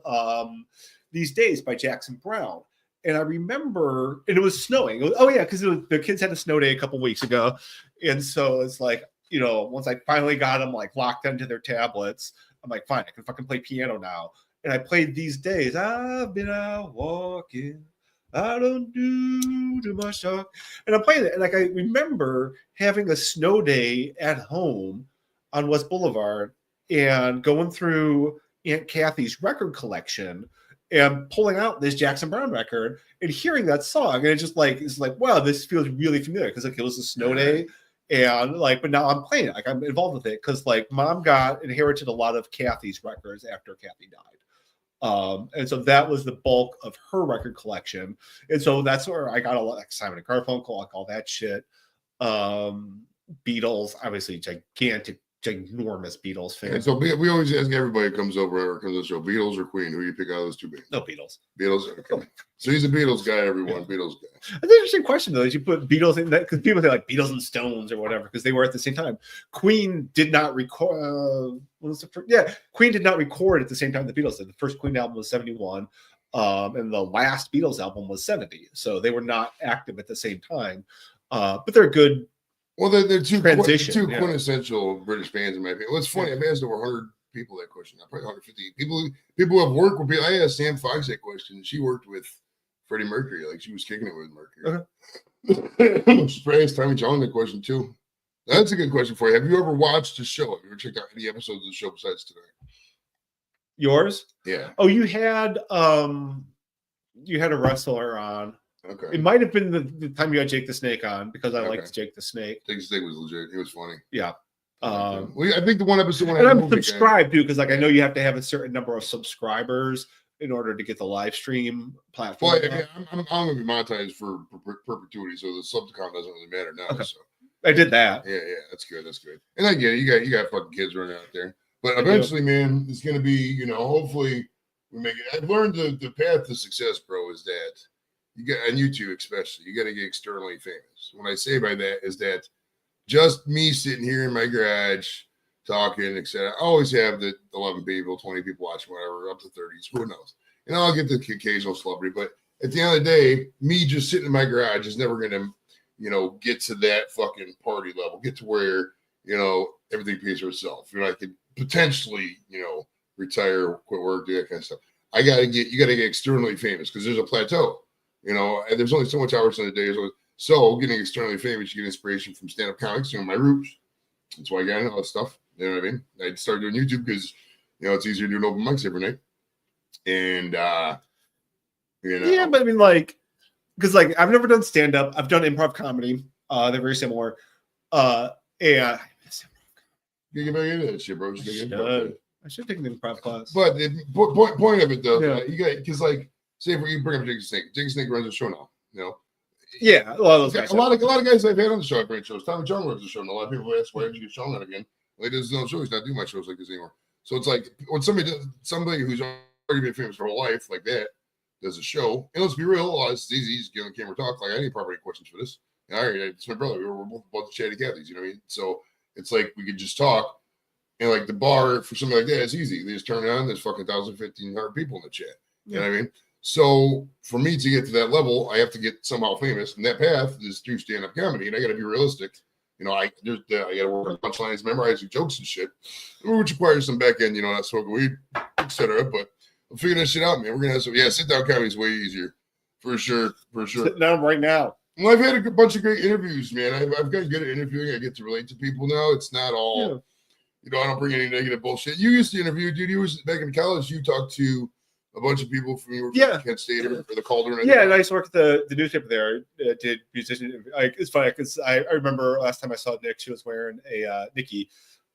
These Days by Jackson Browne. And I remember, and it was snowing. Because the kids had a snow day a couple weeks ago, and so it's like, once I finally got them like locked into their tablets, I'm like, fine, I can fucking play piano now. And I played These Days. I've been out walking. I don't do too much talk. And I'm playing it, and like I remember having a snow day at home on West Boulevard and going through Aunt Kathy's record collection and pulling out this Jackson Browne record and hearing that song. And it's like, wow, this feels really familiar, because like it was a snow day. And like, but now I'm playing it. Like I'm involved with it because like mom inherited a lot of Kathy's records after Kathy died. And so that was the bulk of her record collection. And so that's where I got a lot, like Simon and Garfunkel, like all that shit. Beatles, obviously ginormous Beatles fan. And so we always ask everybody who comes over or comes to the show, Beatles or Queen, who you pick out of those 2 bands? No, Beatles. Beatles. Okay. So he's a Beatles guy, everyone. Yeah. Beatles guy. That's an interesting question, though, that you put Beatles in that, because people say like Beatles and Stones or whatever, because they were at the same time. Queen did not record. Queen did not record at the same time the Beatles did. The first Queen album was 71, and the last Beatles album was 70. So they were not active at the same time. But they're good. Well, they're two Transition, quintessential British bands in my opinion. Well, it's funny. I've asked over 100 people that question. Probably 150 people who have worked with people. I asked Sam Fox that question. She worked with Freddie Mercury. Like she was kicking it with Mercury. Okay. She asked Tommy John that question too. That's a good question for you. Have you ever watched the show? Have you ever checked out any episodes of the show besides today? Yours? Yeah. Oh, you had a wrestler on. Okay. It might have been the time you had Jake the Snake on, because I liked Jake the Snake. Jake the Snake was legit. He was funny. Yeah. I think the one episode when and I'm subscribed too, because like I know you have to have a certain number of subscribers in order to get the live stream platform. Well, I'm going to be monetized for perpetuity, so the sub count doesn't really matter now. Okay. So I did that. Yeah, that's good. That's good. And I get it. You got fucking kids running out there, but eventually, man, it's going to be, hopefully we make it. I've learned the path to success, bro, is that you got on YouTube, especially, you got to get externally famous. What I say by that is that just me sitting here in my garage talking, etc. I always have the 11 people, 20 people watching, whatever, up to 30s, who knows? And I'll get the occasional celebrity, but at the end of the day, me just sitting in my garage is never going to, get to that fucking party level, get to where, everything pays for itself. I could potentially, retire, quit work, do that kind of stuff. You got to get externally famous, because there's a plateau, and there's only so much hours in a day. So getting externally famous, you get inspiration from stand-up comics, my roots. That's why I got into all that stuff. You know what I mean? I started doing YouTube because, it's easier to do open mics every night. And, Yeah, but I mean, like, because, like, I've never done stand-up. I've done improv comedy. They're very similar. And you get back into that shit, bro. I should take an improv class. But the point of it, though, you got, because, like, say if you bring up Jake the Snake. Jake the Snake runs a show now, Yeah, well, those guys a lot of guys I've had on the show, great shows. Tommy John runs the show, and a lot of people ask, why did you get shown that again? Well, he doesn't know show. He's not doing my shows like this anymore. So it's like when somebody who's already been famous for whole life like that does a show, and let's be real, it's easy. He's getting on camera talk. Like, I need property questions for this. And it's my brother. We're both about the chatty Cathy's, you know what I mean? So it's like we could just talk, and like the bar for something like that, it's easy. They just turn it on. There's fucking 1,500 people in the chat. You know what I mean? So for me to get to that level, I have to get somehow famous, and that path is through stand-up comedy, and I got to be realistic. You know, I got to work on punchlines, memorizing jokes and shit, which requires some back end, you know, not smoking weed, etc. But we'll figure that shit out, man. We're gonna have some, sit down comedy is way easier, for sure. Sitting down right now. Well, I've had a bunch of great interviews, man. I've gotten good at interviewing. I get to relate to people now. It's not all, you know, I don't bring any negative bullshit. You used to interview, dude. You was back in college. You talked to a bunch of people from Kent State or the Cauldron. Yeah, and I used to work at the newspaper there. Did musician. It's funny because I remember last time I saw Nick, she was wearing a Nikki.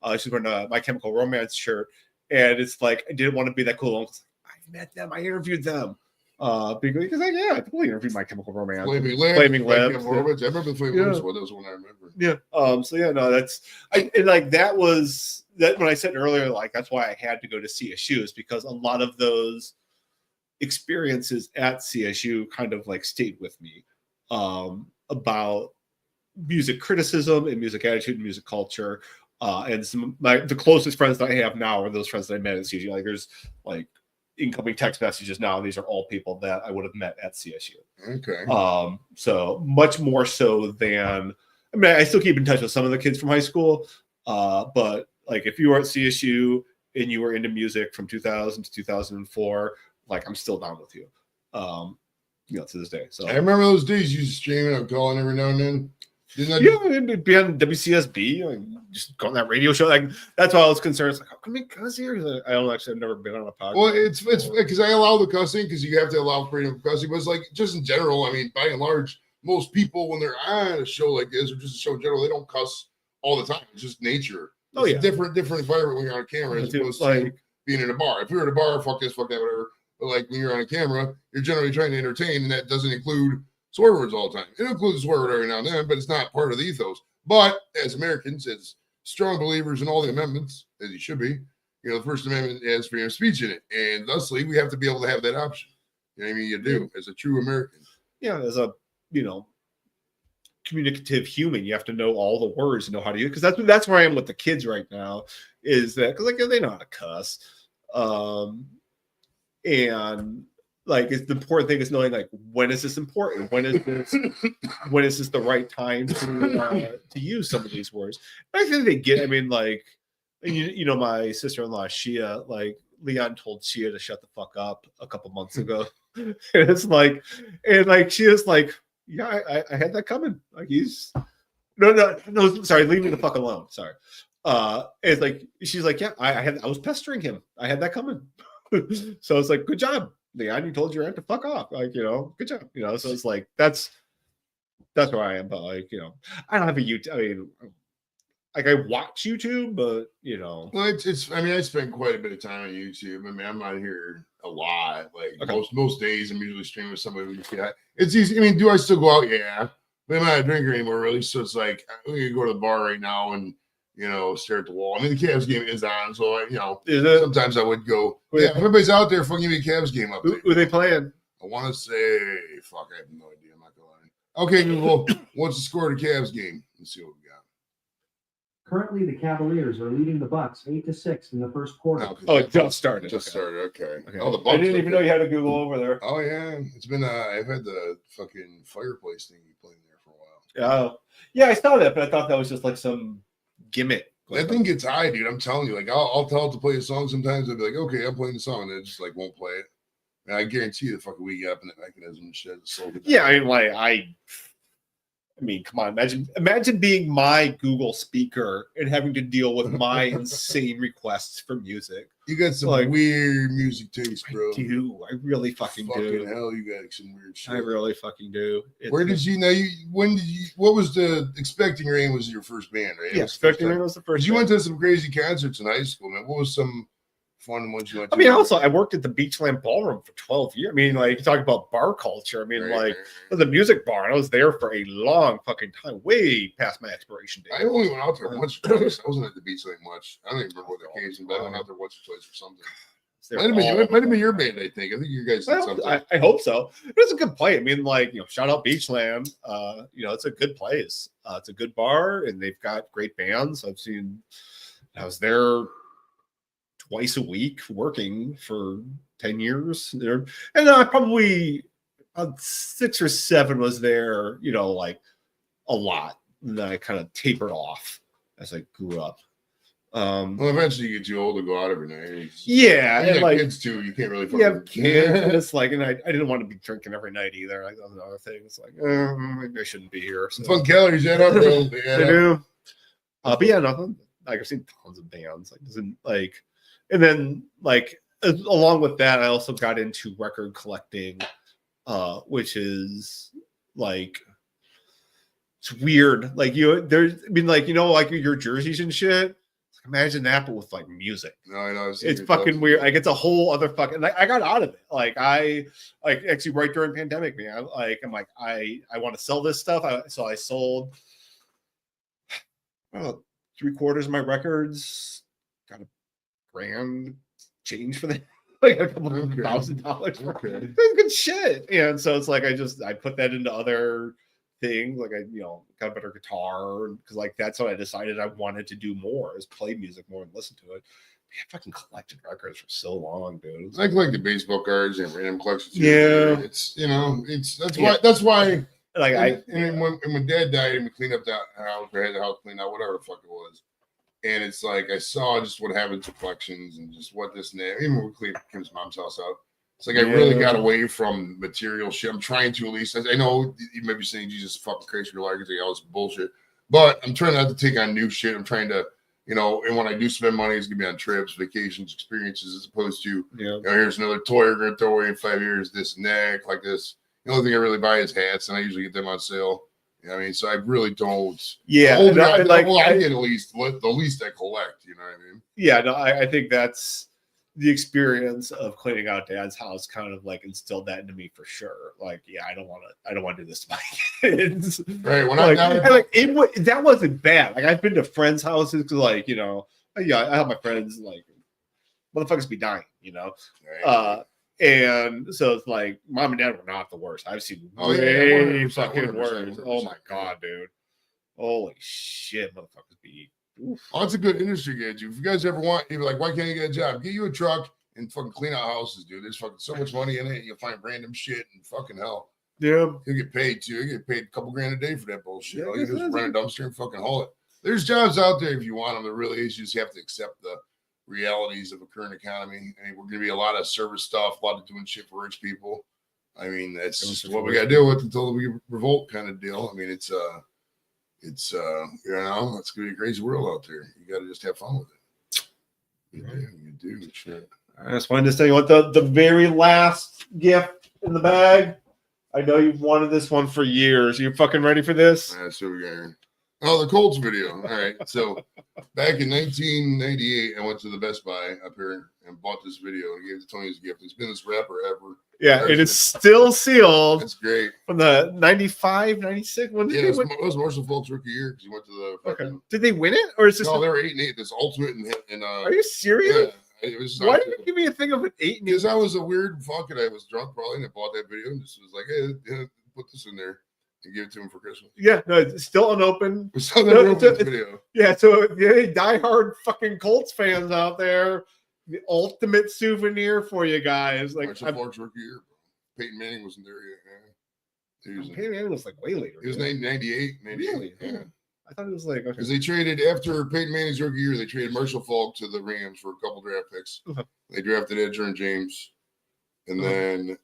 She was wearing a My Chemical Romance shirt, and it's like I didn't want to be that cool. I was like, I met them. I interviewed them. Because like, I totally interviewed My Chemical Romance. Flaming Lips. I remember the Flaming Lips one. That was one I remember. Yeah. So yeah, no, that's that was that when I said earlier, like that's why I had to go to CSU is because a lot of those experiences at CSU kind of like stayed with me about music criticism and music attitude and music culture. And the closest friends that I have now are those friends that I met at CSU. Like there's like incoming text messages now. These are all people that I would have met at CSU. Okay. So much more so than, I mean, I still keep in touch with some of the kids from high school. But like if you were at CSU and you were into music from 2000 to 2004, like I'm still down with you, you know, to this day. So I remember those days you streaming and calling every now and then. It'd be on WCSB, like just go on that radio show. Like that's why I was concerned. It's like, how come he cuss here? I don't actually. I've never been on a podcast. Well, it's because I allow the cussing because you have to allow freedom of cussing. But it's like just in general. I mean, by and large, most people when they're on a show like this or just a show in general, they don't cuss all the time. It's just nature. It's a different environment when you're on camera as opposed to being in a bar. If you're in a bar, fuck this, fuck that, whatever. But like when you're on a camera, you're generally trying to entertain, and that doesn't include swear words all the time. It includes swear word every now and then, but it's not part of the ethos. But as Americans, as strong believers in all the amendments, as you should be, you know, the First Amendment has freedom of speech in it. And thusly, we have to be able to have that option. You know what I mean? You do, as a true American. Yeah, as a, you know, communicative human, you have to know all the words and know how to use it. Because that's where I am with the kids right now, is that, because like, they know how to cuss. And like it's the important thing is knowing like when is this important? When is this the right time to use some of these words? And I think they get. I mean, like, and you know, my sister-in-law Shia, like Leon told Shia to shut the fuck up a couple months ago. And it's like, and like Shia's like, yeah, I had that coming. Like he's no, sorry, leave me the fuck alone. Sorry. It's like she's like, yeah, I was pestering him. I had that coming. So it's like, good job, Leon. You told your aunt to fuck off. Like, you know, good job. You know, so it's like that's where I am. But like, you know, I don't have a YouTube. I mean, like I watch YouTube, but you know, well, it's. I mean, I spend quite a bit of time on YouTube. I mean, I'm not here a lot. Like most days, I'm usually streaming with somebody. It's easy. I mean, do I still go out? Yeah, but I'm not a drinker anymore, really. So it's like we can go to the bar right now and, you know, stare at the wall. I mean, the Cavs game is on, so I, you know, sometimes I would go. Yeah, if everybody's out there, fucking give me a Cavs game up. Who they playing? I want to say, fuck, I have no idea. I'm not gonna lie. Okay, Google, what's the score of the Cavs game? Let's see what we got. Currently, the Cavaliers are leading the Bucks 8-6 in the first quarter. Oh, it just started. Okay. Oh, the Bucks. I didn't even know you had to Google over there. Oh yeah, it's been. I've had the fucking fireplace thing playing there for a while. Oh, yeah, I saw that, but I thought that was just like some gimmick. That thing gets high, dude. I'm telling you. Like, I'll tell it to play a song. Sometimes I'll be like, okay, I'm playing the song, and it just like won't play it. And I guarantee you, the fucking we get up in the mechanism and shit. So yeah, I mean, like I mean, come on, imagine being my Google speaker and having to deal with my insane requests for music. You got some like, weird music taste, bro. I do. I really fucking do. Hell, you got some weird shit. I really fucking do. Where did you know? What was the Expecting Rain was your first band, right? Yeah, Expecting Rain was the first. You went to some crazy concerts in high school, man. What was some fun once you went I mean, also, I worked at the Beachland Ballroom for 12 years. I mean, like, you talk about bar culture. I mean, like, it was a music bar, and I was there for a long fucking time, way past my expiration date. I only went out there once or twice. I wasn't at the beach like much. I don't even remember what occasion, but I went out there once or twice or something. Might have been your band, I think. I think you guys did something. I hope so. It was a good play. I mean, like, shout out Beachland. It's a good place. It's a good bar, and they've got great bands. I was there twice a week working for 10 years there. And I probably 6 or 7 was there, like a lot. And then I kind of tapered off as I grew up. Well, eventually you get too old to go out every night. Yeah, and like kids too. You can't really. Yeah, kids. And it's like, and I didn't want to be drinking every night either. Like, that was another thing. It's like, maybe I shouldn't be here. So. Fun calories add up, bro. They do. But yeah, nothing. Like, I've seen tons of bands. And then along with that, I also got into record collecting, which is like. It's weird. Like your jerseys and shit. Imagine that, but with like music. No, I know. It's fucking weird. Like, it's a whole other fucking. Like, I got out of it. Like, actually right during pandemic, man. I'm like, I want to sell this stuff. So I sold 3/4 of my records. Got $1,000 change for that. Like a couple of $1,000. Okay. Good shit. And so it's like I put that into other things, like I got a better guitar, because like that's what I decided I wanted to do more, is play music more and listen to it. I fucking collected records for so long, dude. I collect the baseball cards and random collections. Yeah, that's why. Like when Dad died and we cleaned up that house, we had the house cleaned out, whatever the fuck it was. And it's like I saw just what happened to collections and just what this and that. Even when we cleaned Kim's mom's house out. It's like I really got away from material shit. I'm trying to, at least. I know you may be saying, Jesus, fucking crazy, you're like, all this bullshit. But I'm trying not to take on new shit. I'm trying to, and when I do spend money, it's going to be on trips, vacations, experiences, as opposed to, here's another toy you're going to throw away in 5 years, this and that, like this. The only thing I really buy is hats, and I usually get them on sale. I mean, so I really don't. Yeah. I get at least the least I collect, you know what I mean? Yeah, no, I think that's the experience of cleaning out Dad's house kind of like instilled that into me for sure. Like, yeah, I don't want to do this to my kids. Right. When that wasn't bad. Like, I've been to friends' houses because, like, I have my friends, like, motherfuckers be dying, Right. And so it's like mom and dad were not the worst. I've seen way fucking worse. Oh my god, dude. Holy shit, motherfuckers be. Oof. Oh, it's a good industry, Gadget. If you guys ever want, you're like, why can't you get a job? Get you a truck and fucking clean out houses, dude. There's fucking so much money in it. You'll find random shit and fucking hell. Yeah. You get paid too. You get paid a couple grand a day for that bullshit. You just rent a dumpster and fucking haul it. There's jobs out there if you want them. There really is. You just have to accept the realities of a current economy. I mean, we're going to be a lot of service stuff, a lot of doing shit for rich people. I mean, that's just what we got to deal with until we revolt kind of deal. I mean, it's it's going to be a crazy world out there. You got to just have fun with it. You do. Shit. I just wanted to say, you want the very last gift in the bag? I know you've wanted this one for years. You fucking ready for this? That's what we got here. Oh, the Colts video. All right. So back in 1998, I went to the Best Buy up here and bought this video and gave it to Tony as a gift. It's been this rapper ever. Yeah, it is still sealed. That's great. From the 95, 96. When did it was Marshall Falk's rookie year because he went to the fucking... Okay. Did they win it? Or is this they were 8-8. This ultimate and Are you serious? Yeah. Why did you give me a thing of an 8-8? Because I was a weird fuck and I was drunk probably and I bought that video and just was like, hey, put this in there. And give it to him for Christmas. Yeah, no, it's still unopened. We still never opened this video. Yeah, so the diehard fucking Colts fans out there, the ultimate souvenir for you guys. Like, Marshall Falk's rookie year, bro. Peyton Manning wasn't there yet. Peyton Manning was like way later. It was 98. Really? Yeah. I thought it was like, because they traded after Peyton Manning's rookie year, they traded Marshall Falk to the Rams for a couple draft picks. They drafted Edgerrin James, and then.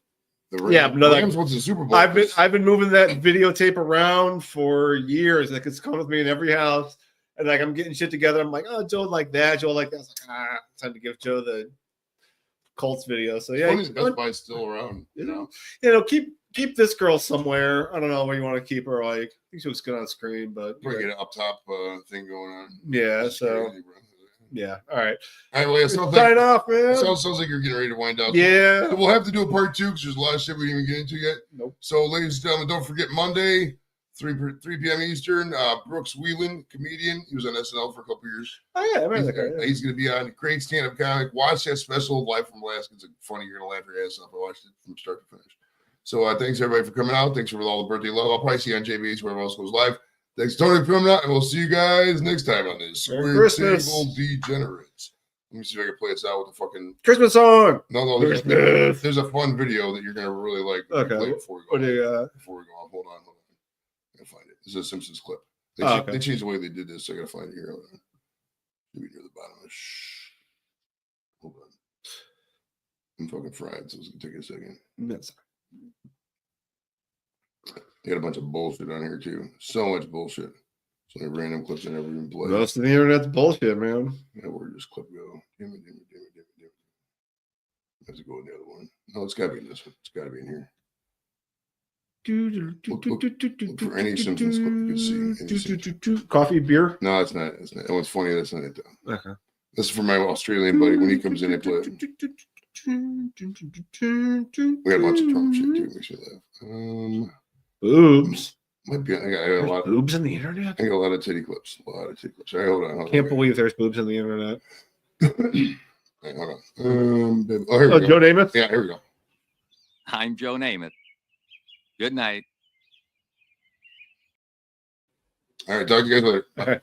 The Rams went to the Super Bowl. I've been moving that videotape around for years. Like, it's come with me in every house, and like I'm getting shit together. I'm like, oh, Joe like that, Joe like that. It's like, time to give Joe the Colts video. So yeah, Best Buy's still around. Keep this girl somewhere. I don't know where you want to keep her. Like, I think she looks good on screen, but probably get an up top thing going on. Yeah, that's so. Crazy, Yeah. All right. All right, well, it sounds Sign like, off, man. sounds like you're getting ready to wind down. Yeah. So we'll have to do a part 2 because there's a lot of shit we didn't even get into yet. Nope. So, ladies and gentlemen, don't forget Monday, 3 p.m. Eastern. Brooks Wheelan, comedian. He was on SNL for a couple years. Oh yeah, I remember that guy. He's going to be on. Great stand-up comic. Watch that special, Live from Alaska. It's funny. You're going to laugh your ass off. I watched it from start to finish. So thanks, everybody, for coming out. Thanks for all the birthday love. I'll probably see you on JBH, wherever else goes live. Thanks, Tony, for coming out, and we'll see you guys next time on this. Merry Weird Christmas. Table Degenerates. Let me see if I can play this out with the fucking... Christmas song. No, Christmas. there's a fun video that you're going to really like. Okay. Play before we go. What do you Before we go on. Hold on. I gotta find it. This is a Simpsons clip. Oh, okay. They changed the way they did this. So I gotta find it here. Hold on. Maybe near the bottom. Hold on. I'm fucking fried, so it's gonna take a second. Yes. They got a bunch of bullshit on here too. So much bullshit. So many random clips I never even played. Most of the internet's bullshit, man. Yeah, where did this clip go? Damn it. I have to go in the other one. No, it's gotta be in this one. It's gotta be in here. Look for any Simpsons clip you can see. Any Simpsons. Coffee, beer. No, it's not. It's not. Oh, it's funny. That's not it though. Okay. This is for my Australian buddy. When he comes in, they play it. We got a bunch of Trump shit too. Makes you laugh. Boobs. Might be. I got a There's lot. boobs in the internet. I got a lot of titty clips. A lot of titty clips. All right, hold on. Can't believe there's boobs in the internet. All right, hold on. Oh, here Oh, we Joe go. Namath. Yeah, here we go. I'm Joe Namath. Good night. All right, talk to you guys later. All right.